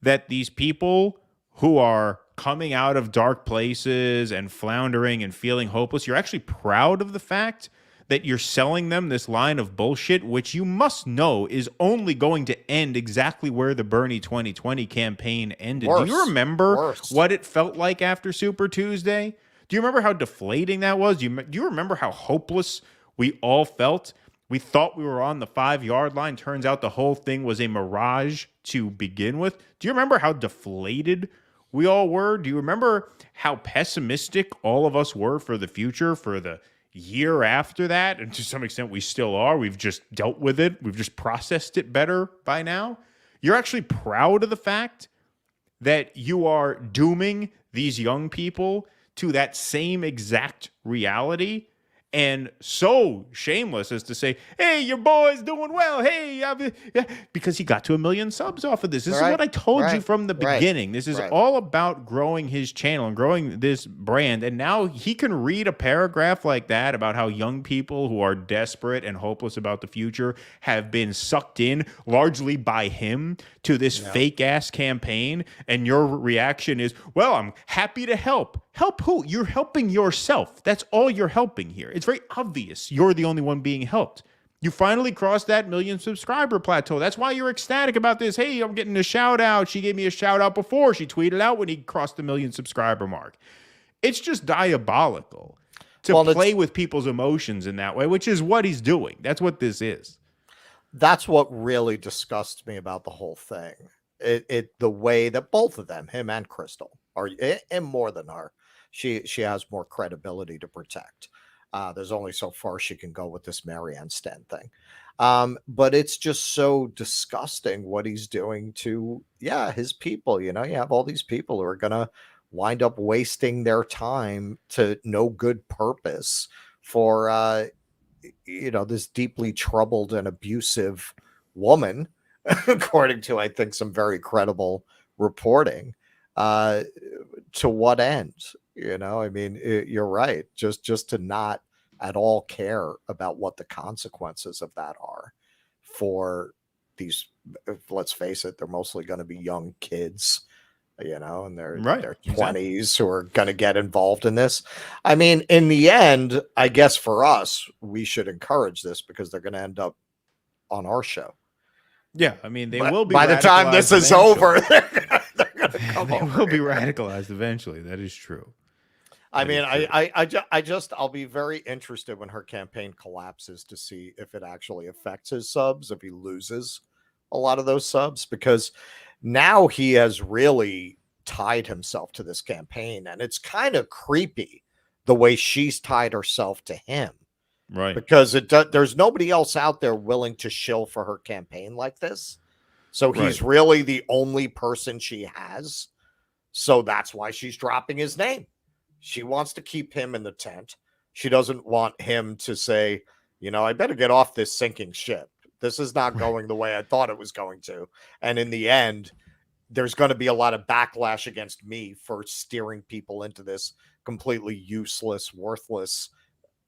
that these people who are coming out of dark places and floundering and feeling hopeless, you're actually proud of the fact that you're selling them this line of bullshit, which you must know is only going to end exactly where the Bernie 2020 campaign ended. Do you remember what it felt like after Super Tuesday? Do you remember how deflating that was? Do you remember how hopeless we all felt? We thought we were on the 5-yard line. Turns out the whole thing was a mirage to begin with. Do you remember how deflated we all were? Do you remember how pessimistic all of us were for the future, for the year after that? And to some extent, we still are. We've just dealt with it. We've just processed it better by now. You're actually proud of the fact that you are dooming these young people to that same exact reality, and so shameless as to say, hey, your boy's doing well. Hey, because he got to 1 million subs off of this. This is what I told you from the beginning. This is all about growing his channel and growing this brand. And now he can read a paragraph like that about how young people who are desperate and hopeless about the future have been sucked in largely by him to this fake ass campaign. And your reaction is, well, I'm happy to help. Help who? You're helping yourself. That's all you're helping here. It's very obvious you're the only one being helped. You finally crossed that 1 million subscriber plateau. That's why you're ecstatic about this. Hey, I'm getting a shout out. She gave me a shout out before. She tweeted out when he crossed the 1 million subscriber mark. It's just diabolical to play with people's emotions in that way, which is what he's doing. That's what this is. That's what really disgusts me about the whole thing. The way that both of them, him and Crystal, are, and more than her, she has more credibility to protect. There's only so far she can go with this Marianne Sten thing. But it's just so disgusting what he's doing to, his people. You know, you have all these people who are going to wind up wasting their time to no good purpose for, this deeply troubled and abusive woman, according to, I think, some very credible reporting. To what end? You know, I mean, you're right. Just to not at all care about what the consequences of that are for these. Let's face it, they're mostly going to be young kids, you know, in their 20s who are going to get involved in this. I mean, in the end, I guess for us, we should encourage this because they're going to end up on our show. Yeah, I mean, they will be by the time this is over. They will be radicalized eventually. That is true. I mean, I'll be very interested when her campaign collapses to see if it actually affects his subs, if he loses a lot of those subs, because now he has really tied himself to this campaign, and it's kind of creepy the way she's tied herself to him. Right. Because there's nobody else out there willing to shill for her campaign like this. So he's really the only person she has. So that's why she's dropping his name. She wants to keep him in the tent. She doesn't want him to say, you know, I better get off this sinking ship. This is not going the way I thought it was going to. And in the end, there's going to be a lot of backlash against me for steering people into this completely useless, worthless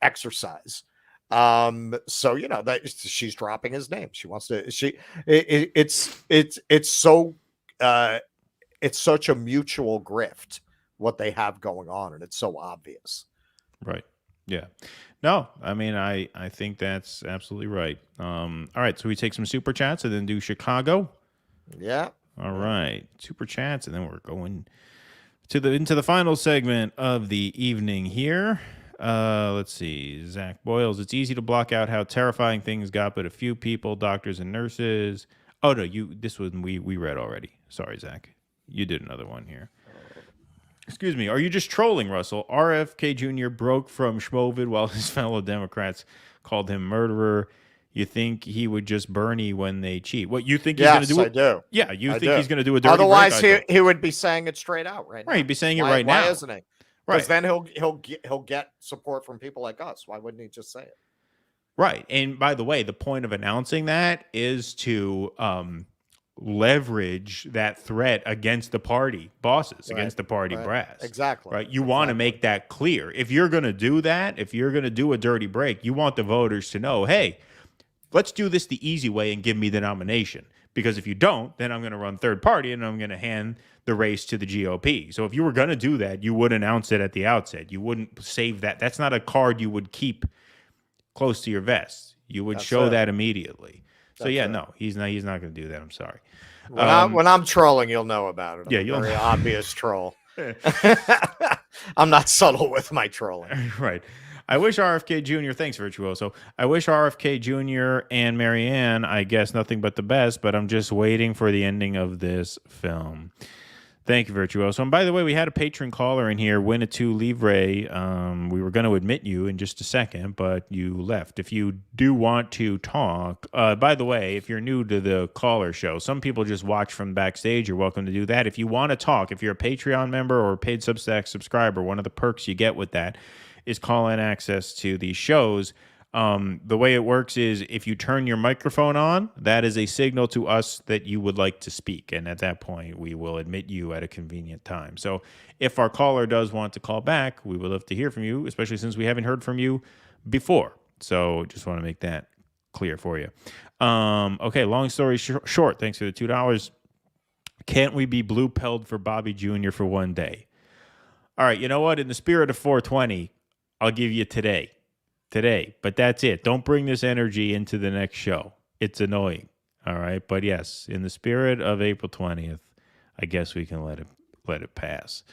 exercise. So, you know, that she's dropping his name. She wants to, it's such a mutual grift what they have going on, and it's so obvious. Right. Yeah. No, I mean, I think that's absolutely right. All right. So we take some super chats and then do Chicago. Yeah. All right. Super chats. And then we're going into the final segment of the evening here. Let's see. Zach Boyles. It's easy to block out how terrifying things got, but a few people, doctors and nurses. Oh no, this one we read already. Sorry, Zach. You did another one here. Excuse me. Are you just trolling, Russell? RFK Jr. broke from Schmovid while his fellow Democrats called him murderer. You think he would just Bernie when they cheat? What you think he's going to do? I do. Yeah, you think he's going to do a dirty Otherwise, break? he would be saying it straight out right now. Right, he'd be saying it right now. Why isn't he? Because then he'll get support from people like us. Why wouldn't he just say it? Right. And by the way, the point of announcing that is to leverage that threat against the party bosses, against the party brass. Exactly. Right. You want to make that clear. If you're going to do that, if you're going to do a dirty break, you want the voters to know, hey, let's do this the easy way and give me the nomination. Because if you don't, then I'm going to run third party and I'm going to hand the race to the GOP. So if you were going to do that, you would announce it at the outset. You wouldn't save that. That's not a card you would keep close to your vest. You would That's show it. that immediately. So That's yeah, it. no, he's not going to do that. I'm sorry. When I'm trolling, you'll know about it. I'm Yeah, a you'll very know. obvious troll. I'm not subtle with my trolling. Right. I wish RFK Jr. Thanks, Virtuoso. I wish RFK Jr. and Marianne, I guess, nothing but the best, but I'm just waiting for the ending of this film. Thank you, Virtuoso. And by the way, we had a patron caller in here, Winnetou Livre. We were going to admit you in just a second, but you left. If you do want to talk, by the way, if you're new to the caller show, some people just watch from backstage. You're welcome to do that. If you want to talk, if you're a Patreon member or a paid Substack subscriber, one of the perks you get with that is call-in access to these shows. The way it works is if you turn your microphone on, that is a signal to us that you would like to speak. And at that point, we will admit you at a convenient time. So if our caller does want to call back, we would love to hear from you, especially since we haven't heard from you before. So just want to make that clear for you. Okay, long story short, thanks for the $2. Can't we be blue-pilled for Bobby Jr. for one day? All right, you know what? In the spirit of 420, I'll give you today, but that's it. Don't bring this energy into the next show. It's annoying. All right. But yes, in the spirit of April 20th, I guess we can let it pass.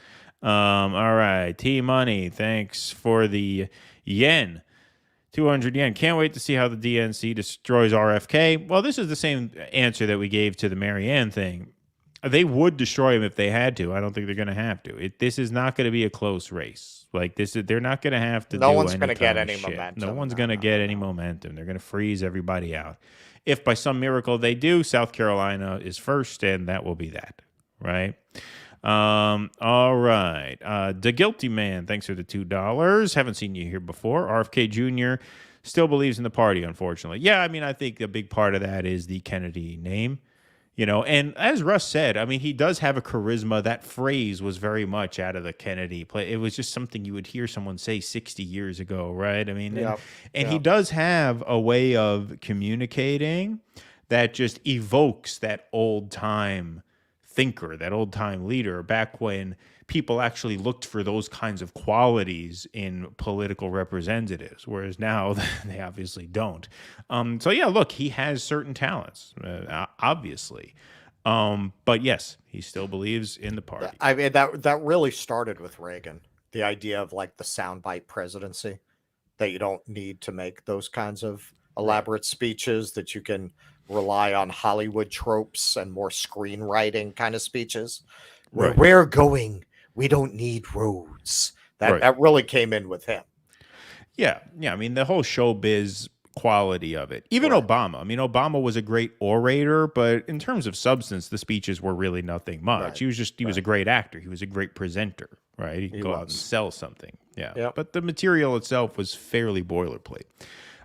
All right. T-Money, thanks for the yen. 200 yen. Can't wait to see how the DNC destroys RFK. Well, this is the same answer that we gave to the Marianne thing. They would destroy him if they had to. I don't think they're going to have to. This is not going to be a close race. Like they're not going to have to. No do one's any going to get kind any of shit. momentum. No one's going to get any momentum. They're going to freeze everybody out. If by some miracle they do, South Carolina is first, and that will be that. Right. All right. The Guilty Man, thanks for the $2. Haven't seen you here before. RFK Jr. still believes in the party, unfortunately. Yeah, I mean, I think a big part of that is the Kennedy name. You know, and as Russ said, I mean, he does have a charisma. That phrase was very much out of the Kennedy play. It was just something you would hear someone say 60 years ago, right? I mean, and he does have a way of communicating that just evokes that old-time thinker, that old-time leader, back when people actually looked for those kinds of qualities in political representatives, whereas now they obviously don't. So yeah, look, he has certain talents, obviously. But yes, he still believes in the party. I mean, that really started with Reagan, the idea of like the soundbite presidency, that you don't need to make those kinds of elaborate speeches, that you can rely on Hollywood tropes and more screenwriting kind of speeches. Right. We're going. We don't need roads. That really came in with him. Yeah. I mean, the whole showbiz quality of it. Even Obama. I mean, Obama was a great orator, but in terms of substance, the speeches were really nothing much. He was a great actor. He was a great presenter, right? He could go out and sell something. Yeah. But the material itself was fairly boilerplate.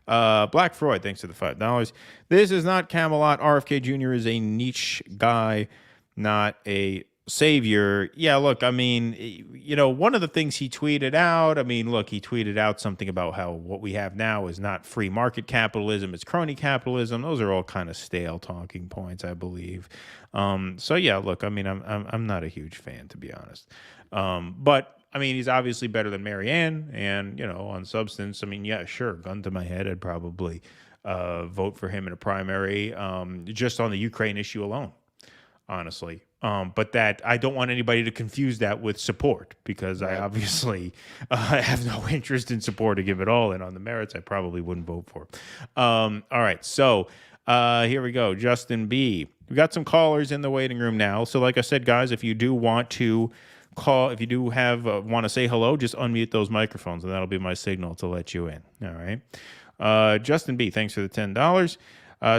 Black Freud, thanks to the $5. This is not Camelot. RFK Jr. is a niche guy, not a savior. Yeah, look, I mean, you know, one of the things he tweeted out, he tweeted out something about how what we have now is not free market capitalism, it's crony capitalism. Those are all kind of stale talking points, I believe. So yeah, look, I mean, I'm not a huge fan, to be honest. But I mean, he's obviously better than Marianne, and, you know, on substance, I mean, yeah, sure, gun to my head, I'd probably vote for him in a primary, just on the Ukraine issue alone, honestly. But that I don't want anybody to confuse that with support, because I obviously have no interest in supporting him at all, and on the merits, I probably wouldn't vote for him. All right, so here we go. Justin B. We got some callers in the waiting room now. So like I said, guys, if you do want to call, if you do have want to say hello, just unmute those microphones, and that'll be my signal to let you in. All right. Justin B., thanks for the $10.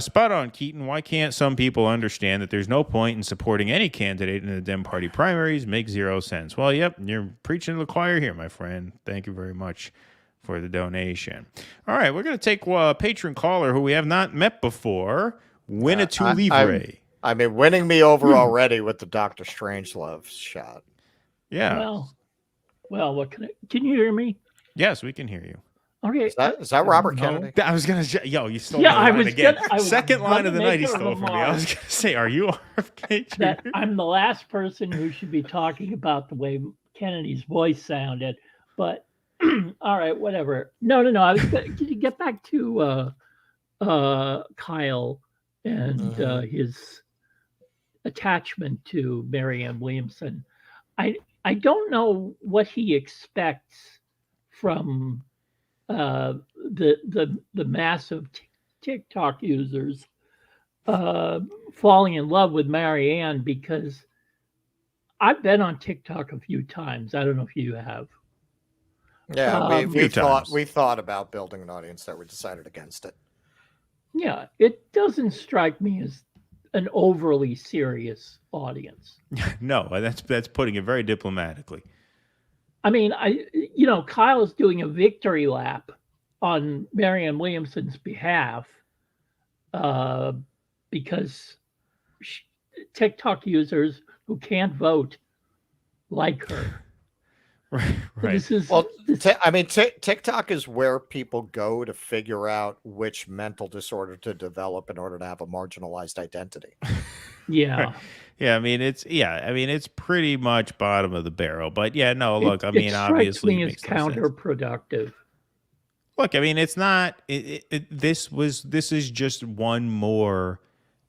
Spot on, Keaton. Why can't some people understand that there's no point in supporting any candidate in the Dem Party primaries? Makes zero sense. Well, yep, you're preaching to the choir here, my friend. Thank you very much for the donation. All right, we're going to take a patron caller who we have not met before, Winnetou Livre. I mean, winning me over already with the Dr. Strangelove shot. Yeah. Well, what can you hear me? Yes, we can hear you. Okay. Is that Robert Kennedy? I was going to... Yo, you stole my line again. Second line of the night he stole from me. I was going to say, are you RFK? That I'm the last person who should be talking about the way Kennedy's voice sounded, but All right, whatever. No. I was going to get back to Kyle and his attachment to Marianne Williamson. I don't know what he expects from the massive TikTok users falling in love with Marianne, because I've been on TikTok a few times. I don't know if you have. Yeah, we thought about building an audience there. We decided against it. Yeah, it doesn't strike me as an overly serious audience. No, that's putting it very diplomatically. I mean, Kyle is doing a victory lap on Marianne Williamson's behalf because TikTok users who can't vote like her. Right. TikTok is where people go to figure out which mental disorder to develop in order to have a marginalized identity. Yeah. Yeah, I mean it's pretty much bottom of the barrel. But yeah, no, look, obviously it's counterproductive. Look, I mean, it's not. This is just one more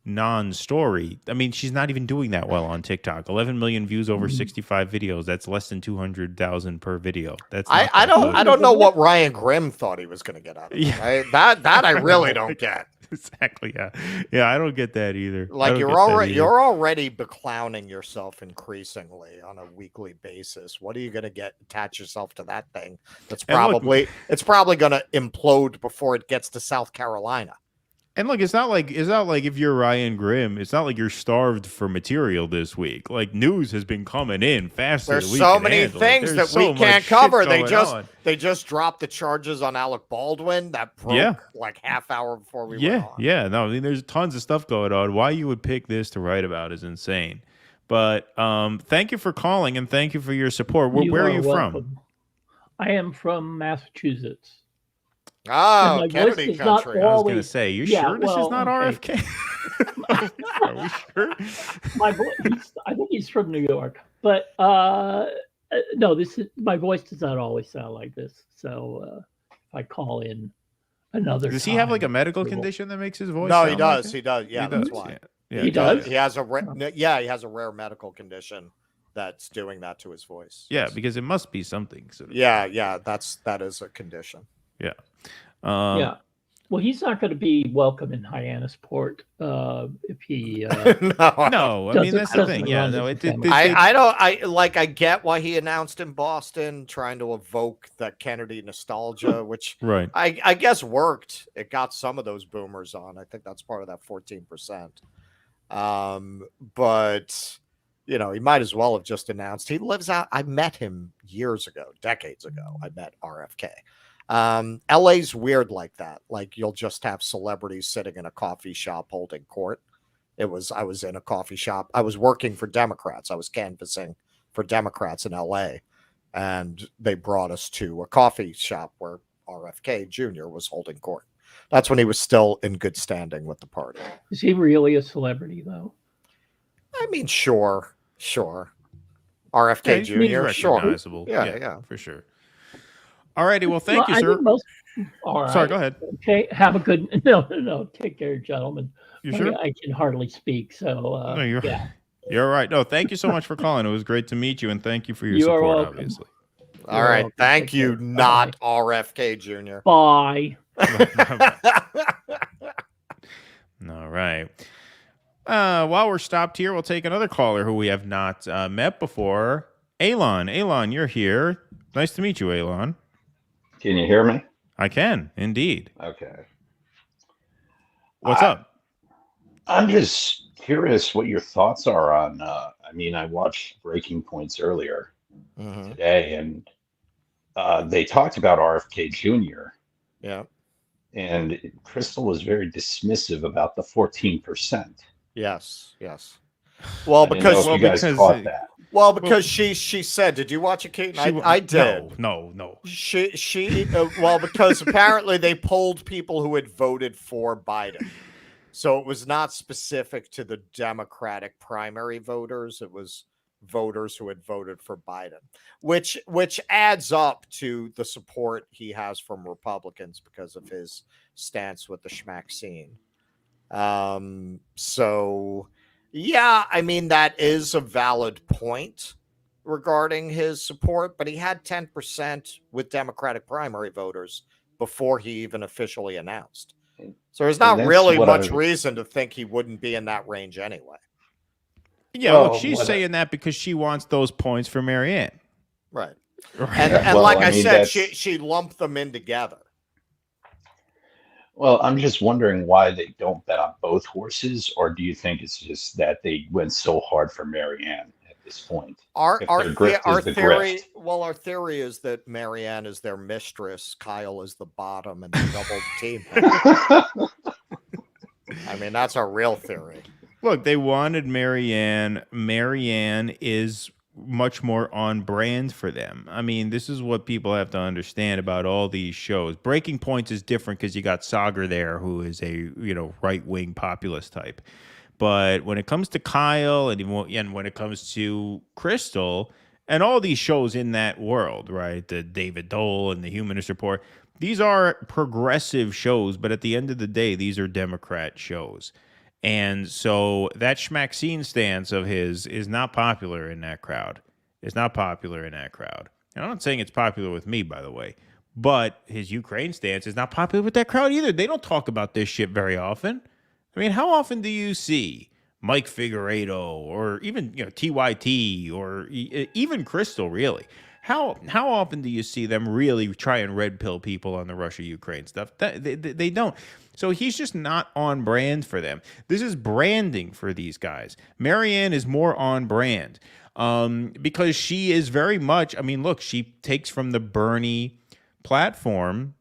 non-story. I mean, she's not even doing that well on TikTok. 11 million views over 65 videos. That's less than 200,000 per video. That's I don't know what Ryan Grimm thought he was going to get out of it. Yeah. That I really don't get. Exactly. Yeah. I don't get that either. Like you're already beclowning yourself increasingly on a weekly basis. What are you going to attach yourself to that thing? It's probably going to implode before it gets to South Carolina. And look, it's not like if you're Ryan Grimm, it's not like you're starved for material this week. Like news has been coming in faster. There's so many things that we can't cover. They just dropped the charges on Alec Baldwin that broke like half hour before we went on. Yeah. No, I mean there's tons of stuff going on. Why you would pick this to write about is insane. But thank you for calling and thank you for your support. Where are you from? I am from Massachusetts. Oh, Kennedy country. I was going to say, you sure this is not RFK? Are we sure? I think he's from New York, but no, my voice does not always sound like this. So if I call in another, does he have like a medical condition that makes his voice? No, he does. Like he does. Yeah, that's why. Yeah, he does. He has a rare medical condition that's doing that to his voice. Yeah, because it must be something. That is a condition. Yeah. Yeah. Well, he's not going to be welcome in Hyannisport if he. No, I mean that's the thing. Yeah, no, I get why he announced in Boston, trying to evoke that Kennedy nostalgia, which I guess worked. It got some of those boomers on. I think that's part of that 14%. But he might as well have just announced he lives out. I met him decades ago. I met RFK. LA's weird like that. Like you'll just have celebrities sitting in a coffee shop holding court. I was in a coffee shop. I was working for Democrats. I was canvassing for Democrats in LA, and they brought us to a coffee shop where RFK Jr. was holding court. That's when he was still in good standing with the party. Is he really a celebrity though? I mean, sure. RFK Jr. Recognizable. Yeah, for sure. All righty. Well, thank you, sir. All right. Sorry, go ahead. Okay. Have a good. No. Take care, gentlemen. You sure? I can hardly speak. So, you're all right. No, thank you so much for calling. It was great to meet you, and thank you for your support, welcome. Obviously. All right. Thank you, not RFK Jr. Bye. All right. While we're stopped here, we'll take another caller who we have not met before. Elon, you're here. Nice to meet you, Elon. Can you hear me? I can, indeed. Okay. What's up? I'm just curious what your thoughts are on, I watched Breaking Points earlier today, and they talked about RFK Jr. Yeah. And Crystal was very dismissive about the 14%. Yes. Well, because you guys caught that. Well, because she said, did you watch it, Kate? I did. No. She because apparently they polled people who had voted for Biden. So it was not specific to the Democratic primary voters. It was voters who had voted for Biden, which adds up to the support he has from Republicans because of his stance with the schmaxine. So yeah, I mean, that is a valid point regarding his support, but he had 10% with Democratic primary voters before he even officially announced. So there's not really much reason to think he wouldn't be in that range anyway. Yeah, look, she's saying that because she wants those points for Marianne. Right. And like I said, she lumped them in together. Well, I'm just wondering why they don't bet on both horses, or do you think it's just that they went so hard for Marianne at this point? Our theory is that Marianne is their mistress, Kyle is the bottom, and the double team. I mean, that's our real theory. Look, they wanted Marianne. Marianne is much more on brand for them. I mean, this is what people have to understand about all these shows. Breaking Points is different because you got Sagar there, who is a right-wing populist type. But when it comes to Kyle and when it comes to Crystal and all these shows in that world, right, the David Dole and the Humanist Report, these are progressive shows, but at the end of the day, these are Democrat shows. And so that schmaxine stance of his is not popular in that crowd. It's not popular in that crowd. And I'm not saying it's popular with me, by the way, but his Ukraine stance is not popular with that crowd either. They don't talk about this shit very often. I mean, how often do you see Mike Figueredo or even TYT or even Crystal, really? How often do you see them really try and red pill people on the Russia-Ukraine stuff? They don't. So he's just not on brand for them. This is branding for these guys. Marianne is more on brand because she is very much, I mean, look, she takes from the Bernie platform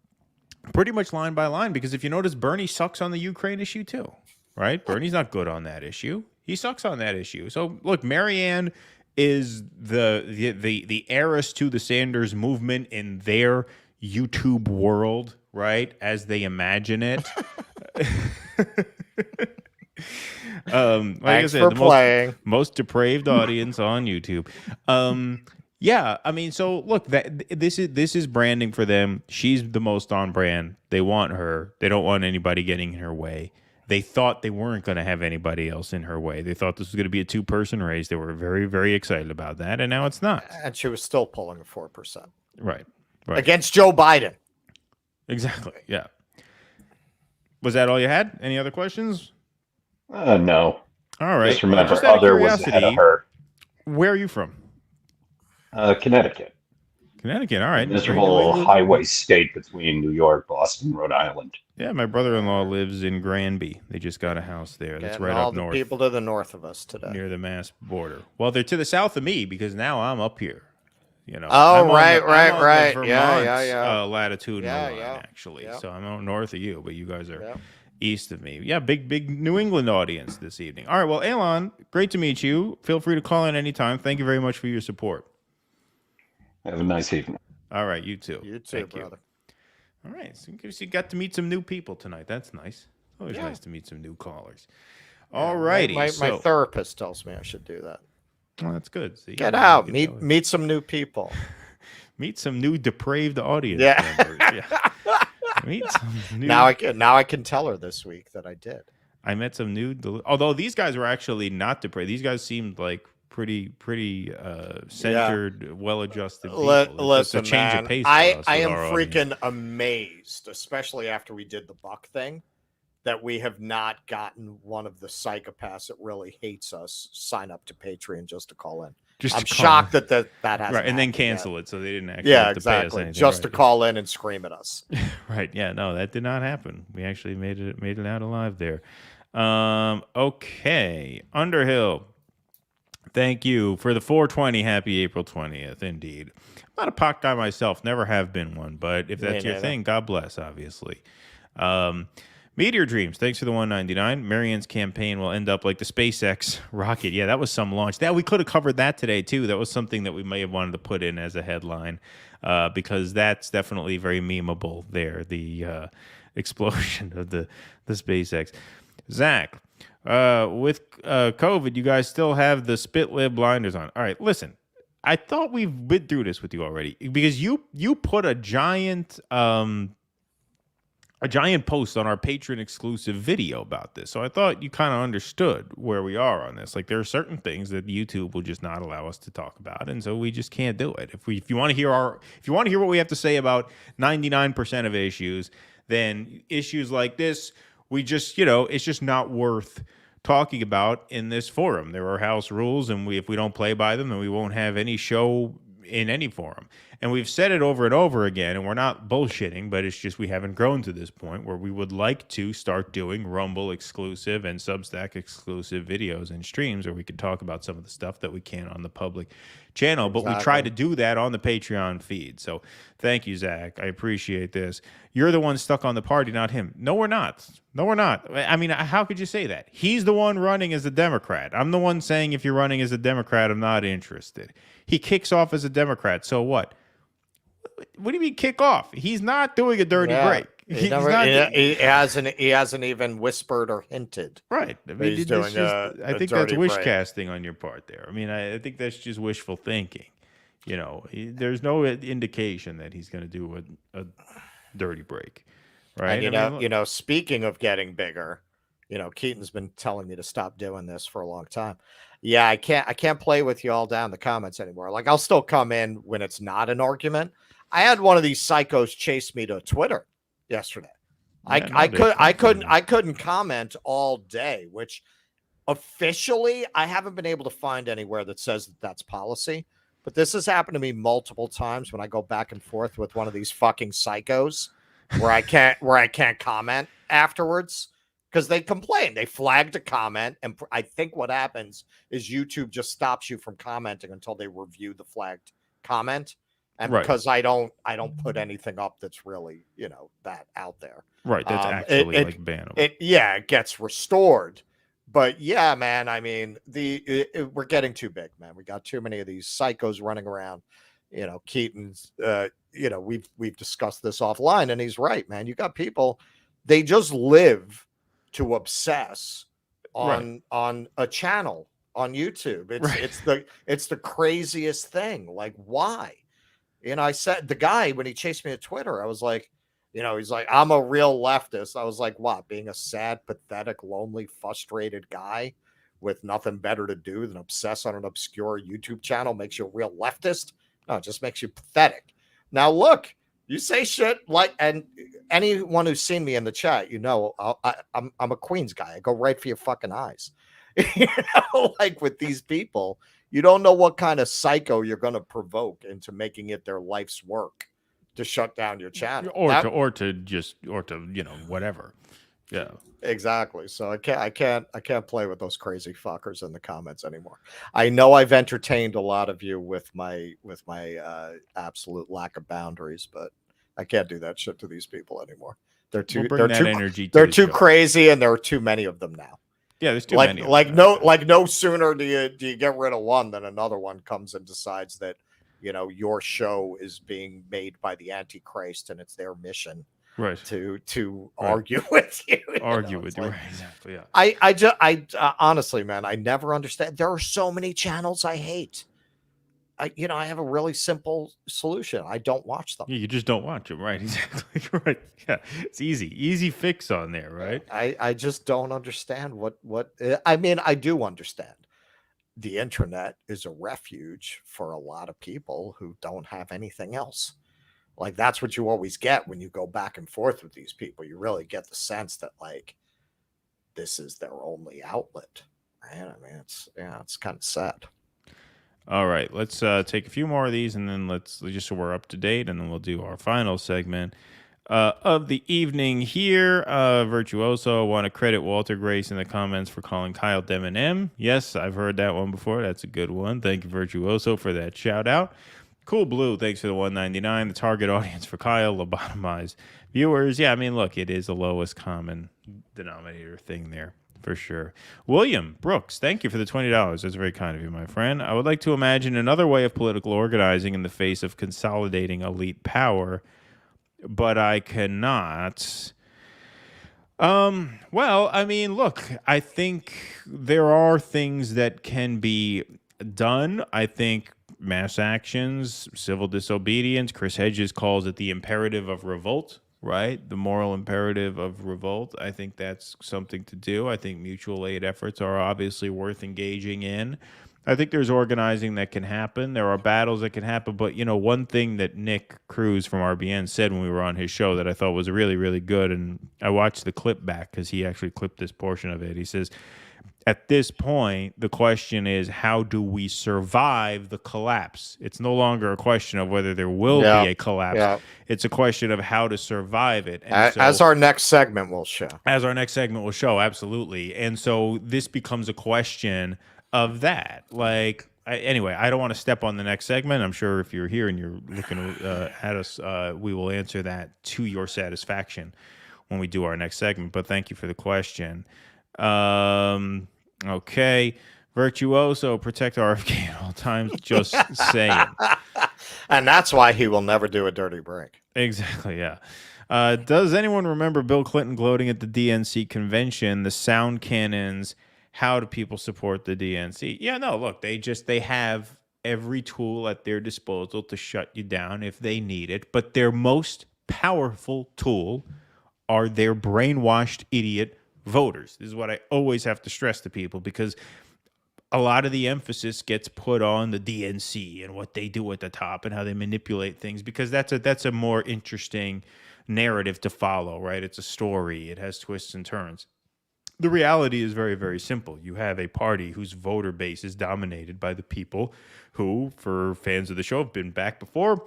pretty much line by line, because if you notice, Bernie sucks on the Ukraine issue too, right? Bernie's not good on that issue. He sucks on that issue. So look, Marianne is the heiress to the Sanders movement in their YouTube world, right? As they imagine it. Like I said, the most depraved audience on YouTube. Yeah, I mean, so look, this is branding for them. She's the most on brand. They want her. They don't want anybody getting in her way. They thought they weren't going to have anybody else in her way. They thought this was going to be a two-person race. They were very, very excited about that, and now it's not. And she was still pulling a 4%. Right. Against Joe Biden. Exactly, yeah. Was that all you had? Any other questions? No. All right. Just remember, just out of other was ahead of her. Where are you from? Connecticut. Connecticut, all right. Miserable highway state between New York, Boston, Rhode Island. Yeah, my brother-in-law lives in Granby. They just got a house there. That's right up north. All the people to the north of us today. Near the Mass border. Well, they're to the south of me because now I'm up here. Oh, right. Vermont, Yeah. Latitude line, actually. Yeah. So I'm out north of you, but you guys are east of me. Yeah, big New England audience this evening. All right, well, Elon, great to meet you. Feel free to call in anytime. Thank you very much for your support. Have a nice evening. All right, you too. You too, brother. All right, so you got to meet some new people tonight. That's nice. Always nice to meet some new callers. All righty. My therapist tells me I should do that. Well, that's good. So get out. Meet some new people. Meet some new depraved audience members. Yeah. Meet some new... Now I can tell her this week that I did. I met some new... Although these guys were actually not depraved. These guys seemed like pretty centered, well-adjusted people. Listen, it's a change man, of pace. I am freaking amazed, especially after we did the Buck thing, that we have not gotten one of the psychopaths that really hates us sign up to Patreon just to call in. I'm shocked that hasn't right, and then cancel it, so they didn't actually have to pay us anything. Just to call in and scream at us. Right? Yeah, no, that did not happen. We actually made it out alive there. Okay, Underhill. Thank you for the 420. Happy April 20th, indeed. I'm not a POC guy myself, never have been one, but if that's your thing, God bless, obviously. Meteor Dreams, thanks for the 199. Marianne's campaign will end up like the SpaceX rocket. Yeah, that was some launch. We could have covered that today, too. That was something that we may have wanted to put in as a headline because that's definitely very memeable there, the explosion of the SpaceX. Zach, With COVID, you guys still have the spit lib blinders on. All right, listen. I thought we've been through this with you already because you put a giant post on our Patreon exclusive video about this. So I thought you kind of understood where we are on this. Like, there are certain things that YouTube will just not allow us to talk about, and so we just can't do it. If you want to hear what we have to say about 99% of issues, then issues like this, we just, it's just not worth talking about in this forum. There are house rules, and if we don't play by them, then we won't have any show in any forum. And we've said it over and over again, and we're not bullshitting, but it's just we haven't grown to this point where we would like to start doing Rumble exclusive and Substack exclusive videos and streams where we can talk about some of the stuff that we can on the public channel. But we try to do that on the Patreon feed. So thank you, Zach. I appreciate this. You're the one stuck on the party, not him. No, we're not. No, we're not. I mean, how could you say that? He's the one running as a Democrat. I'm the one saying if you're running as a Democrat, I'm not interested. He kicks off as a Democrat. So what? What do you mean kick off? He's not doing a dirty break. He hasn't even whispered or hinted. Right. I mean, he's doing I think that's wish casting on your part there. I mean, I think that's just wishful thinking. There's no indication that he's going to do a dirty break. Right. And speaking of getting bigger, Keaton's been telling me to stop doing this for a long time. Yeah, I can't play with you all down in the comments anymore. Like, I'll still come in when it's not an argument. I had one of these psychos chase me to Twitter yesterday. Yeah, I couldn't comment all day, which officially I haven't been able to find anywhere that says that that's policy. But this has happened to me multiple times when I go back and forth with one of these fucking psychos where I can't comment afterwards because they complain. They flagged a comment, and I think what happens is YouTube just stops you from commenting until they review the flagged comment. And because I don't put anything up that's really, that out there. Right. That's actually bannable. It gets restored. But yeah, man, I mean, we're getting too big, man. We got too many of these psychos running around. Keaton's, we've discussed this offline, and he's right, man. You got people, they just live to obsess on a channel on YouTube. It's the craziest thing. Like, why? I said, the guy, when he chased me at Twitter, I was like, he's like, I'm a real leftist. I was like, what? Being a sad, pathetic, lonely, frustrated guy with nothing better to do than obsess on an obscure YouTube channel makes you a real leftist? No, it just makes you pathetic. Now, look, you say shit like, and anyone who's seen me in the chat, I'm a Queens guy. I go right for your fucking eyes. Like with these people, you don't know what kind of psycho you're going to provoke into making it their life's work to shut down your channel, or to whatever. Yeah, exactly. So I can't play with those crazy fuckers in the comments anymore. I know I've entertained a lot of you with my absolute lack of boundaries, but I can't do that shit to these people anymore. They're too crazy, and there are too many of them now. Yeah, there's too many. No sooner do you get rid of one than another one comes and decides that your show is being made by the Antichrist and it's their mission to argue with you. Argue with you, right? Exactly. Yeah. I honestly, man, I never understand. There are so many channels I hate. I have a really simple solution. I don't watch them. Yeah, you just don't watch them, right? Exactly. Right. Yeah, it's easy fix on there, right? I just don't understand what. I mean, I do understand. The internet is a refuge for a lot of people who don't have anything else. Like, that's what you always get when you go back and forth with these people. You really get the sense that, like, this is their only outlet. Right? I mean, it's kind of sad. All right, let's take a few more of these, and then let's just so we're up to date, and then we'll do our final segment of the evening here. Virtuoso, want to credit Walter Grace in the comments for calling Kyle Dem and M. Yes, I've heard that one before. That's a good one. Thank you, Virtuoso, for that shout out. Cool Blue, thanks for the $1.99. The target audience for Kyle, lobotomized viewers. Yeah, I mean, look, it is the lowest common denominator thing there. For sure. William Brooks, thank you for the $20. That's very kind of you, my friend. I would like to imagine another way of political organizing in the face of consolidating elite power, but I cannot. Well, I mean, look, I think there are things that can be done. I think mass actions, civil disobedience, Chris Hedges calls it the imperative of revolt, right? The moral imperative of revolt. I think that's something to do. I think mutual aid efforts are obviously worth engaging in. I think there's organizing that can happen. There are battles that can happen. But, you know, one thing that Nick Cruz from RBN said when we were on his show that I thought was really, really good, and I watched the clip back because he actually clipped this portion of it. He says, at this point, the question is, how do we survive the collapse? It's no longer a question of whether there will be a collapse. Yeah. It's a question of how to survive it. And as our next segment will show. As our next segment will show, absolutely. And so this becomes a question of that. Like, anyway, I don't want to step on the next segment. I'm sure if you're here and you're looking at us, we will answer that to your satisfaction when we do our next segment. But thank you for the question. Okay. Virtuoso, protect RFK at all times. Just saying. And that's why he will never do a dirty break. Exactly, yeah. Does anyone remember Bill Clinton gloating at the DNC convention, the sound cannons? How do people support the DNC? Yeah, no, look, they have every tool at their disposal to shut you down if they need it. But their most powerful tool are their brainwashed idiot voters. This is what I always have to stress to people, because a lot of the emphasis gets put on the DNC and what they do at the top and how they manipulate things, because that's a more interesting narrative to follow, right? It's a story. It has twists and turns. The reality is very, very simple. You have a party whose voter base is dominated by the people who, for fans of the show, have been back before,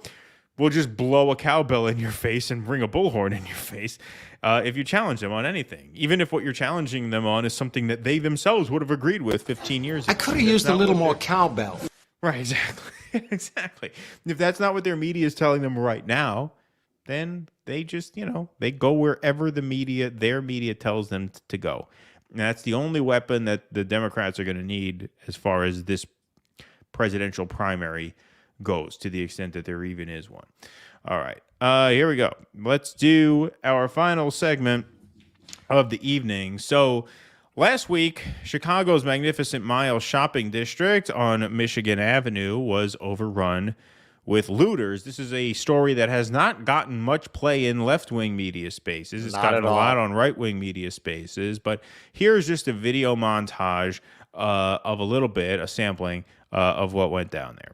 will just blow a cowbell in your face and bring a bullhorn in your face if you challenge them on anything, even if what you're challenging them on is something that they themselves would have agreed with 15 years ago. I could have used a little more cowbell. Right, exactly. Exactly. If that's not what their media is telling them right now, then they just, they go wherever their media tells them to go. And that's the only weapon that the Democrats are going to need as far as this presidential primary goes, to the extent that there even is one. All right. Here we go. Let's do our final segment of the evening. So last week, Chicago's Magnificent Mile shopping district on Michigan Avenue was overrun with looters. This is a story that has not gotten much play in left-wing media spaces. It's gotten a lot on right-wing media spaces. But here's just a video montage of a little bit, a sampling of what went down there.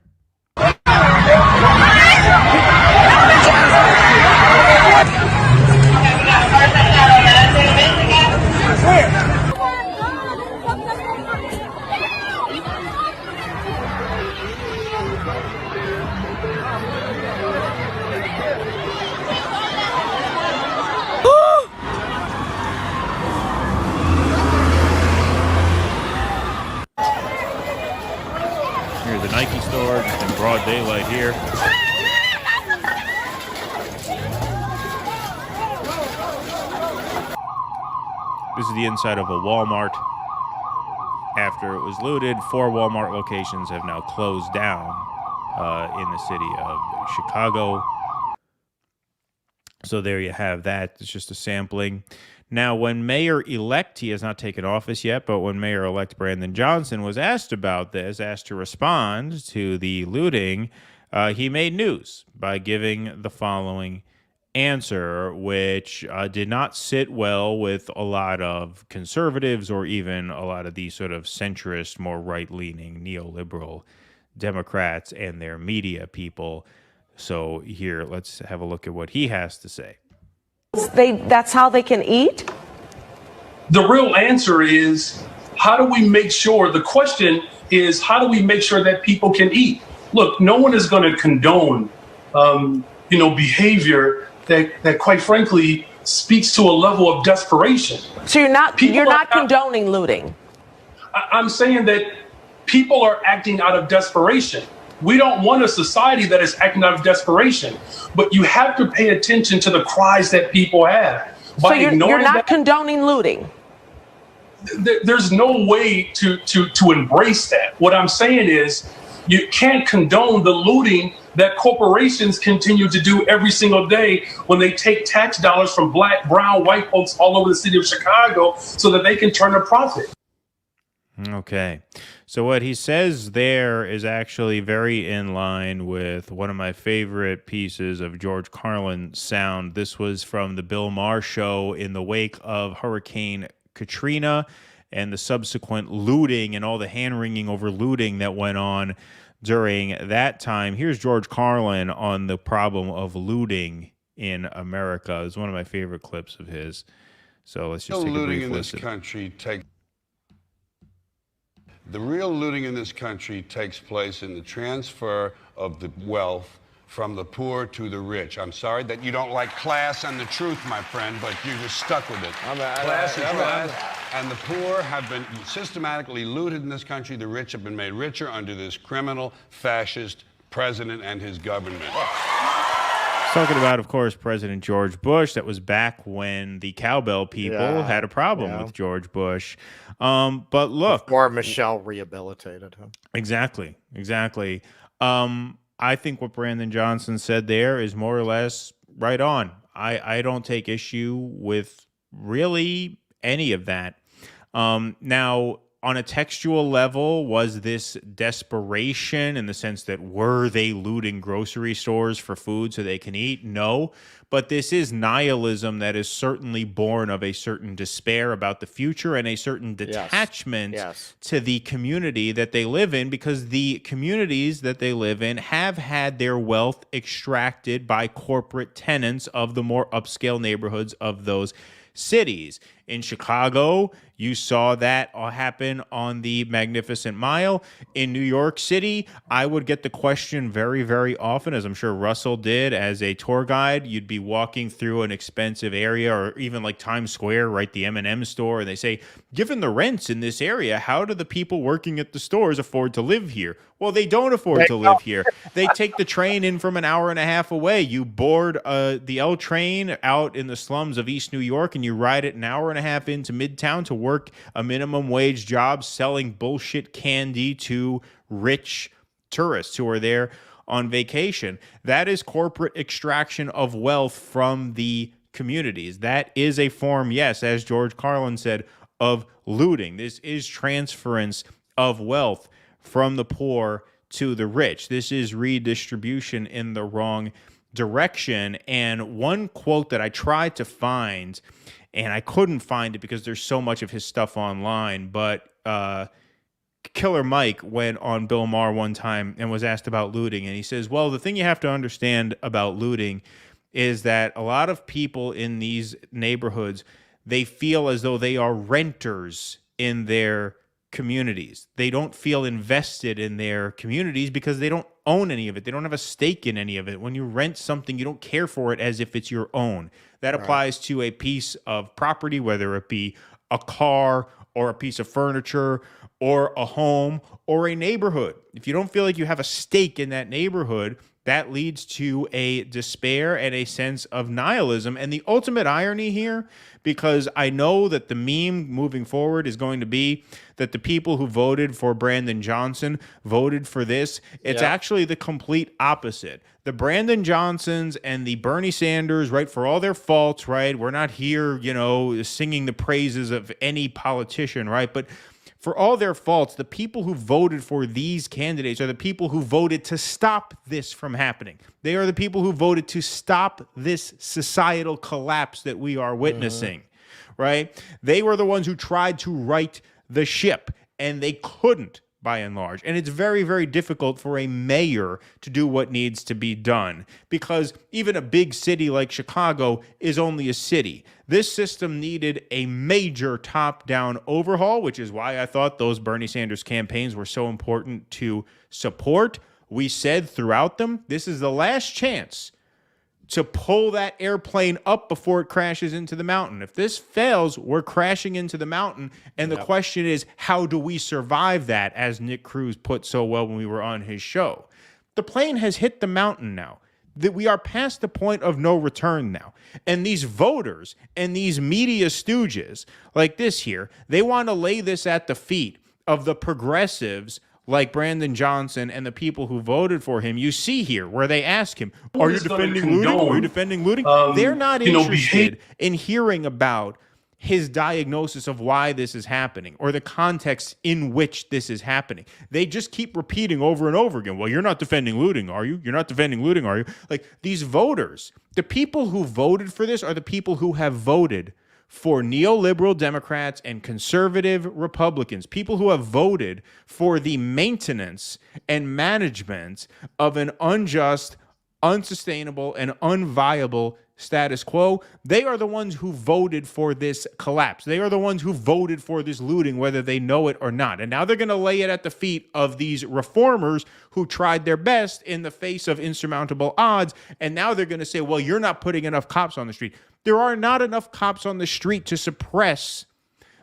Here's the Nike store, just in broad daylight here. This is the inside of a Walmart. After it was looted, 4 Walmart locations have now closed down in the city of Chicago. So there you have that. It's just a sampling. Now, when Mayor-elect, he has not taken office yet, but when Mayor-elect Brandon Johnson was asked about this, asked to respond to the looting, he made news by giving the following answer, which did not sit well with a lot of conservatives or even a lot of the sort of centrist, more right-leaning neoliberal Democrats and their media people. So here, let's have a look at what he has to say. That's how they can eat? The real answer is, how do we make sure, the question is, how do we make sure that people can eat? Look, no one is going to condone, behavior that quite frankly speaks to a level of desperation. So you're not condoning looting? I'm saying that people are acting out of desperation. We don't want a society that is acting out of desperation, but you have to pay attention to the cries that people have. So you're not condoning looting? There's no way to embrace that. What I'm saying is You can't condone the looting that corporations continue to do every single day when they take tax dollars from black, brown, white folks all over the city of Chicago so that they can turn a profit. Okay. So what he says there is actually very in line with one of my favorite pieces of George Carlin sound. This was from the Bill Maher show in the wake of Hurricane Katrina and the subsequent looting and all the hand-wringing over looting that went on during that time. Here's George Carlin on the problem of looting in America. It's one of my favorite clips of his. So let's just take a brief listen. The real looting in this country takes place in the transfer of the wealth from the poor to the rich. I'm sorry that you don't like class and the truth, my friend, but you're just stuck with it. Class and truth. And the poor have been systematically looted in this country. The rich have been made richer under this criminal, fascist president and his government. Talking about, of course, President George Bush. That was back when the cowbell people had a problem with George Bush. But look, before Michelle rehabilitated him. Exactly. I think what Brandon Johnson said there is more or less right on. I don't take issue with really any of that. Now, on a textual level, was this desperation in the sense that were they looting grocery stores for food so they can eat? No. But this is nihilism that is certainly born of a certain despair about the future and a certain detachment to the community that they live in, because the communities that they live in have had their wealth extracted by corporate tenants of the more upscale neighborhoods of those cities. In Chicago, you saw that happen on the Magnificent Mile. In New York City, I would get the question very, very often, as I'm sure Russell did as a tour guide. You'd be walking through an expensive area, or even like Times Square, right, the M&M store, and they say, given the rents in this area, how do the people working at the stores afford to live here? Well, they don't afford to live here. They take the train in from an hour and a half away. You board the L train out in the slums of East New York, and you ride it an hour and a half into Midtown to work a minimum wage job selling bullshit candy to rich tourists who are there on vacation. That is corporate extraction of wealth from the communities. That is a form, yes, as George Carlin said, of looting. This is transference of wealth from the poor to the rich. This is redistribution in the wrong direction. And one quote that I tried to find, and I couldn't find it because there's so much of his stuff online, but Killer Mike went on Bill Maher one time and was asked about looting, and he says, well, the thing you have to understand about looting is that a lot of people in these neighborhoods, they feel as though they are renters in their communities. They don't feel invested in their communities because they don't own any of it. They don't have a stake in any of it. When you rent something, you don't care for it as if it's your own. That applies to a piece of property, whether it be a car or a piece of furniture or a home or a neighborhood. If you don't feel like you have a stake in that neighborhood, that leads to a despair and a sense of nihilism. And the ultimate irony here, because I know that the meme moving forward is going to be that the people who voted for Brandon Johnson voted for this. It's actually the complete opposite. The Brandon Johnsons and the Bernie Sanders, right, for all their faults, right? We're not here, singing the praises of any politician, right? But for all their faults, the people who voted for these candidates are the people who voted to stop this from happening. They are the people who voted to stop this societal collapse that we are witnessing, right? They were the ones who tried to right the ship, and they couldn't, by and large. And it's very, very difficult for a mayor to do what needs to be done, because even a big city like Chicago is only a city. This system needed a major top-down overhaul, which is why I thought those Bernie Sanders campaigns were so important to support. We said throughout them, this is the last chance to pull that airplane up before it crashes into the mountain. If this fails, we're crashing into the mountain. And the question is, how do we survive that, as Nick Cruz put so well when we were on his show? The plane has hit the mountain now. That we are past the point of no return now. And these voters and these media stooges like this here, they want to lay this at the feet of the progressives like Brandon Johnson and the people who voted for him, you see here where they ask him, are you Who's gonna defending looting? Are you condone, defending looting? They're not you know, interested in hearing about his diagnosis of why this is happening or the context in which this is happening. They just keep repeating over and over again, well, you're not defending looting, are you? You're not defending looting, are you? Like, these voters, the people who voted for this are the people who have voted for neoliberal Democrats and conservative Republicans, people who have voted for the maintenance and management of an unjust, unsustainable, and unviable status quo. They are the ones who voted for this collapse. They are the ones who voted for this looting, whether they know it or not. And now they're going to lay it at the feet of these reformers who tried their best in the face of insurmountable odds. And now they're going to say, well, you're not putting enough cops on the street. There are not enough cops on the street to suppress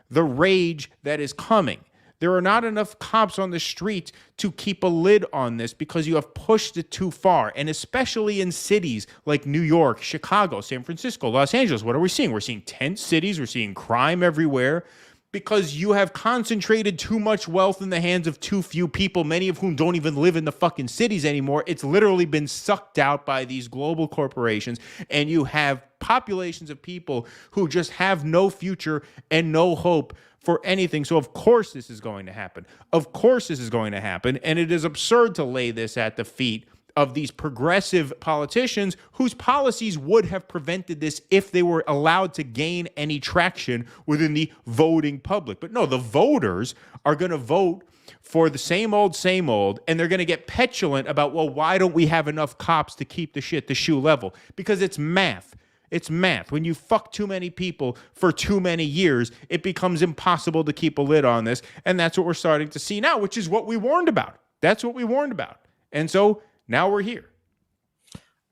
the rage that is coming. There are not enough cops on the street to keep a lid on this because you have pushed it too far. And especially in cities like New York, Chicago, San Francisco, Los Angeles, what are we seeing? We're seeing tent cities. We're seeing crime everywhere because you have concentrated too much wealth in the hands of too few people, many of whom don't even live in the fucking cities anymore. It's literally been sucked out by these global corporations. And you have populations of people who just have no future and no hope for anything. So of course this is going to happen. Of course this is going to happen. And it is absurd to lay this at the feet of these progressive politicians whose policies would have prevented this if they were allowed to gain any traction within the voting public. But no, the voters are going to vote for the same old, and they're going to get petulant about, well, why don't we have enough cops to keep the shoe level? Because it's math. It's math. When you fuck too many people for too many years, it becomes impossible to keep a lid on this. And that's what we're starting to see now, which is what we warned about. That's what we warned about. And so now we're here.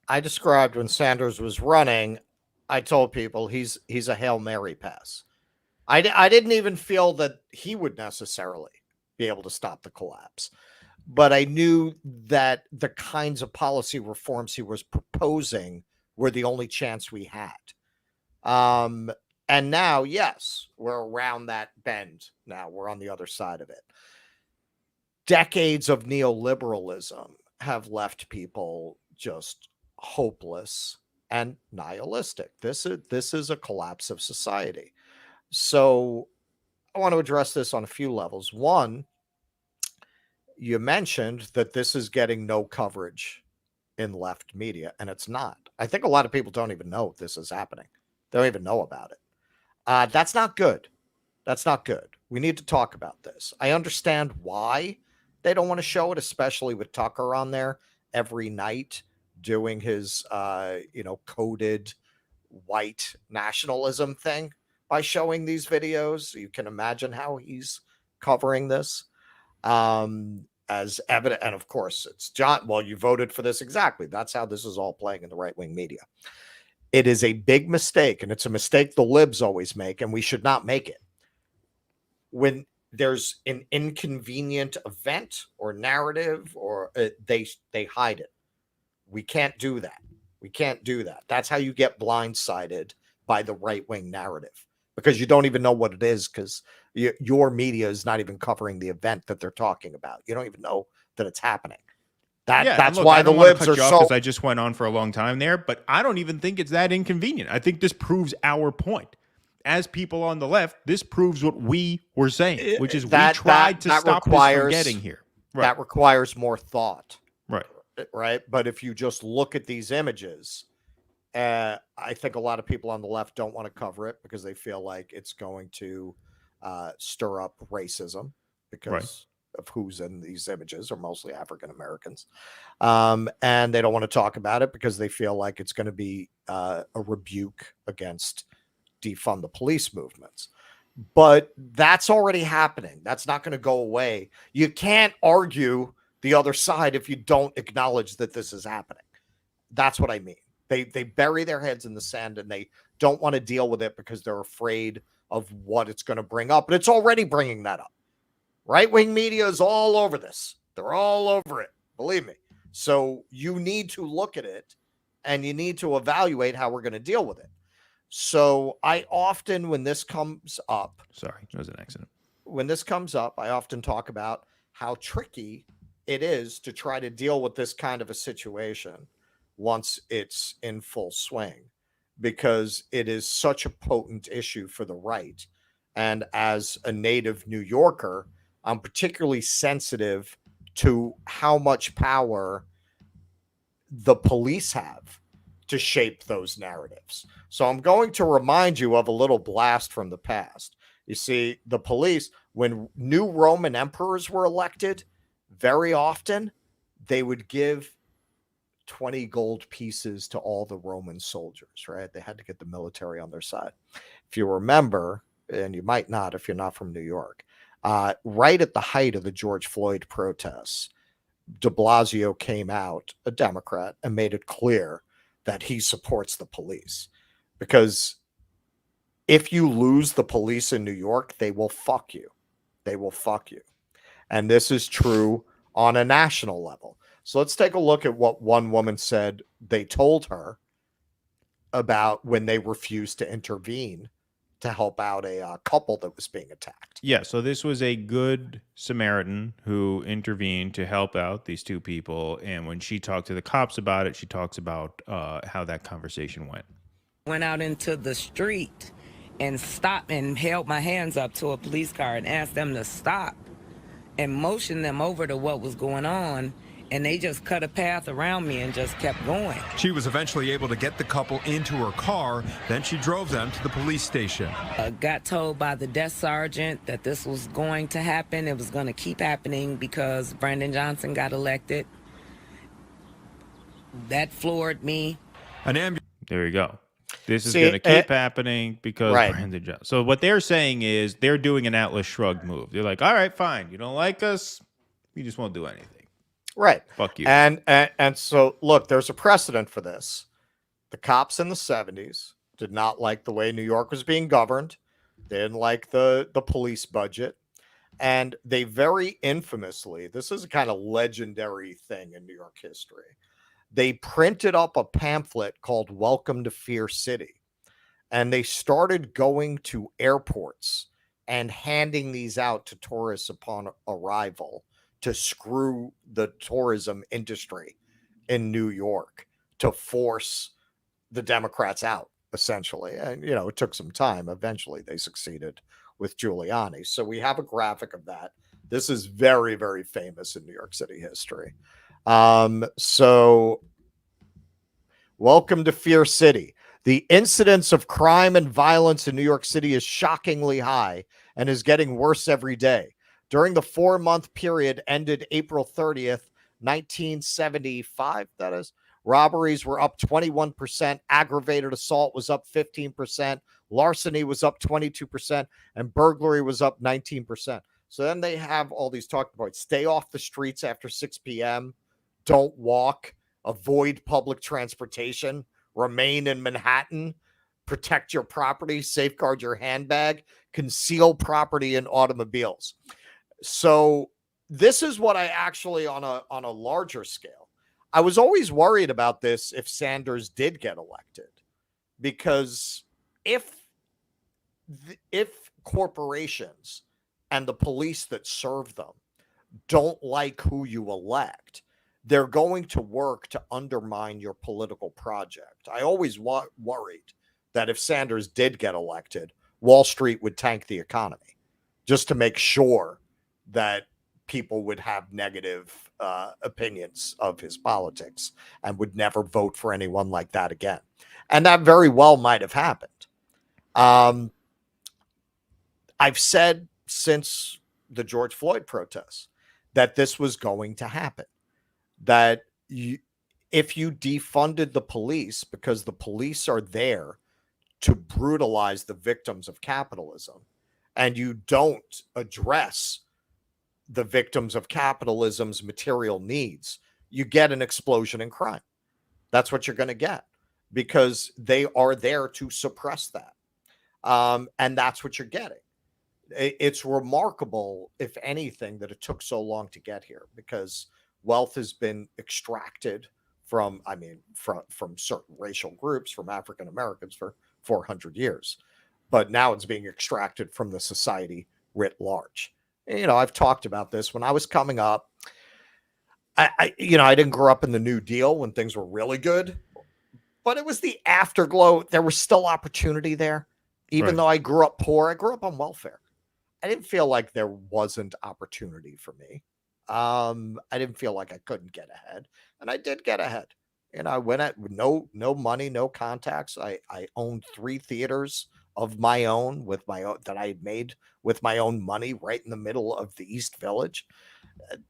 I described when Sanders was running, I told people he's a Hail Mary pass. I didn't even feel that he would necessarily be able to stop the collapse. But I knew that the kinds of policy reforms he was proposing were the only chance we had. And now, yes, we're around that bend. Now we're on the other side of it. Decades of neoliberalism have left people just hopeless and nihilistic. This is a collapse of society. So I want to address this on a few levels. One, you mentioned that this is getting no coverage in left media, and it's not. I think a lot of people don't even know this is happening. They don't even know about it. That's not good. That's not good. We need to talk about this. I understand why they don't want to show it, especially with Tucker on there every night doing his, coded white nationalism thing by showing these videos. You can imagine how he's covering this. As evident, and of course it's John. Well, you voted for this. Exactly. That's how this is all playing in the right-wing media. It is a big mistake, and it's a mistake the libs always make, and we should not make it. When there's an inconvenient event or narrative, or they hide it. We can't do that. We can't do that. That's how you get blindsided by the right-wing narrative, because you don't even know what it is, because your media is not even covering the event that they're talking about. You don't even know that it's happening. That's why the libs are so. I just went on for a long time there, but I don't even think it's that inconvenient. I think this proves our point. As people on the left, this proves what we were saying, which is we tried to stop this from getting here. Right. That requires more thought. Right. Right. But if you just look at these images, I think a lot of people on the left don't want to cover it because they feel like it's going to stir up racism because of who's in these images are mostly African Americans. And they don't want to talk about it because they feel like it's going to be a rebuke against defund the police movements. But that's already happening. That's not going to go away. You can't argue the other side if you don't acknowledge that this is happening. That's what I mean. They bury their heads in the sand and they don't want to deal with it because they're afraid of what it's going to bring up. And it's already bringing that up. Right-wing media is all over this. They're all over it. Believe me. So you need to look at it and you need to evaluate how we're going to deal with it. So I often, when this comes up... Sorry, it was an accident. When this comes up, I often talk about how tricky it is to try to deal with this kind of a situation once it's in full swing, because it is such a potent issue for the right. And as a native New Yorker, I'm particularly sensitive to how much power the police have to shape those narratives. So I'm going to remind you of a little blast from the past. You see, the police, when new Roman emperors were elected, very often they would give 20 gold pieces to all the Roman soldiers, right? They had to get the military on their side. If you remember, and you might not if you're not from New York, right at the height of the George Floyd protests, de Blasio came out, a Democrat, and made it clear that he supports the police. Because if you lose the police in New York, they will fuck you. They will fuck you. And this is true on a national level. So let's take a look at what one woman said they told her about when they refused to intervene to help out a couple that was being attacked. Yeah, so this was a good Samaritan who intervened to help out these two people. And when she talked to the cops about it, she talks about how that conversation went. Went out into the street and stopped and held my hands up to a police car and asked them to stop and motioned them over to what was going on. And they just cut a path around me and just kept going. She was eventually able to get the couple into her car. Then she drove them to the police station. Got told by the desk sergeant that this was going to happen. It was going to keep happening because Brandon Johnson got elected. That floored me. There you go. This is going to keep happening because Brandon Johnson. So what they're saying is they're doing an Atlas Shrugged move. They're like, all right, fine. You don't like us. We just won't do anything. Right. Fuck you. And so, look, there's a precedent for this. The cops in the 70s did not like the way New York was being governed. They didn't like the police budget. And they very infamously, this is a kind of legendary thing in New York history, they printed up a pamphlet called Welcome to Fear City. And they started going to airports and handing these out to tourists upon arrival to screw the tourism industry in New York, to force the Democrats out, essentially. And, you know, it took some time. Eventually they succeeded with Giuliani. So we have a graphic of that. This is very, very famous in New York City history. So welcome to Fear City. The incidence of crime and violence in New York City is shockingly high and is getting worse every day. During the 4-month period ended April 30th, 1975, that is, robberies were up 21%, aggravated assault was up 15%, larceny was up 22%, and burglary was up 19%. So then they have all these talking points. Stay off the streets after 6 p.m., don't walk, avoid public transportation, remain in Manhattan, protect your property, safeguard your handbag, conceal property in automobiles. So this is what I actually, on a larger scale, I was always worried about this if Sanders did get elected, because if corporations and the police that serve them don't like who you elect, they're going to work to undermine your political project. I always worried that if Sanders did get elected, Wall Street would tank the economy just to make sure that people would have negative opinions of his politics and would never vote for anyone like that again. And that very well might have happened. I've said since the George Floyd protests that this was going to happen, that if you defunded the police, because the police are there to brutalize the victims of capitalism, and you don't address the victims of capitalism's material needs, you get an explosion in crime. That's what you're going to get, because they are there to suppress that. And that's what you're getting. It's remarkable, if anything, that it took so long to get here, because wealth has been extracted from certain racial groups, from African Americans, for 400 years. But now it's being extracted from the society writ large. I've talked about this when I was coming up. I didn't grow up in the New Deal when things were really good, but it was the afterglow. There was still opportunity there. Even though I grew up poor, I grew up on welfare. I didn't feel like there wasn't opportunity for me. I didn't feel like I couldn't get ahead, and I did get ahead. I went at no money, no contacts. I owned 3 theaters of my own that I had made with my own money right in the middle of the East Village.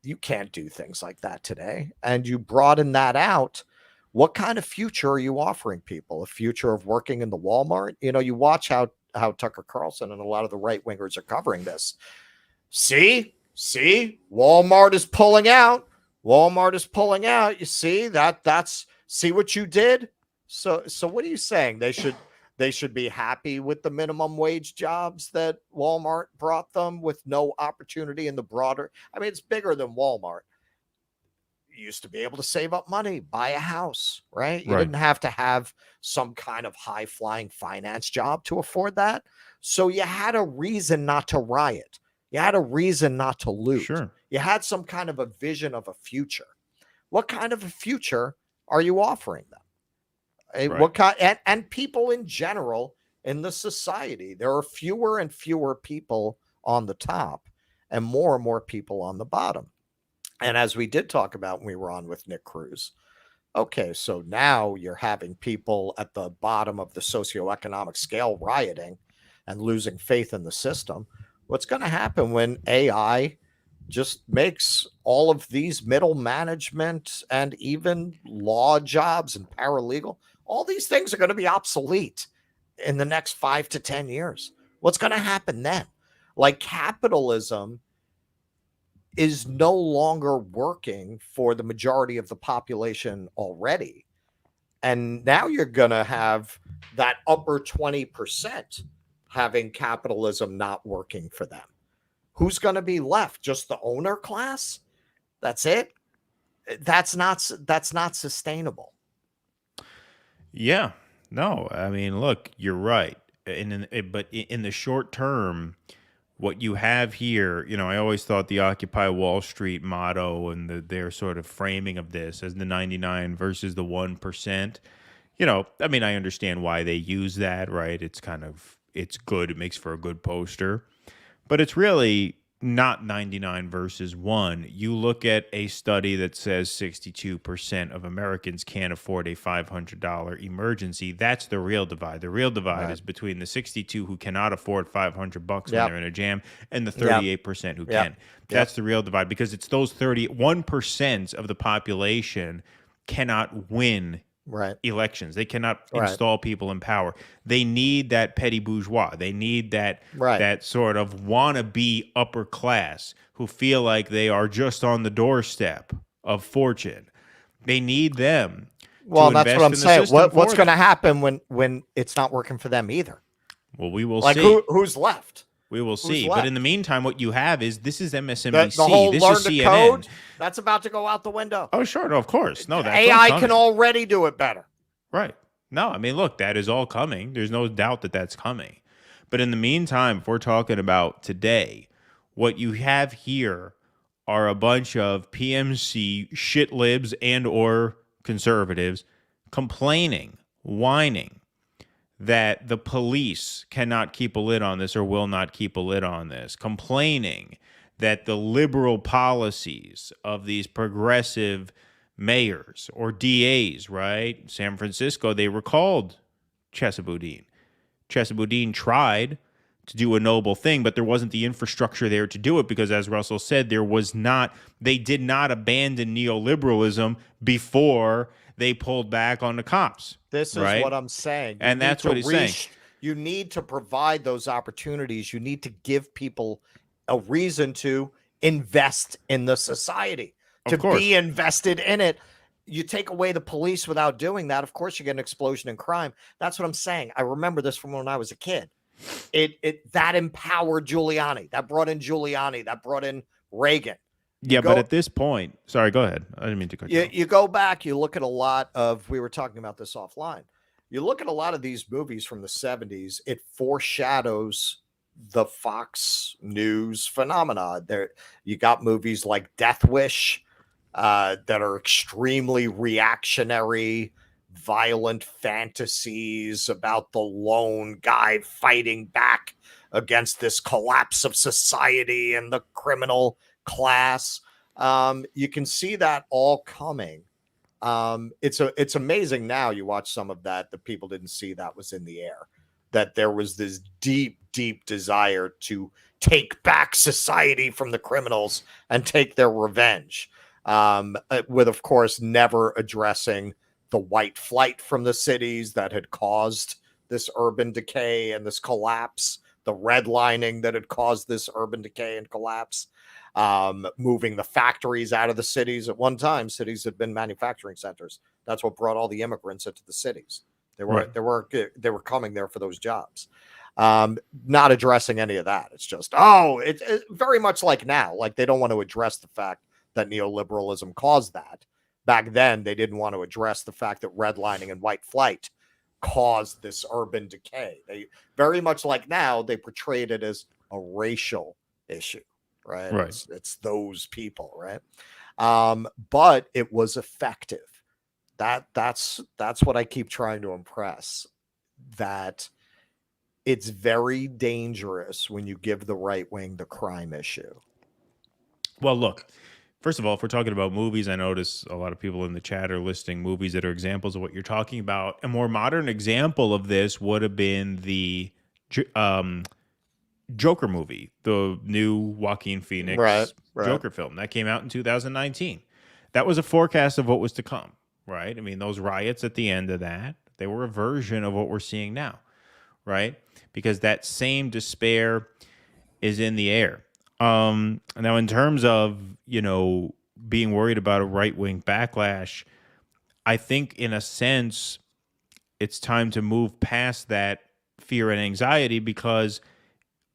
You can't do things like that today. And you broaden that out. What kind of future are you offering people? A future of working in the Walmart? You watch how Tucker Carlson and a lot of the right wingers are covering this. See, Walmart is pulling out. You see that's see what you did. So what are you saying? They should be happy with the minimum wage jobs that Walmart brought them with no opportunity in the broader. I mean, it's bigger than Walmart. You used to be able to save up money, buy a house, right? You didn't have to have some kind of high flying finance job to afford that. So you had a reason not to riot. You had a reason not to loot. Sure. You had some kind of a vision of a future. What kind of a future are you offering them? What kind and people in general in the society? There are fewer and fewer people on the top and more people on the bottom. And as we did talk about when we were on with Nick Cruz, okay, so now you're having people at the bottom of the socioeconomic scale rioting and losing faith in the system. What's going to happen when AI just makes all of these middle management and even law jobs and paralegal, all these things are going to be obsolete in the next 5 to 10 years. What's going to happen then? Like, capitalism is no longer working for the majority of the population already. And now you're going to have that upper 20% having capitalism not working for them. Who's going to be left? Just the owner class? That's it? That's not sustainable. Yeah. No, I mean, look, you're right. But in the short term, what you have here, I always thought the Occupy Wall Street motto and their sort of framing of this as the 99 versus the 1%, I mean, I understand why they use that, right? It's good. It makes for a good poster, but it's really not 99 versus 1. You look at a study that says 62% of Americans can't afford a $500 emergency. That's the real divide. The real divide is between the 62 who cannot afford $500 when they're in a jam and the 38% who can. That's the real divide, because it's those 1% of the population cannot win elections. They cannot install people in power. They need that petty bourgeois. They need that sort of wannabe upper class who feel like they are just on the doorstep of fortune. They need them. Well, that's what I'm saying. What's going to happen when it's not working for them either? Well, we will see. Who's left? We will see. But in the meantime, what you have is this is MSNBC. The whole this learn is to CNN. code, that's about to go out the window. Oh, sure. No, of course. No, that's AI all can already do it better. Right. No, I mean, look, that is all coming. There's no doubt that that's coming. But in the meantime, if we're talking about today, what you have here are a bunch of PMC shit libs and or conservatives complaining, whining that the police cannot keep a lid on this or will not keep a lid on this, complaining that the liberal policies of these progressive mayors or DAs, right? San Francisco, they recalled Chesa Boudin. Chesa Boudin tried to do a noble thing, but there wasn't the infrastructure there to do it because, as Russell said, they did not abandon neoliberalism before they pulled back on the cops. This is what I'm saying. And that's what he's saying. You need to provide those opportunities. You need to give people a reason to invest in the society, to be invested in it. You take away the police without doing that, of course you get an explosion in crime. That's what I'm saying. I remember this from when I was a kid. That empowered Giuliani. That brought in Giuliani. That brought in Reagan. But at this point, sorry, go ahead. I didn't mean to cut you off. You go back, you look at a lot of, we were talking about this offline. You look at a lot of these movies from the 70s, it foreshadows the Fox News phenomena. There, you got movies like Death Wish that are extremely reactionary, violent fantasies about the lone guy fighting back against this collapse of society and the criminal class. You can see that all coming. It's amazing now. You watch some of that people didn't see that was in the air. That there was this deep, deep desire to take back society from the criminals and take their revenge. With, of course, never addressing the white flight from the cities that had caused this urban decay and this collapse, the redlining that had caused this urban decay and collapse, moving the factories out of the cities. At one time, cities had been manufacturing centers. That's what brought all the immigrants into the cities. They were coming there for those jobs. Not addressing any of that. It's just, it's very much like now. Like they don't want to address the fact that neoliberalism caused that. Back then, they didn't want to address the fact that redlining and white flight caused this urban decay. They very much like now, they portrayed it as a racial issue, right? It's those people, right? But it was effective. That's what I keep trying to impress, that it's very dangerous when you give the right wing the crime issue. Well, look, first of all, if we're talking about movies, I notice a lot of people in the chat are listing movies that are examples of what you're talking about. A more modern example of this would have been the Joker movie, the new Joaquin Phoenix Joker film that came out in 2019. That was a forecast of what was to come, right? I mean, those riots at the end of that, they were a version of what we're seeing now, right? Because that same despair is in the air. Now, in terms of, being worried about a right-wing backlash, I think in a sense, it's time to move past that fear and anxiety, because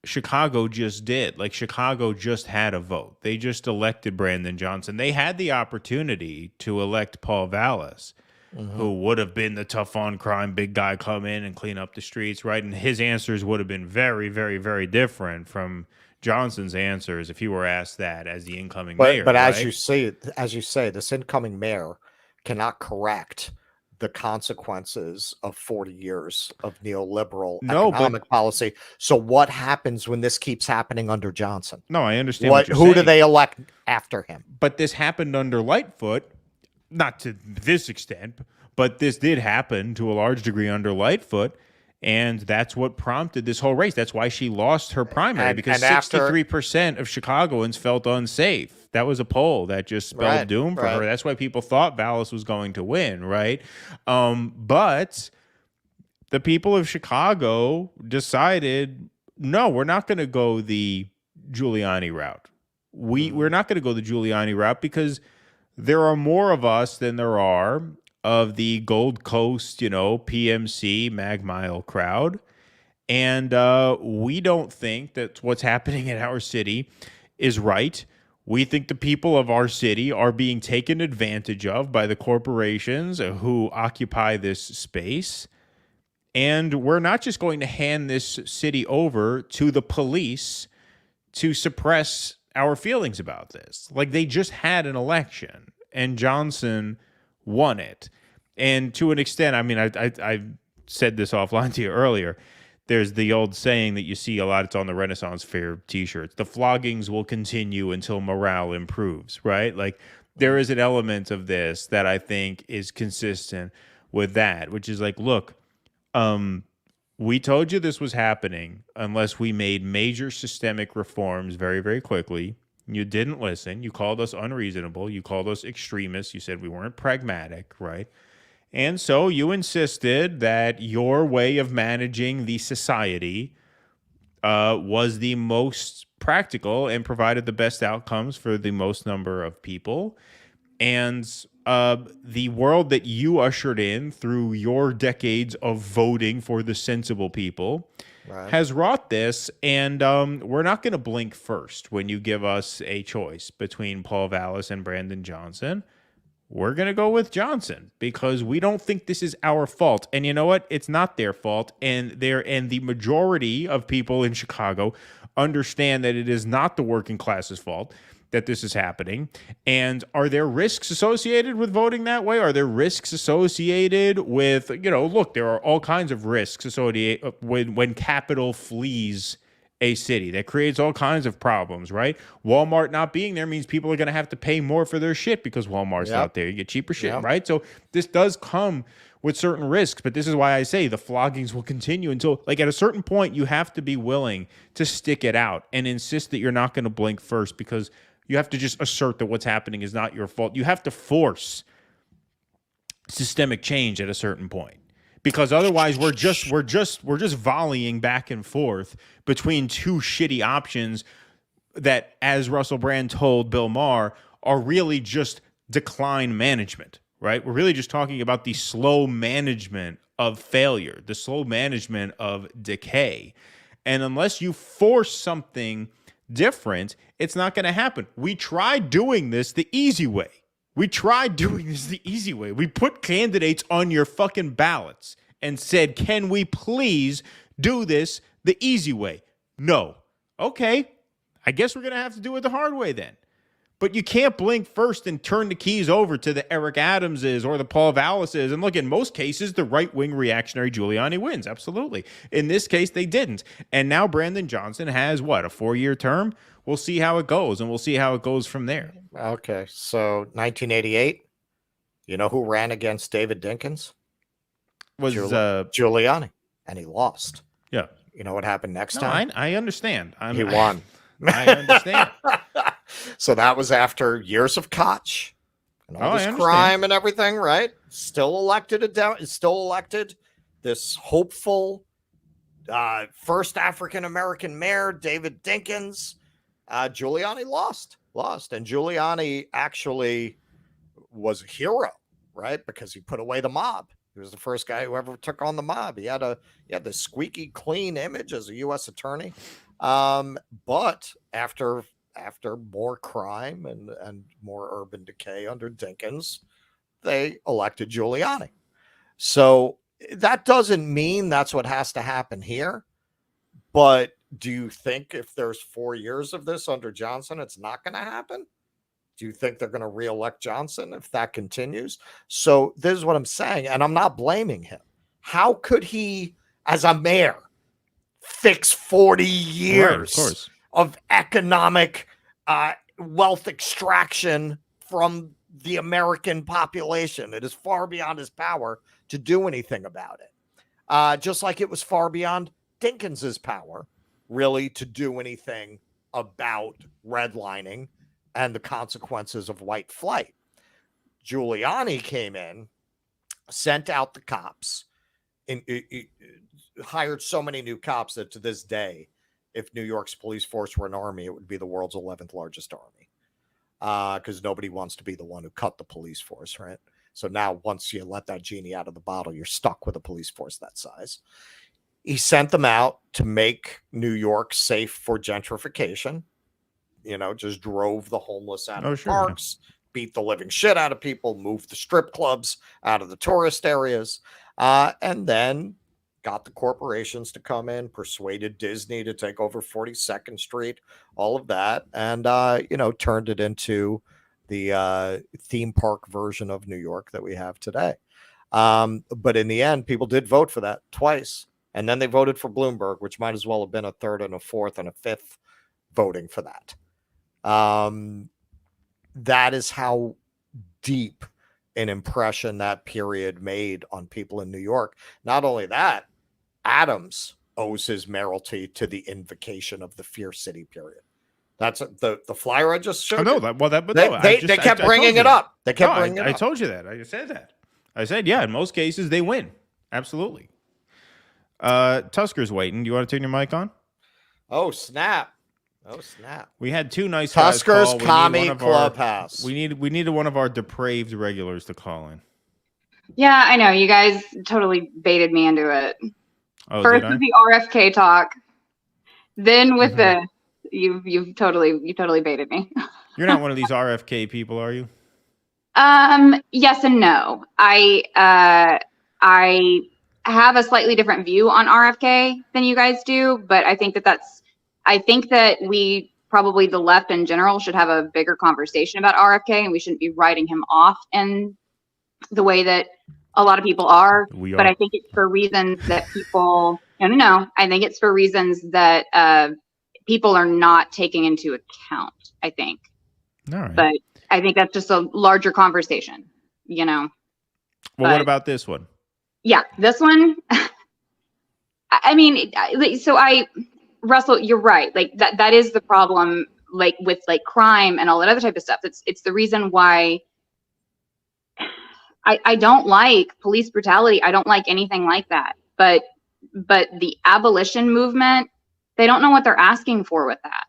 Chicago just did. Like, Chicago just had a vote. They just elected Brandon Johnson. They had the opportunity to elect Paul Vallas, who would have been the tough on crime, big guy, come in and clean up the streets, right? And his answers would have been very, very, very different from Johnson's answers if he were asked that as the incoming mayor. But right? as you say, this incoming mayor cannot correct the consequences of 40 years of neoliberal economic policy. So what happens when this keeps happening under Johnson? No, I understand what you're who saying. do they elect after him? But this happened under Lightfoot, not to this extent, but this did happen to a large degree under Lightfoot. And that's what prompted this whole race. That's why she lost her primary, because 63% of Chicagoans felt unsafe. That was a poll that just spelled doom for her. That's why people thought Vallas was going to win, right? But the people of Chicago decided, no, we're not going to go the Giuliani route. We're not going to go the Giuliani route because there are more of us than there are of the Gold Coast, PMC, Mag Mile crowd. And we don't think that what's happening in our city is right. We think the people of our city are being taken advantage of by the corporations who occupy this space. And we're not just going to hand this city over to the police to suppress our feelings about this. Like, they just had an election and Johnson won it. And to an extent, I mean, I said this offline to you earlier. There's the old saying that you see a lot. It's on the Renaissance Fair t-shirts. The floggings will continue until morale improves, right? Like, there is an element of this that I think is consistent with that, which is like, look, we told you this was happening unless we made major systemic reforms very, very quickly. You didn't listen. You called us unreasonable. You called us extremists. You said we weren't pragmatic, right? And so you insisted that your way of managing the society was the most practical and provided the best outcomes for the most number of people. And the world that you ushered in through your decades of voting for the sensible people has wrought this, and we're not going to blink first when you give us a choice between Paul Vallas and Brandon Johnson. we're going to go with Johnson because we don't think this is our fault. And you know what? It's not their fault. And the majority of people in Chicago understand that it is not the working class's fault that this is happening. And are there risks associated with voting that way? Are there risks associated with, look, there are all kinds of risks associated when capital flees a city. That creates all kinds of problems, right? Walmart not being there means people are going to have to pay more for their shit because Walmart's not there. You get cheaper shit, right? So this does come with certain risks, but this is why I say the floggings will continue until, at a certain point, you have to be willing to stick it out and insist that you're not going to blink first because you have to just assert that what's happening is not your fault. You have to force systemic change at a certain point. Because otherwise we're just volleying back and forth between two shitty options that, as Russell Brand told Bill Maher, are really just decline management, right? We're really just talking about the slow management of failure, the slow management of decay. And unless you force something different, it's not going to happen. We tried doing this the easy way. We put candidates on your fucking ballots and said, can we please do this the easy way? No. Okay. I guess we're going to have to do it the hard way then. But you can't blink first and turn the keys over to the Eric Adamses or the Paul Vallases. And look, in most cases, the right-wing reactionary Giuliani wins. Absolutely. In this case, they didn't. And now Brandon Johnson has, a 4-year term? We'll see how it goes, and we'll see how it goes from there. Okay, so 1988, you know who ran against David Dinkins? Was Giuliani, and he lost. Yeah. You know what happened next time? I understand. He won. I understand. So that was after years of Koch and all this crime and everything, right? Still elected. This hopeful first African-American mayor, David Dinkins. Giuliani lost. And Giuliani actually was a hero, right? Because he put away the mob. He was the first guy who ever took on the mob. He had the squeaky clean image as a U.S. attorney. But after more crime and more urban decay under Dinkins, they elected Giuliani. So that doesn't mean that's what has to happen here. But do you think if there's 4 years of this under Johnson, it's not going to happen? Do you think they're going to reelect Johnson if that continues? So this is what I'm saying, and I'm not blaming him. How could he, as a mayor, fix 40 years of economic wealth extraction from the American population? It is far beyond his power to do anything about it. Just like it was far beyond Dinkins's power, really, to do anything about redlining and the consequences of white flight. Giuliani came in, sent out the cops, and hired so many new cops that to this day, if New York's police force were an army, it would be the world's 11th largest army. Because nobody wants to be the one who cut the police force, right? So now once you let that genie out of the bottle, you're stuck with a police force that size. He sent them out to make New York safe for gentrification. Just drove the homeless out of parks, beat the living shit out of people, moved the strip clubs out of the tourist areas, and then got the corporations to come in, persuaded Disney to take over 42nd Street, all of that, and, turned it into the theme park version of New York that we have today. But in the end, people did vote for that twice. And then they voted for Bloomberg, which might as well have been a third and a fourth and a fifth voting for that. That is how deep an impression that period made on people in New York. Not only that, Adams owes his mayoralty to the invocation of the Fear City period. That's the flyer I just showed. I know that. Well, they kept bringing it up. They kept bringing it up. I told you that. I said that. I said, yeah, in most cases they win. Absolutely. Tusker's waiting. Do you want to turn your mic on? Oh, snap. We had two nice Tusker's Commie Clubhouse. We needed one of our depraved regulars to call in. Yeah, I know. You guys totally baited me into it. Oh, first with the RFK talk, then with the you totally baited me. You're not one of these RFK people, are you? Yes and no. I have a slightly different view on RFK than you guys do, but I think that we probably, the left in general, should have a bigger conversation about RFK, and we shouldn't be writing him off in the way that a lot of people are. But I think it's for reasons that people, no. I think it's for reasons that people are not taking into account, I think. All right. But I think that's just a larger conversation, Well, But, what about this one? Yeah, this one. I mean, Russell, you're right. Like that is the problem, like with like crime and all that other type of stuff. It's the reason why I don't like police brutality. I don't like anything like that. But the abolition movement, they don't know what they're asking for with that.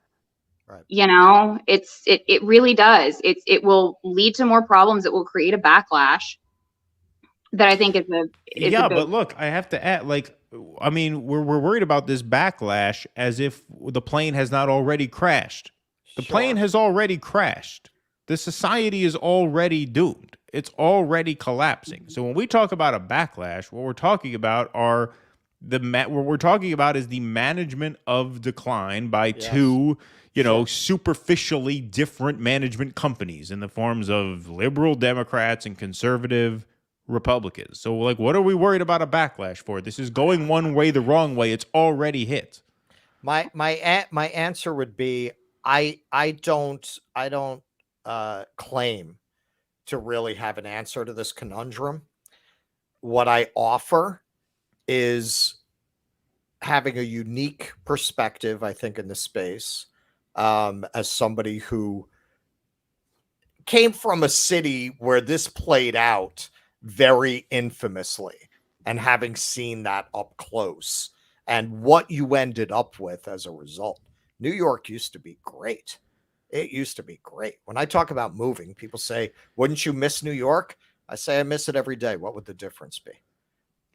Right. It really does. It will lead to more problems. It will create a backlash that I think is but look, I have to add, we're worried about this backlash as if the plane has not already crashed. The plane has already crashed. The society is already doomed. It's already collapsing. So when we talk about a backlash, what we're talking about is the management of decline by two, superficially different management companies in the forms of liberal Democrats and conservative Republicans. So what are we worried about a backlash for? This is going one way the wrong way. It's already hit. My answer would be I don't claim to really have an answer to this conundrum. What I offer is having a unique perspective, I think, in the space, as somebody who came from a city where this played out very infamously, and having seen that up close and what you ended up with as a result. New York used to be great. It used to be great. When I talk about moving, people say, wouldn't you miss New York? I say, I miss it every day. What would the difference be?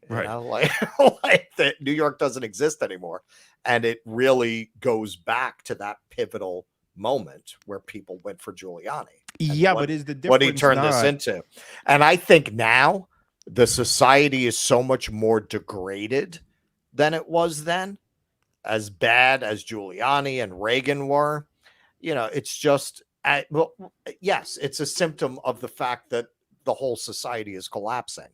Right. Like that New York doesn't exist anymore. And it really goes back to that pivotal moment where people went for Giuliani. But is the difference what he turned this into? And I think now the society is so much more degraded than it was then. As bad as Giuliani and Reagan were, it's just, yes, it's a symptom of the fact that the whole society is collapsing.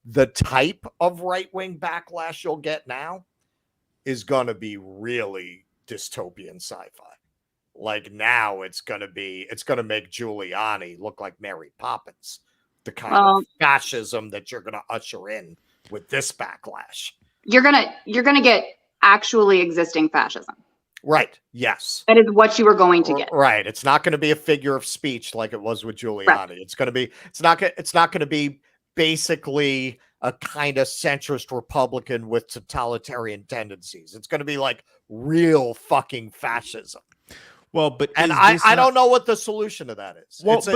The type of right-wing backlash you'll get now is going to be really dystopian sci-fi. Like now it's going to make Giuliani look like Mary Poppins, the kind of fascism that you're going to usher in with this backlash. You're going to get actually existing fascism. Right. Yes. That is what you are going to get. Right. It's not going to be a figure of speech like it was with Giuliani. Right. It's not going to be basically a kind of centrist Republican with totalitarian tendencies. It's going to be like real fucking fascism. Well, but I don't know what the solution to that is. Well, it's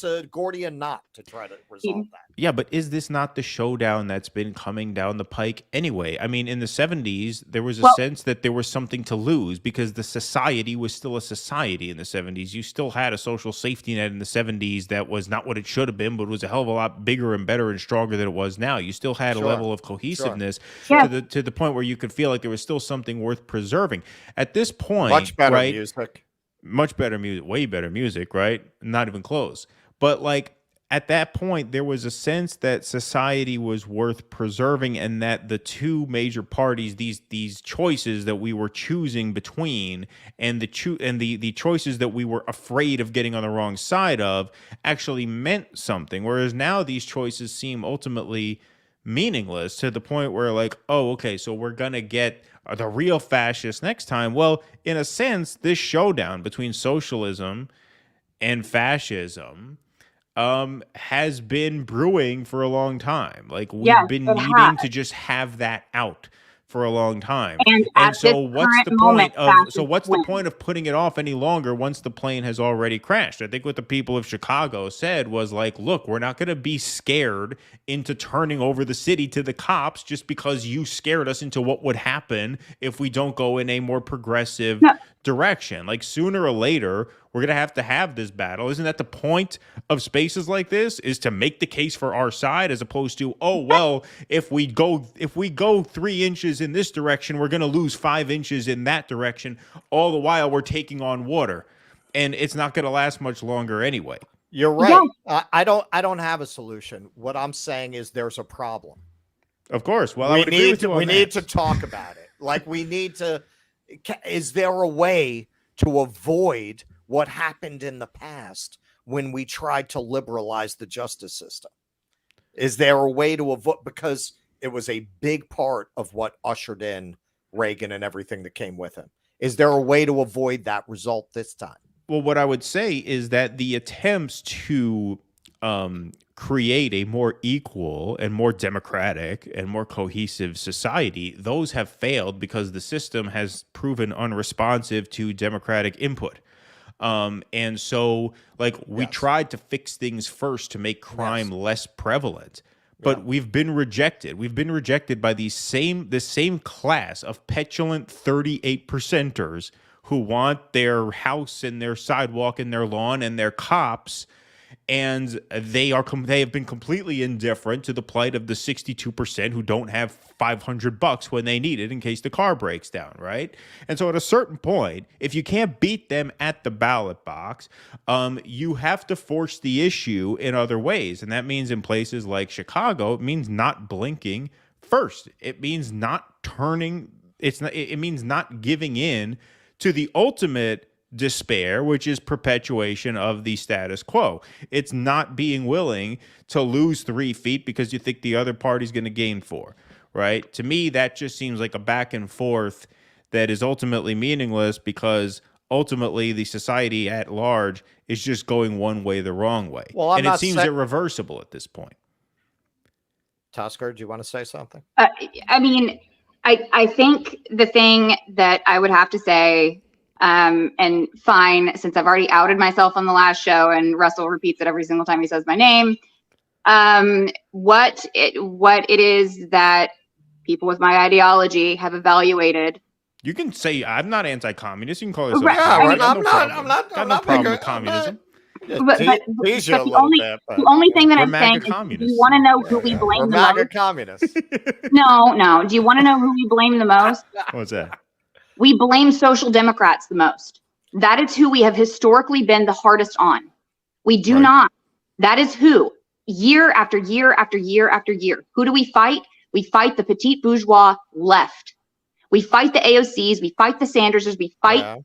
a Gordian knot to try to resolve that. Yeah, but is this not the showdown that's been coming down the pike anyway? I mean, in the 70s, there was a sense that there was something to lose because the society was still a society in the 70s. You still had a social safety net in the 70s that was not what it should have been, but was a hell of a lot bigger and better and stronger than it was now. You still had a level of cohesiveness to the point where you could feel like there was still something worth preserving. At this point, much better right, music, much better music, way better music, right? Not even close. But at that point, there was a sense that society was worth preserving, and that the two major parties, these choices that we were choosing between, and the choices that we were afraid of getting on the wrong side of, actually meant something. Whereas now these choices seem ultimately meaningless to the point where so we're gonna get the real fascists next time. Well, in a sense, this showdown between socialism and fascism has been brewing for a long time. We've been needing to just have that out for a long time. And so what's the point of putting it off any longer once the plane has already crashed? I think what the people of Chicago said was look, we're not going to be scared into turning over the city to the cops just because you scared us into what would happen if we don't go in a more progressive direction. Like sooner or later, we're going to have this battle. Isn't that the point of spaces like this, is to make the case for our side, as opposed to, oh, well, if we go 3 inches in this direction, we're going to lose 5 inches in that direction. All the while we're taking on water, and it's not going to last much longer anyway. You're right. I don't have a solution. What I'm saying is there's a problem. Of course. Well, I would agree with you on we that. need to talk about it. Like, we need to. Is there a way to avoid what happened in the past when we tried to liberalize the justice system? Is there a way to avoid, because it was a big part of what ushered in Reagan and everything that came with him? Is there a way to avoid that result this time? Well, what I would say is that the attempts to create a more equal and more democratic and more cohesive society, those have failed because the system has proven unresponsive to democratic input. And so, like, we tried to fix things first to make crime less prevalent, but we've been rejected. We've been rejected by this same class of petulant 38%ers who want their house and their sidewalk and their lawn and their cops, and they have been completely indifferent to the plight of the 62% who don't have $500 when they need it in case the car breaks down, right? And so at a certain point, if you can't beat them at the ballot box, you have to force the issue in other ways, and that means in places like Chicago, it means not blinking first. It means not turning. It means not giving in to the ultimate despair, which is perpetuation of the status quo. It's not being willing to lose 3 feet because you think the other party's going to gain 4, right? To me, that just seems like a back and forth that is ultimately meaningless, because ultimately the society at large is just going one way the wrong way. Well, I'm and not it seems irreversible at this point. Tusker, do you want to say something? I mean, I think the thing that I would have to say, and fine, since I've already outed myself on the last show and Russell repeats it every single time he says my name, what it is that people with my ideology have evaluated. You can say I'm not anti-communist. You can call yourself. Right. communist. I'm not problem with communism. But the only thing that I'm saying is, do you want to know who we blame the most? Communists. No. Do you want to know who we blame the most? What's that? We blame social democrats the most. That is who we have historically been the hardest on. We do not. That is who, year after year after year after year. Who do we fight? We fight the petite bourgeois left. We fight the AOCs. We fight the Sandersers. We fight,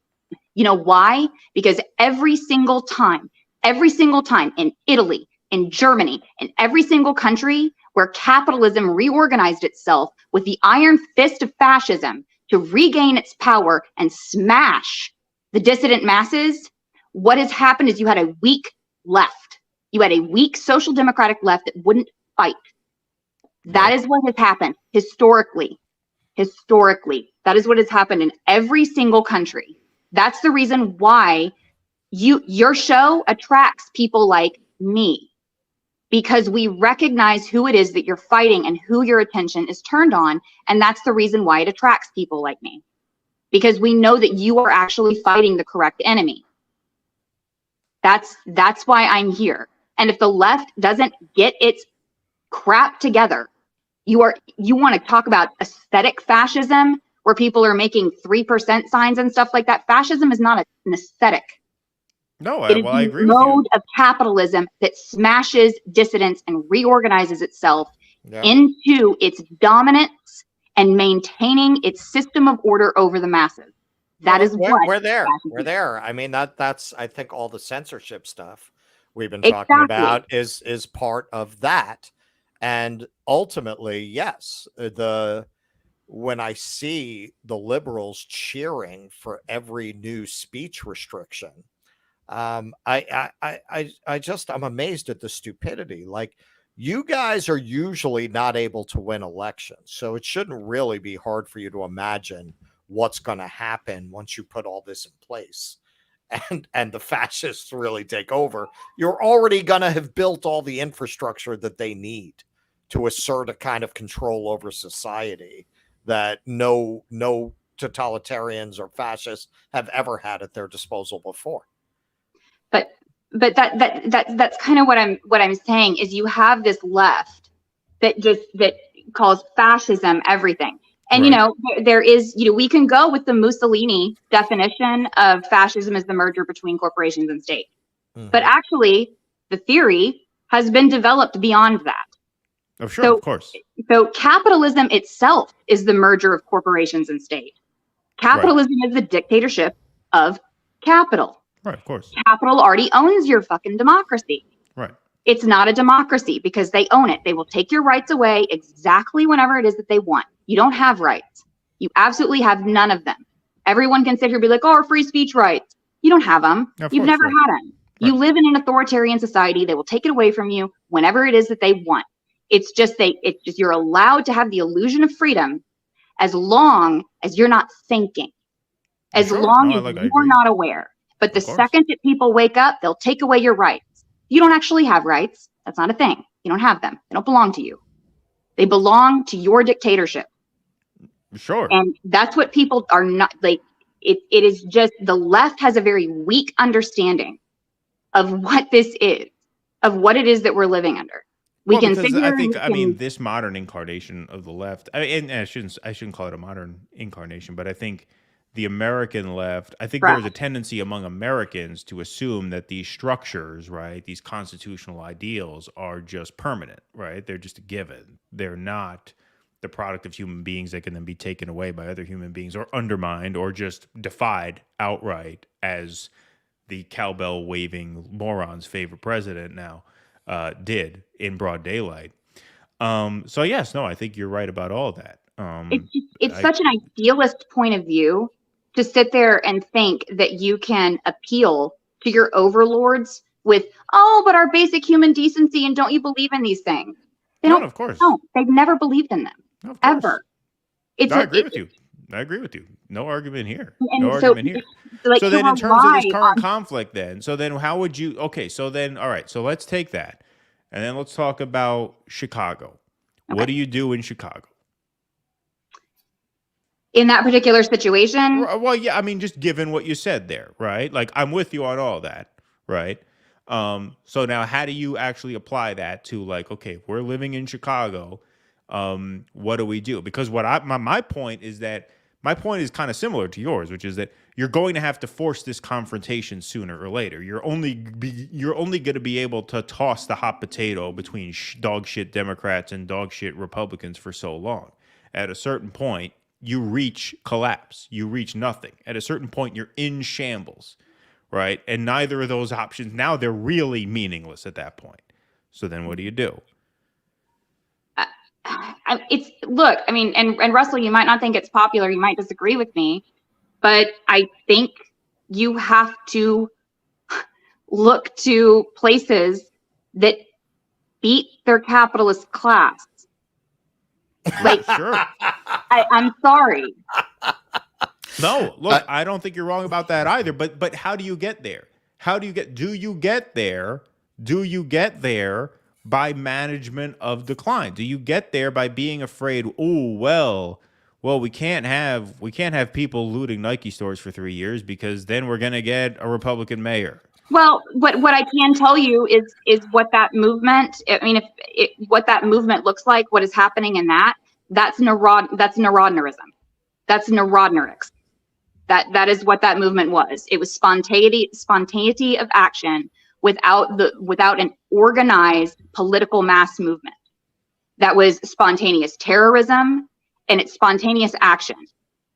you know why? Because every single time in Italy, in Germany, in every single country where capitalism reorganized itself with the iron fist of fascism to regain its power and smash the dissident masses, what has happened is you had a weak left. You had a weak social democratic left that wouldn't fight. That is what has happened historically. That is what has happened in every single country. That's the reason why your show attracts people like me, because we recognize who it is that you're fighting and who your attention is turned on. And that's the reason why it attracts people like me, because we know that you are actually fighting the correct enemy. That's why I'm here. And if the left doesn't get its crap together, you want to talk about aesthetic fascism, where people are making 3% signs and stuff like that. Fascism is not an aesthetic. No, It is I agree the with you. mode of capitalism that smashes dissidents and reorganizes itself into its dominance and maintaining its system of order over the masses. That is what we're there. We're there. I mean, that's I think all the censorship stuff we've been talking about is part of that. And ultimately, yes, when I see the liberals cheering for every new speech restriction, I'm amazed at the stupidity. Like, you guys are usually not able to win elections, so it shouldn't really be hard for you to imagine what's going to happen once you put all this in place and the fascists really take over. You're already going to have built all the infrastructure that they need to assert a kind of control over society that no totalitarians or fascists have ever had at their disposal before. But that's kind of what I'm saying is you have this left that calls fascism everything. And, there is, we can go with the Mussolini definition of fascism as the merger between corporations and state. Mm-hmm. But actually, the theory has been developed beyond that. Oh, sure, of course. So capitalism itself is the merger of corporations and state. Capitalism is the dictatorship of capital. Right, of course. Capital already owns your fucking democracy. Right. It's not a democracy because they own it. They will take your rights away exactly whenever it is that they want. You don't have rights. You absolutely have none of them. Everyone can sit here and be like, oh, our free speech rights. You don't have them. You've never had them. Right. You live in an authoritarian society. They will take it away from you whenever it is that they want. It's just you're allowed to have the illusion of freedom as long as you're not thinking, as long as you're not aware. But the second that people wake up, they'll take away your rights. You don't actually have rights. That's not a thing. You don't have them. They don't belong to you. They belong to your dictatorship. Sure. And that's what people are not like. It is just the left has a very weak understanding of what this is, of what it is that we're living under. I mean, this modern incarnation of the left, and I shouldn't call it a modern incarnation, but I think the American left, I think there's a tendency among Americans to assume that these structures, right, these constitutional ideals are just permanent, right? They're just a given. They're not the product of human beings that can then be taken away by other human beings or undermined or just defied outright, as the cowbell waving moron's favorite president now did in broad daylight. So yes, no, I think you're right about all that. It's such an idealist point of view to sit there and think that you can appeal to your overlords with, oh, but our basic human decency, and don't you believe in these things? They don't, of course. No, they've never believed in them, ever. I agree with you. I agree with you. No argument here. No argument here. Like, so then in terms of this current conflict then, so then how would you, okay, so then, all right, so let's take that. And then let's talk about Chicago. Okay. What do you do in Chicago? In that particular situation? Well, yeah, I mean, just given what you said there, right? Like, I'm with you on all that, right? So now how do you actually apply that to, like, okay, we're living in Chicago. What do we do? Because my point is that my point is kind of similar to yours, which is that you're going to have to force this confrontation sooner or later. You're only going to be able to toss the hot potato between dog shit Democrats and dog shit Republicans for so long. At a certain point, you reach collapse. You reach nothing. At a certain point, you're in shambles, right? And neither of those options, now they're really meaningless at that point. So then what do you do? Look, I mean, and Russell, you might not think it's popular. You might disagree with me, but I think you have to look to places that beat their capitalist class. Like, sure. I'm sorry. No, look, I don't think you're wrong about that either. But how do you get there? Do you get there by management of decline? Do you get there by being afraid, well, we can't have people looting Nike stores for 3 years because then we're going to get a Republican mayor? Well, what I can tell you is what that movement, I mean, what that movement looks like, what is happening in that's neurodnerism. That's neurodnerics. That is what that movement was. It was spontaneity of action without an organized political mass movement. That was spontaneous terrorism, and it's spontaneous action.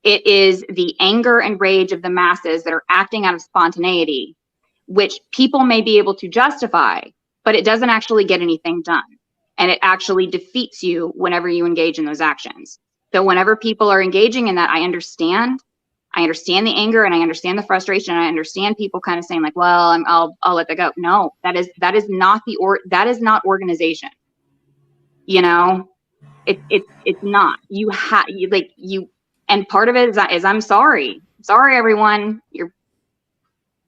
It is the anger and rage of the masses that are acting out of spontaneity, which people may be able to justify, but it doesn't actually get anything done. And it actually defeats you whenever you engage in those actions. So whenever people are engaging in that, I understand the anger and I understand the frustration. And I understand people kind of saying like, well, I'll let that go. No, that is not organization. You know, it's not. And part of it is I'm sorry. Sorry, everyone.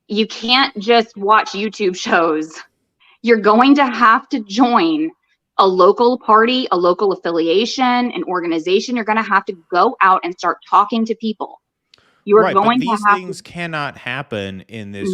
You can't just watch YouTube shows. You're going to have to join a local party, a local affiliation, an organization. You're going to have to go out and start talking to people. You are right, but going these to have things cannot happen in this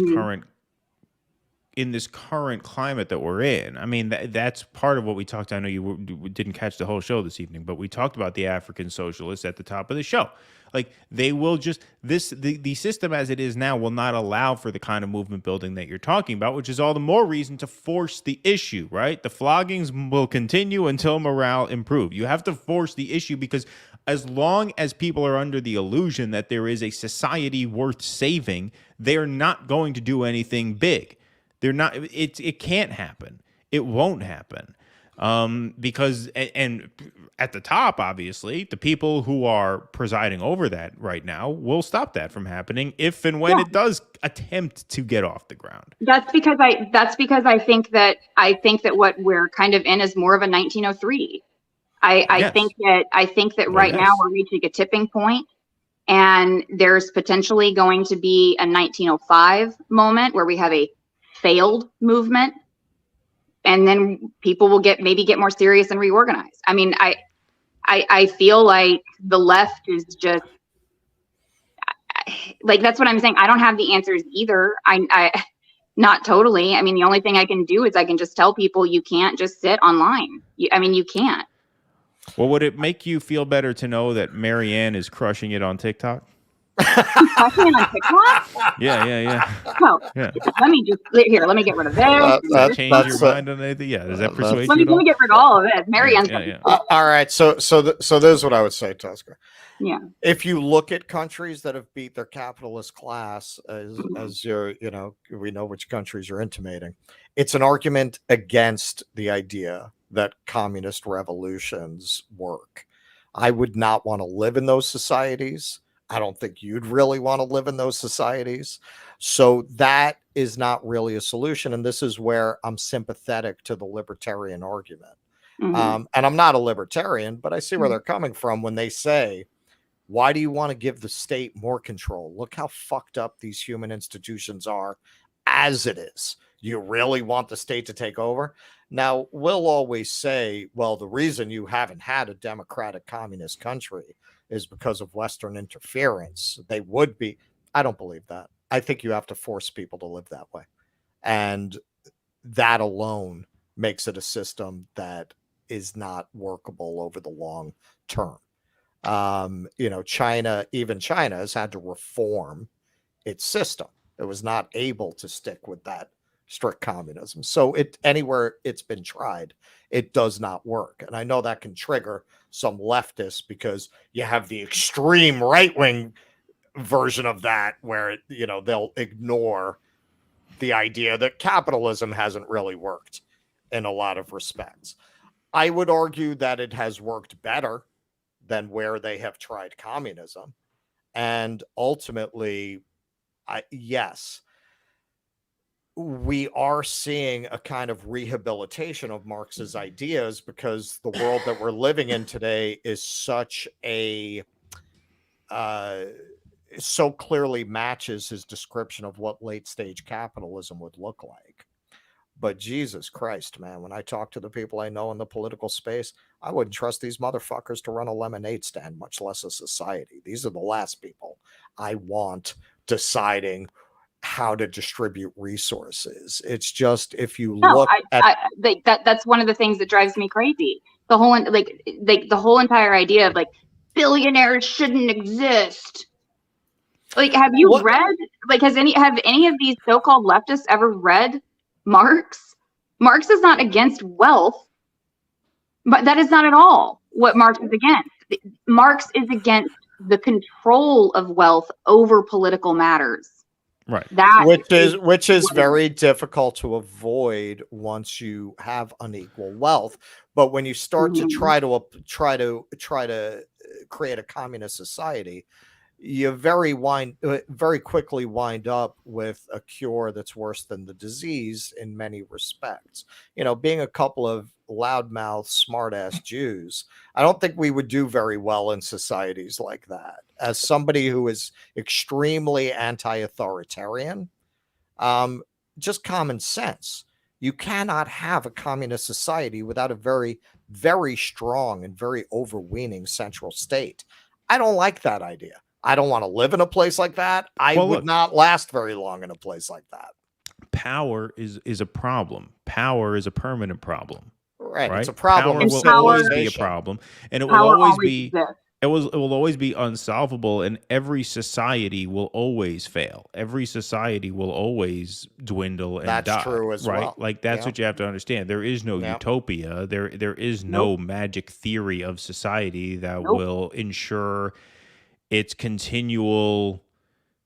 current climate that we're in. I mean, that's part of what we talked. I know you didn't catch the whole show this evening, but we talked about the African socialists at the top of the show. Like, they will just the system as it is now will not allow for the kind of movement building that you're talking about, which is all the more reason to force the issue, right? The floggings will continue until morale improves. You have to force the issue, because as long as people are under the illusion that there is a society worth saving, they're not going to do anything big. They're not. It can't happen. It won't happen. Because and at the top, obviously, the people who are presiding over that right now will stop that from happening if and when it does attempt to get off the ground. That's because I think that what we're kind of in is more of a 1903. I think that right now we're reaching a tipping point, and there's potentially going to be a 1905 moment where we have a failed movement, and then people will get more serious and reorganize. I mean, I feel like the left is just like, that's what I'm saying. I don't have the answers either. I not totally. I mean, the only thing I can do is I can just tell people you can't just sit online. You can't. Well, would it make you feel better to know that Marianne is crushing it on TikTok? Crushing it on TikTok? Yeah. No. Yeah. Let me get rid of this. Does that change your mind on anything? Yeah. Does that persuade you? Let me get rid of all of it. Marianne's all right. So this is what I would say, Tusker. Yeah. If you look at countries that have beat their capitalist class, as you're, we know which countries you're intimating, it's an argument against the idea that communist revolutions work. I would not want to live in those societies. I don't think you'd really want to live in those societies. So that is not really a solution. And this is where I'm sympathetic to the libertarian argument. And I'm not a libertarian, but I see where they're coming from when they say, why do you want to give the state more control? Look how fucked up these human institutions are as it is. You really want the state to take over? Now, we'll always say, well, the reason you haven't had a democratic communist country is because of Western interference. They would be. I don't believe that. I think you have to force people to live that way. And that alone makes it a system that is not workable over the long term. China has had to reform its system. It was not able to stick with that strict communism. So anywhere it's been tried, it does not work. And I know that can trigger some leftists because you have the extreme right-wing version of that where, they'll ignore the idea that capitalism hasn't really worked in a lot of respects. I would argue that it has worked better than where they have tried communism. And ultimately, yes, we are seeing a kind of rehabilitation of Marx's ideas because the world that we're living in today is such a so clearly matches his description of what late stage capitalism would look like. But Jesus Christ, man, when I talk to the people I know in the political space, I wouldn't trust these motherfuckers to run a lemonade stand, much less a society. These are the last people I want deciding how to distribute resources. It's just, if you look at that's one of the things that drives me crazy. The whole the whole entire idea of billionaires shouldn't exist. Have you read, have any of these so-called leftists ever read Marx? Marx is not against wealth, but that is not at all what Marx is against. Marx is against the control of wealth over political matters. Right. Which is very difficult to avoid once you have unequal wealth. But when you start to try to create a communist society, you very quickly wind up with a cure that's worse than the disease in many respects. Being a couple of loudmouth, smart-ass Jews, I don't think we would do very well in societies like that. As somebody who is extremely anti-authoritarian, just common sense. You cannot have a communist society without a very, very strong and very overweening central state. I don't like that idea. I don't want to live in a place like that. I would not last very long in a place like that. Power is a problem. Power is a permanent problem. Right. It's a problem. Power will always be a problem, and it will always be. It will always be unsolvable, and every society will always fail. Every society will always dwindle and die. That's true as well. Like that's what you have to understand. There is no utopia. There is no magic theory of society that will ensure its continual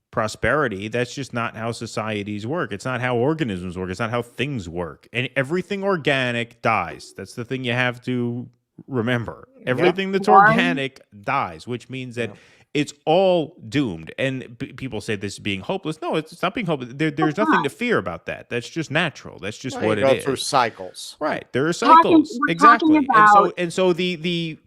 prosperity. That's just not how societies work. It's not how organisms work. It's not how things work. And everything organic dies. That's the thing you have to remember. Everything that's organic dies, which means that it's all doomed. And people say this is being hopeless. No, it's not being hopeless. There's nothing to fear about that. That's just natural. That's just what it is. Go through cycles. Right. There are cycles. Exactly. And so the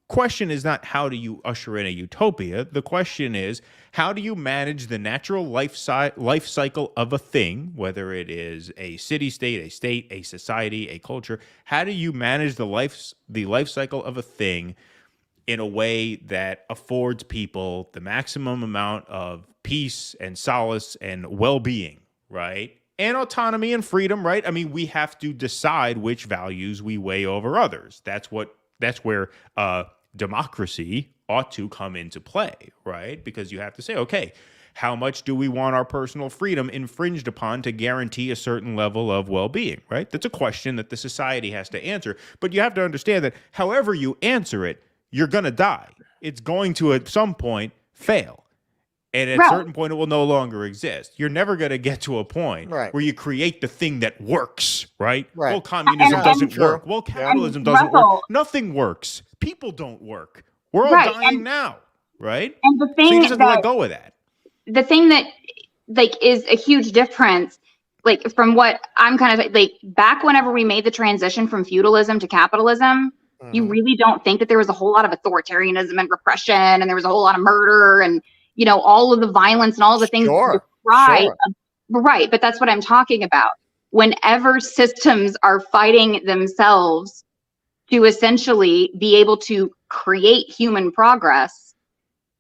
question is not how do you usher in a utopia. The question is how do you manage the natural life cycle of a thing, whether it is a city-state, a state, a society, a culture. How do you manage the life cycle of a thing in a way that affords people the maximum amount of peace and solace and well-being, right? And autonomy and freedom, right? I mean, we have to decide which values we weigh over others. That's where democracy ought to come into play, right? Because you have to say, okay, how much do we want our personal freedom infringed upon to guarantee a certain level of well-being, right? That's a question that the society has to answer. But you have to understand that however you answer it, you're going to die. It's going to, at some point, fail. And at a certain point, it will no longer exist. You're never going to get to a point where you create the thing that works, right? Well, communism doesn't work. Well, capitalism doesn't work. Nothing works. People don't work. We're all dying now, right? And the thing so you just have to let go of that. The thing that is a huge difference, from what I'm kind of back whenever we made the transition from feudalism to capitalism, you really don't think that there was a whole lot of authoritarianism and repression, and there was a whole lot of murder and all of the violence and all of the things described. Right, but that's what I'm talking about. Whenever systems are fighting themselves to essentially be able to create human progress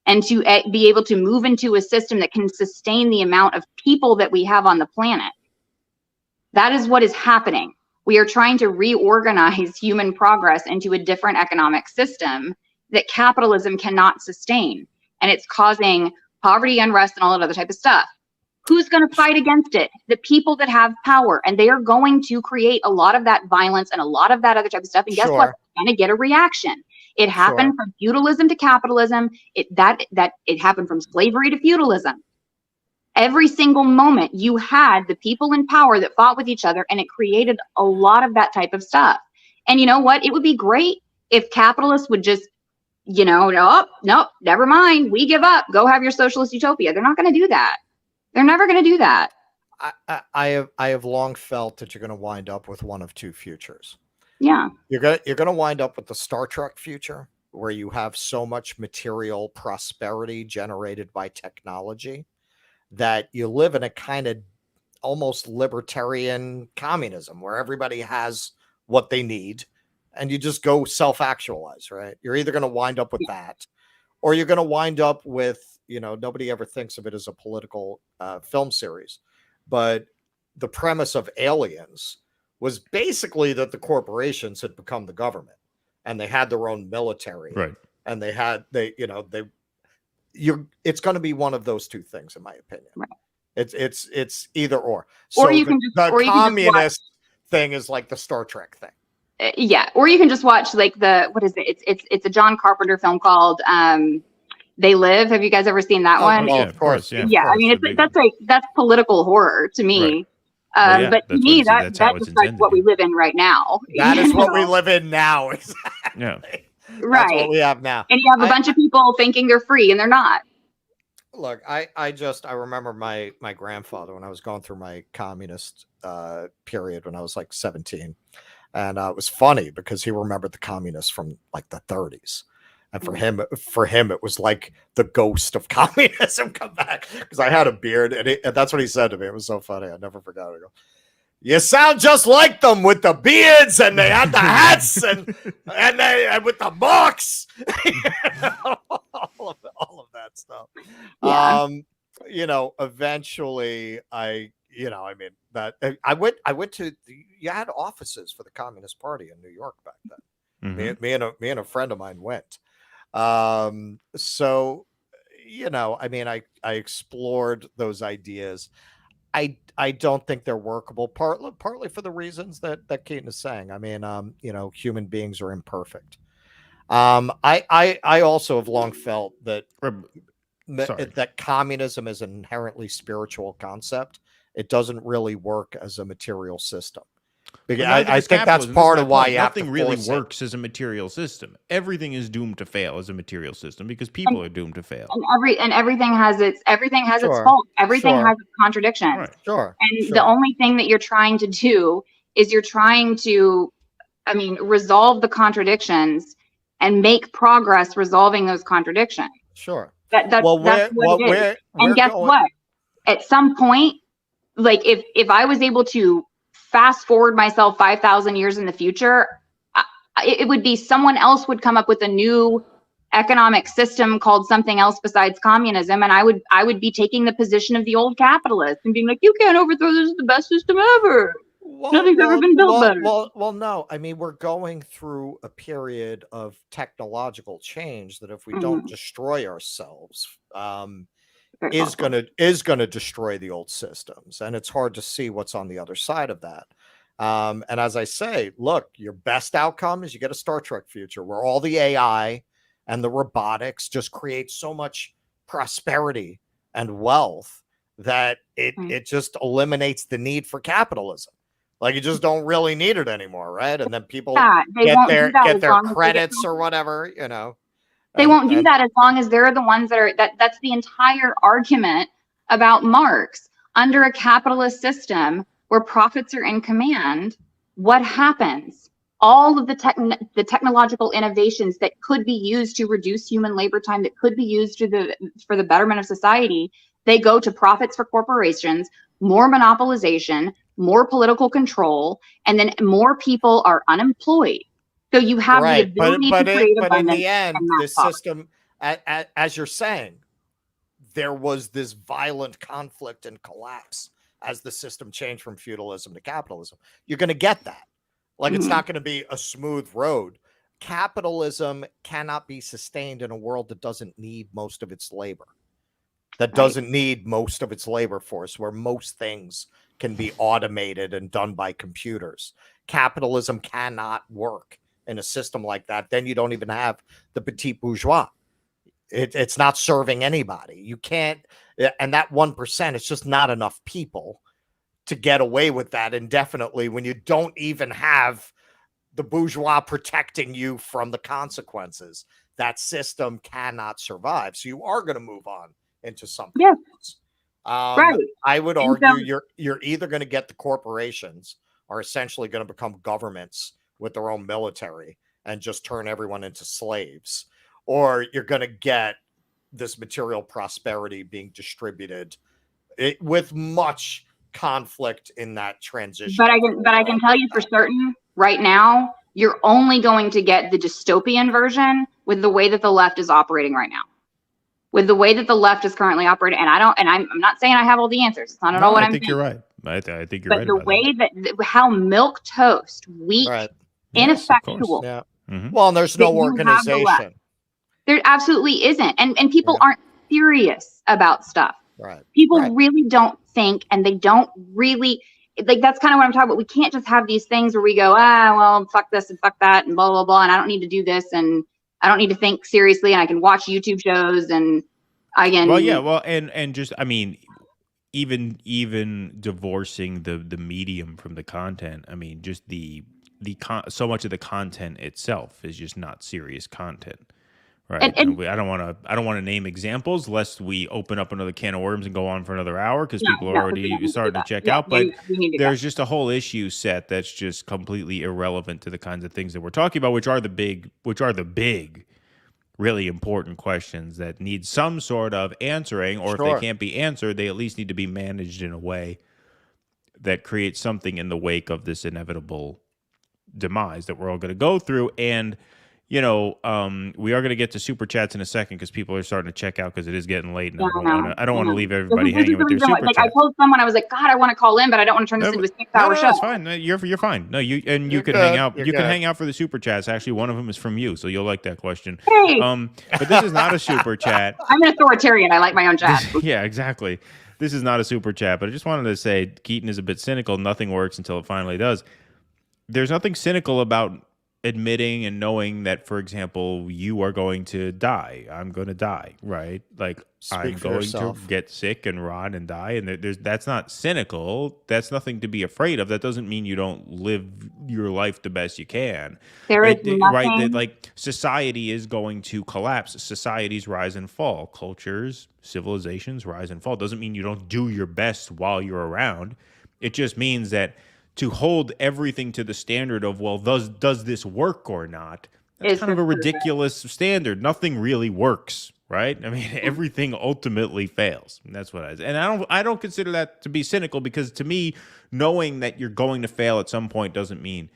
and to be able to move into a system that can sustain the amount of people that we have on the planet. That is what is happening. We are trying to reorganize human progress into a different economic system that capitalism cannot sustain. And it's causing poverty, unrest, and all that other type of stuff. Who's going to fight against it? The people that have power, and they are going to create a lot of that violence and a lot of that other type of stuff. And guess what? It's going to get a reaction. It happened from feudalism to capitalism. It happened from slavery to feudalism. Every single moment you had the people in power that fought with each other, and it created a lot of that type of stuff. And you know what? It would be great if capitalists would just, nope, never mind. We give up. Go have your socialist utopia. They're not going to do that. They're never going to do that. I have long felt that you're going to wind up with one of two futures. Yeah. You're going to wind up with the Star Trek future, where you have so much material prosperity generated by technology that you live in a kind of almost libertarian communism where everybody has what they need and you just go self-actualize, right? You're either going to wind up with that, or you're going to wind up with, nobody ever thinks of it as a political film series, but the premise of Aliens was basically that the corporations had become the government and they had their own military, right? And it's going to be one of those two things, in my opinion. Right. It's either or. So or you can just, the communist thing is like the Star Trek thing. Yeah, or you can just watch what is it? It's a John Carpenter film called They Live. Have you guys ever seen that one? Oh, of course. Yeah, I mean that's political horror to me. Right. But to me, that's like what we live in right now. That is what we live in now. Exactly. Yeah. Right. That's what we have now. And you have a bunch of people thinking they're free and they're not. Look, I remember my grandfather when I was going through my communist period when I was like 17. And it was funny because he remembered the communists from like the 30s. And for him, it was like the ghost of communism come back because I had a beard, and that's what he said to me. It was so funny. I never forgot it. You sound just like them with the beards, and they had the hats, and with the books, all of that stuff. Yeah. Eventually, I went to. You had offices for the Communist Party in New York back then. Mm-hmm. Me and a friend of mine went. I explored those ideas. I don't think they're workable, partly for the reasons that Keaton is saying. Human beings are imperfect. I also have long felt that that communism is an inherently spiritual concept. It doesn't really work as a material system. Because I think that's part of why nothing really works as a material system. Everything is doomed to fail as a material system because people are doomed to fail. And everything has its fault. Everything has its contradictions. Right. Sure. And the only thing that you're trying to do is you're trying to, resolve the contradictions and make progress resolving those contradictions. Sure. That's what it is. And guess what? At some point, like if I was able to fast forward myself 5,000 years in the future, it would be someone else would come up with a new economic system called something else besides communism, and I would be taking the position of the old capitalist and being like, you can't overthrow this, is the best system ever. Nothing's ever been built better. Well, no. We're going through a period of technological change that if we don't destroy ourselves, is gonna destroy the old systems, and it's hard to see what's on the other side of that. And as I say, look, your best outcome is you get a Star Trek future where all the AI and the robotics just create so much prosperity and wealth that it just eliminates the need for capitalism. Like you just don't really need it anymore, right? And then people get their credits or whatever, They won't do that as long as they're the ones that's the entire argument about Marx. Under a capitalist system where profits are in command, what happens? All of the technological innovations that could be used to reduce human labor time, that could be used for the betterment of society, they go to profits for corporations, more monopolization, more political control, and then more people are unemployed. So you have the ability to create abundance. But in the end, the system, as you're saying, there was this violent conflict and collapse as the system changed from feudalism to capitalism. You're going to get that. Like it's not going to be a smooth road. Capitalism cannot be sustained in a world that doesn't need most of its labor, that doesn't need most of its labor force, where most things can be automated and done by computers. Capitalism cannot work in a system like that. Then you don't even have the petit bourgeois. It's not serving anybody. You can't, and that 1%, it's just not enough people to get away with that indefinitely when you don't even have the bourgeois protecting you from the consequences. That system cannot survive. So you are going to move on into something else. Right. I would argue you're either going to get the corporations are essentially going to become governments with their own military and just turn everyone into slaves, or you're going to get this material prosperity being distributed with much conflict in that transition. But I can tell you for certain right now, you're only going to get the dystopian version with the way that the left is operating right now. With the way that the left is currently operating, and I'm not saying I have all the answers. It's not at all what I'm saying. I think you're right. I think you're but right. But the way that how milk toast, weak, ineffectual. Yes, well, and there's no organization. There absolutely isn't, and people aren't serious about stuff. Right. People really don't think, and they don't really like. That's kind of what I'm talking about. We can't just have these things where we go, well, fuck this and fuck that, and blah blah blah, and I don't need to do this, and I don't need to think seriously, and I can watch YouTube shows, and I can. Well, yeah, well, and just even divorcing the medium from the content. I mean, just so much of the content itself is just not serious content. Right. And I don't want to name examples lest we open up another can of worms and go on for another hour because people are already starting to check out. But there's just a whole issue set that's just completely irrelevant to the kinds of things that we're talking about, which are the big, really important questions that need some sort of answering, or if they can't be answered, they at least need to be managed in a way that creates something in the wake of this inevitable demise that we're all going to go through. And we are going to get to super chats in a second because people are starting to check out because it is getting late, and I don't want to leave everybody hanging with their super chats. I told someone, I was like, God, I want to call in, but I don't want to turn this into a 6-hour show. That's fine. No, you're fine. No, you can hang out. You can hang out for the super chats. Actually, one of them is from you, so you'll like that question. Hey. But this is not a super chat. I'm an authoritarian. I like my own chat. Yeah, exactly. This is not a super chat, but I just wanted to say Keaton is a bit cynical. Nothing works until it finally does. There's nothing cynical about admitting and knowing that, for example, you are going to die. I'm going to die, right? Like, I'm going to get sick and rot and die. And that's not cynical. That's nothing to be afraid of. That doesn't mean you don't live your life the best you can. There is nothing. Right? Like, society is going to collapse. Societies rise and fall. Cultures, civilizations rise and fall. Doesn't mean you don't do your best while you're around. It just means that to hold everything to the standard of, well, does this work or not? That's kind of a ridiculous standard. Nothing really works, right? I mean, everything ultimately fails. And that's what I don't consider that to be cynical, because to me, knowing that you're going to fail at some point doesn't mean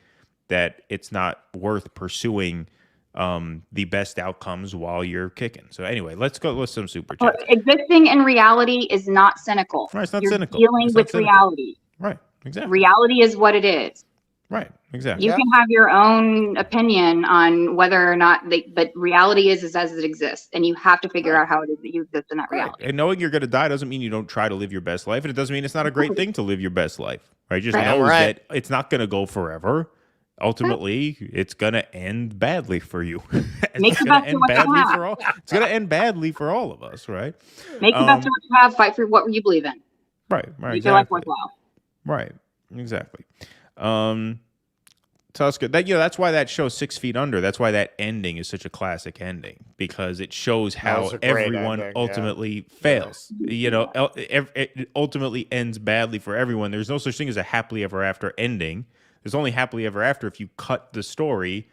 that it's not worth pursuing the best outcomes while you're kicking. So anyway, let's go with some super chats. Existing in reality is not cynical. Right, it's not you're cynical. Dealing with reality. Right. Exactly. Reality is what it is. Right. Exactly. You can have your own opinion on whether or not but reality is as it exists, and you have to figure out how it is that you exist in that reality. And knowing you're going to die doesn't mean you don't try to live your best life, and it doesn't mean it's not a great thing to live your best life. Right? Just know that it's not going to go forever. Ultimately, it's going to end badly for you. Make the best of what you have. It's going to end badly for all of us, right? Make the best of what you have. Fight for what you believe in. Right. Make your life worthwhile. Right, exactly. Tusker, that's why that show 6 Feet Under, that's why that ending is such a classic ending, because it shows how everyone ultimately fails. It ultimately ends badly for everyone. There's no such thing as a happily ever after ending. There's only happily ever after if you cut the story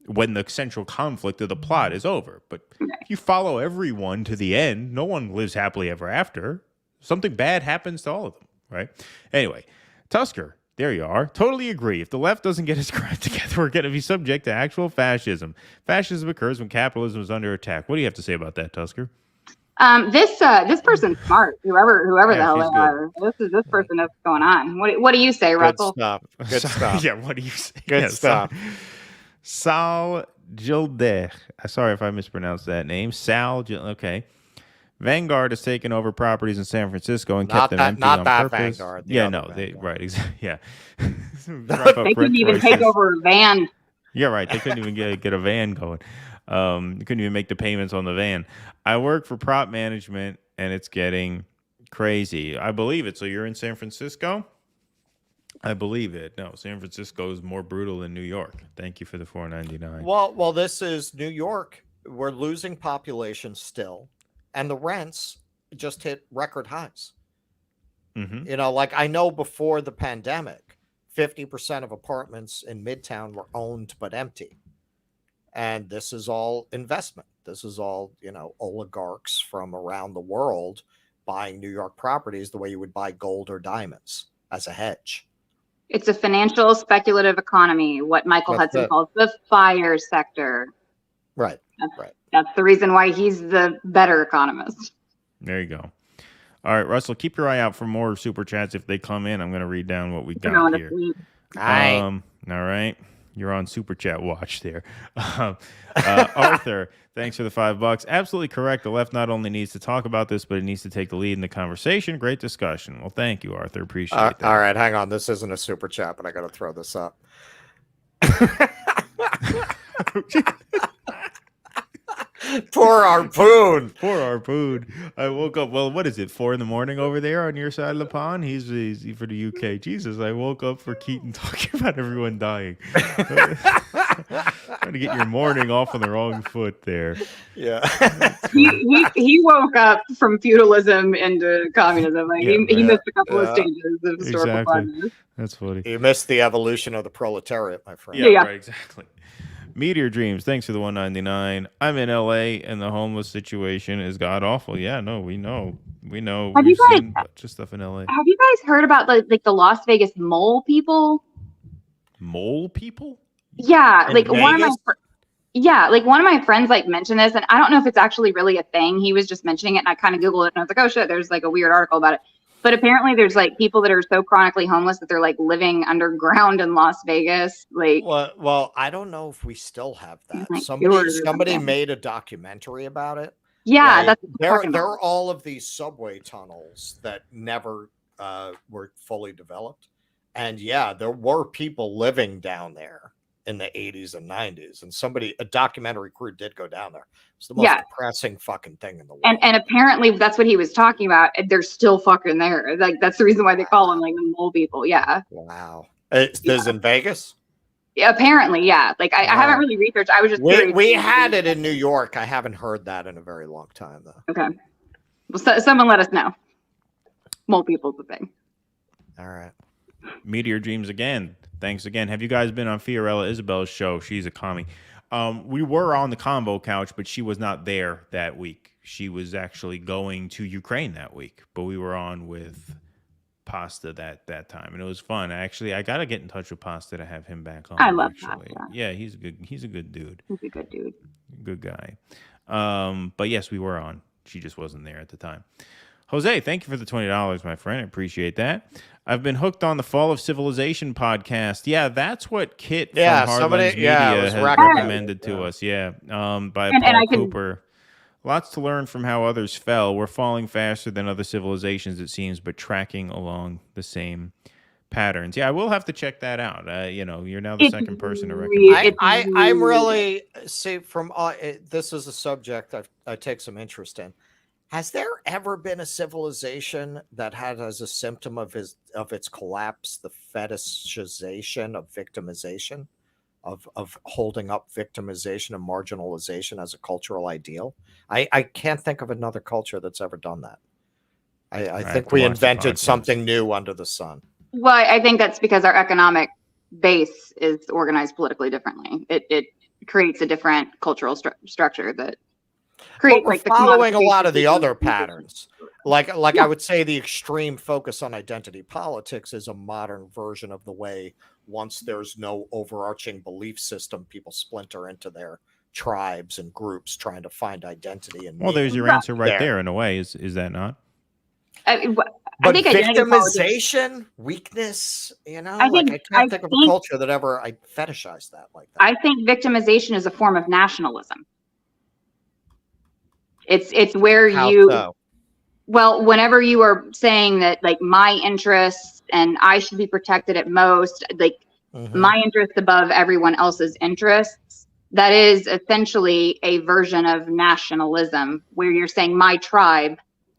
when the central conflict of the plot is over. But if you follow everyone to the end, no one lives happily ever after. Something bad happens to all of them. Right. Anyway, Tusker, there you are. Totally agree. If the left doesn't get its crap together, we're going to be subject to actual fascism. Fascism occurs when capitalism is under attack. What do you have to say about that, Tusker? This person's smart. Whoever the hell they are. This person knows what's going on. What do you say, Russell? Good stuff. Yeah. What do you say? Good stuff. Sal Gilder. Sorry if I mispronounced that name. Okay. Vanguard has taken over properties in San Francisco and kept them empty on purpose. Vanguard. Right. Exactly. Yeah. They couldn't even take over a van. Yeah, right. They couldn't even get a van going. They couldn't even make the payments on the van. I work for prop management, and it's getting crazy. I believe it. So you're in San Francisco? I believe it. No, San Francisco is more brutal than New York. Thank you for the $4.99. Well, this is New York. We're losing population still. And the rents just hit record highs. Mm-hmm. Like I know before the pandemic, 50% of apartments in Midtown were owned but empty. And this is all investment. This is all, oligarchs from around the world buying New York properties the way you would buy gold or diamonds as a hedge. It's a financial speculative economy, what Michael Hudson calls the fire sector. Right. That's the reason why he's the better economist. There you go. All right, Russell, keep your eye out for more super chats if they come in. I'm going to read down what we got here. All right. You're on super chat watch there. Arthur, thanks for the $5. Absolutely correct. The left not only needs to talk about this, but it needs to take the lead in the conversation. Great discussion. Well, thank you, Arthur. Appreciate that. All right, hang on. This isn't a super chat, but I got to throw this up. Poor Harpoon. Poor Harpoon. I woke up, what is it, 4 a.m. over there on your side of the pond? He's for the UK. Jesus, I woke up for Keaton talking about everyone dying. Trying to get your morning off on the wrong foot there. Yeah. he woke up from feudalism into communism. He missed a couple of stages of historical progress. That's funny. You missed the evolution of the proletariat, my friend. Yeah. Right, exactly. Meteor Dreams, thanks for the $1.99. I'm in LA and the homeless situation is god awful. Yeah, no, we know. Have We've you guys seen a bunch of stuff in LA. have you guys heard about the Las Vegas mole people? Mole people? Yeah, In like one of my Vegas? like one of my friends like mentioned this, and I don't know if it's actually really a thing. He was just mentioning it, and I kind of Googled it, and I was like, oh shit, there's like a weird article about it. But apparently, there's like people that are so chronically homeless that they're like living underground in Las Vegas. Like, Well, I don't know if we still have that. like Somebody sewers or something. made a documentary about it. Yeah, Right? that's what I'm There talking about. are all of these subway tunnels that never were fully developed, and yeah, there were people living down there in the 80s and 90s, and a documentary crew did go down there. It's the most Yeah. depressing fucking thing in the world. And apparently that's what he was talking about. They're still fucking there. Like that's the reason why they call them like the mole people. Yeah. Wow. This is in Vegas? Yeah, apparently, yeah. Like I haven't really researched. I was just curious. We had it in New York. I haven't heard that in a very long time, though. Okay. Well, someone let us know. Mole people's the thing. All right. Meteor Dreams again. Thanks again. Have you guys been on Fiorella Isabel's show? She's a commie. We were on the combo couch, but she was not there that week. She was actually going to Ukraine that week, but we were on with Pasta that time, and it was fun. I got to get in touch with Pasta to have him back on. I love actually. Pasta. Yeah, he's a good dude. He's a good dude. Good guy. But yes, we were on. She just wasn't there at the time. Jose, thank you for the $20, my friend. I appreciate that. I've been hooked on the Fall of Civilization podcast. Yeah, that's what Kit from Hardlands Media has recommended to us. Yeah, by Paul Cooper. Lots to learn from how others fell. We're falling faster than other civilizations, it seems, but tracking along the same patterns. Yeah, I will have to check that out. You're now the second person to recommend. I'm really from this is a subject I take some interest in. Has there ever been a civilization that had as a symptom of its collapse the fetishization of victimization, of holding up victimization and marginalization as a cultural ideal? I can't think of another culture that's ever done that. I think we invented something new under the sun. Well, I think that's because our economic base is organized politically differently. It creates a different cultural structure that creates like the following a lot of the other patterns. Like I would say the extreme focus on identity politics is a modern version of the way once there's no overarching belief system, people splinter into their tribes and groups trying to find identity. And well, there's your answer right there in a way. Is that not? But victimization, weakness, I can't think of a culture that ever fetishized that like that. I think victimization is a form of nationalism. It's where well, whenever you are saying that like my interests and I should be protected at most, like my interests above everyone else's interests, that is essentially a version of nationalism where you're saying my tribe,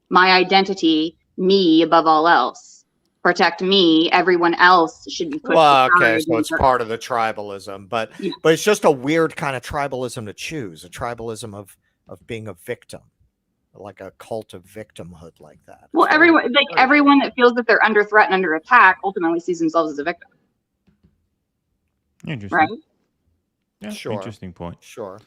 my identity, me above all else, protect me, everyone else should be pushed aside. Okay, so it's part of the tribalism, but it's just a weird kind of tribalism to choose, a tribalism of being a victim, like a cult of victimhood like that. Well, everyone that feels that they're under threat and under attack ultimately sees themselves as a victim. Interesting. Right? Yeah, sure. Interesting point. Sure.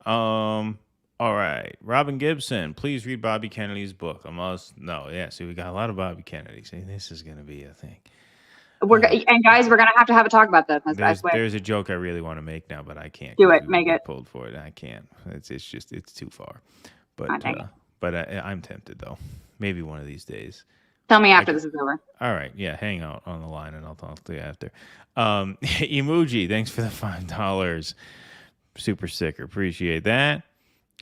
All right. Robin Gibson, please read Bobby Kennedy's book. See, we got a lot of Bobby Kennedy. See, this is going to be a thing. And guys, we're going to have a talk about this. There's a joke I really want to make now, but I can't. Do it. Make it. Pulled for it. I can't. It's too far. But I'm tempted though. Maybe one of these days. Tell me after this is over. All right. Yeah. Hang out on the line and I'll talk to you after. Emoji, thanks for the $5. Super sicker. Appreciate that.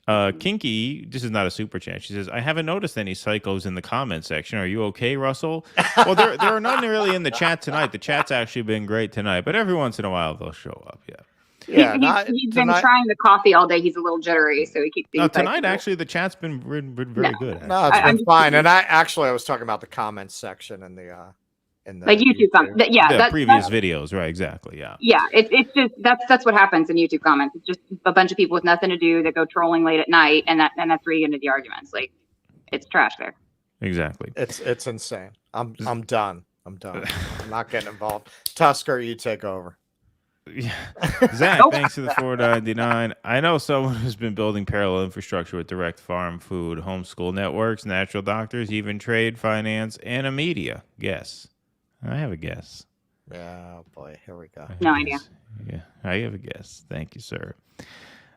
Kinky, this is not a super chat. She says, I haven't noticed any psychos in the comment section. Are you okay, Russell? Well, there are none really in the chat tonight. The chat's actually been great tonight, but every once in a while they'll show up. Yeah. He's been trying the coffee all day. He's a little jittery, so he keeps being tonight, actually, the chat's been very good. No, it's been fine. And I was talking about the comments section in the like YouTube comments. The previous videos, right? Exactly. Yeah. Yeah, it's just that's what happens in YouTube comments. It's just a bunch of people with nothing to do that go trolling late at night, and that's where you get into the arguments. Like, it's trash there. Exactly. It's insane. I'm done. I'm not getting involved. Tusker, you take over. Zach, thanks to the $4.99. I know someone who's been building parallel infrastructure with direct farm, food, homeschool networks, natural doctors, even trade, finance, and a media. Guess. I have a guess. Yeah, boy, here we go. No idea. Yeah, I have a guess. Thank you, sir.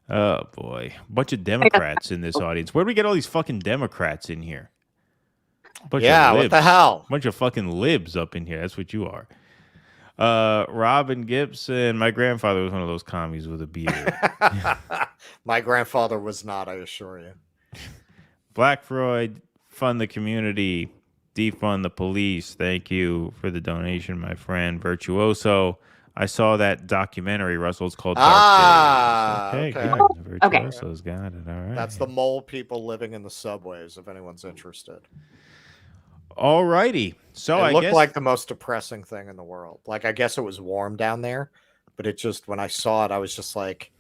Oh, boy. Bunch of Democrats in this audience. Where do we get all these fucking Democrats in here? Bunch of what the hell? Bunch of fucking libs up in here. That's what you are. Robin Gibson. My grandfather was one of those commies with a beard. My grandfather was not, I assure you. Black Freud, fund the community, defund the police. Thank you for the donation, my friend. Virtuoso. I saw that documentary, Russell. It's called Dark Days. Okay, good. Virtuoso's got it. All right. That's the mole people living in the subways, if anyone's interested. All righty. So it I looked guess like the most depressing thing in the world. Like, I guess it was warm down there, but it just, when I saw it, I was just like,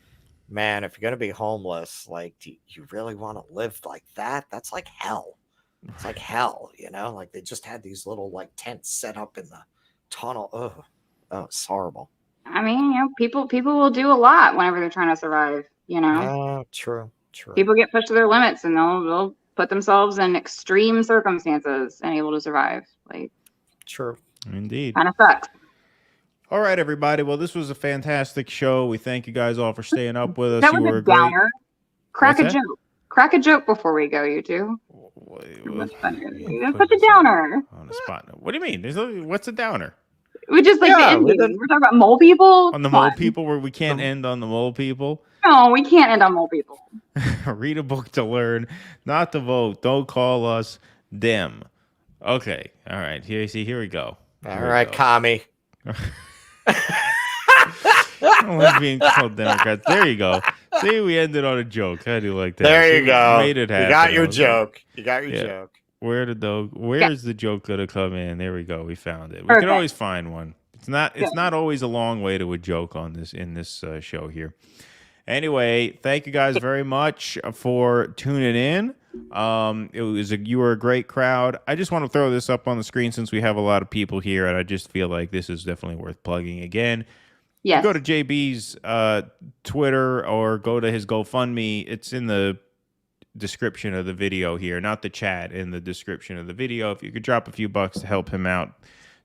man, if you're going to be homeless, like, do you really want to live like that? That's like hell. It's like hell, you know? Like, they just had these little, like, tents set up in the tunnel. Oh, it's horrible. I mean, you know, people will do a lot whenever they're trying to survive, you know? True. People get pushed to their limits and they'll put themselves in extreme circumstances and able to survive. Like, true. Indeed. Kind of sucks. All right, everybody. Well, this was a fantastic show. We thank you guys all for staying up with us. That you was were a downer. Crack What's a that? joke. Crack a joke before we go, you two. Much funnier. That's such a downer. On the spot. What do you mean? What's a downer? We just like the ending. We're talking about mole people. On the mole people, where we can't end on the mole people. No, we can't end on mole people. Read a book to learn, not to vote. Don't call us Dem. Okay. All right. Here we go. All right, commie. I don't like being called Democrats. There you go. See, we ended on a joke. I do like that. There you See, go. Made it happen. You got your joke. You got your joke. Where's the joke gonna come in? There we go. We found it. We can always find one. It's not always a long way to a joke on this in this show here. Anyway, thank you guys very much for tuning in. You were a great crowd. I just want to throw this up on the screen since we have a lot of people here, and I just feel like this is definitely worth plugging again. Yes. Go to JB's Twitter or go to his GoFundMe. It's in the description of the video here, not the chat, in the description of the video. If you could drop a few bucks to help him out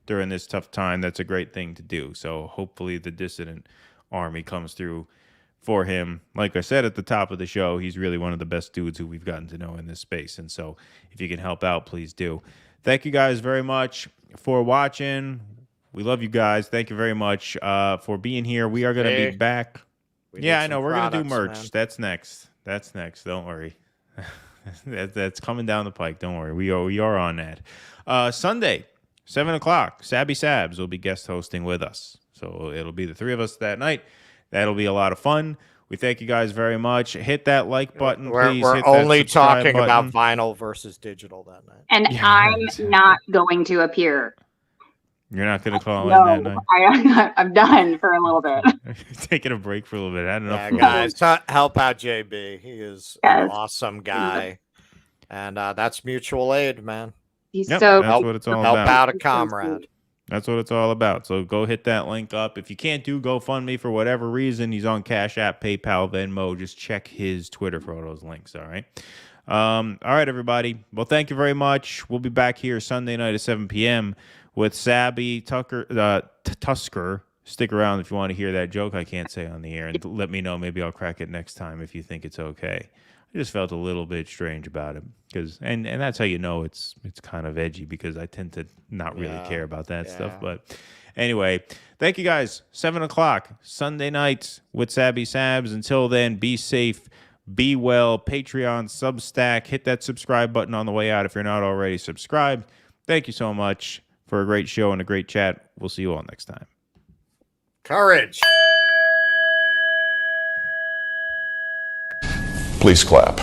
during this tough time, that's a great thing to do. So hopefully the dissident army comes through for him. Like I said at the top of the show, he's really one of the best dudes who we've gotten to know in this space. And so if you can help out, please do. Thank you guys very much for watching. We love you guys. Thank you very much for being here. We are going to be back. Yeah, I know. We're going to do merch. Man. That's next. That's next. Don't worry. That's coming down the pike. Don't worry. We are on that. Sunday, 7 o'clock, Sabby Sabs will be guest hosting with us. So it'll be the three of us that night. That'll be a lot of fun. We thank you guys very much. Hit that like button, please. We're Hit only that subscribe talking button. about vinyl versus digital that night. And Yeah, I'm exactly. not going to appear. You're not going to call in that No, night? I'm done for a little bit. Taking a break for a little bit. I had enough. Yeah, guys, help out JB. He is an awesome guy. And that's mutual aid, man. He's Yep, so that's what it's all help about. out a comrade. That's what it's all about. So go hit that link up. If you can't do GoFundMe for whatever reason, he's on Cash App, PayPal, Venmo. Just check his Twitter for all those links, all right? All right, everybody. Well, thank you very much. We'll be back here Sunday night at 7 p.m. with Sabby Tusker. Stick around if you want to hear that joke I can't say on the air, and let me know. Maybe I'll crack it next time if you think it's okay. I just felt a little bit strange about it because, and that's how you know it's kind of edgy, because I tend to not really care about that stuff. But anyway, thank you guys. 7 o'clock Sunday nights with Sabby Sabs. Until then, be safe, be well. Patreon, Substack, hit that subscribe button on the way out if you're not already subscribed. Thank you so much for a great show and a great chat. We'll see you all next time. Courage. Please clap.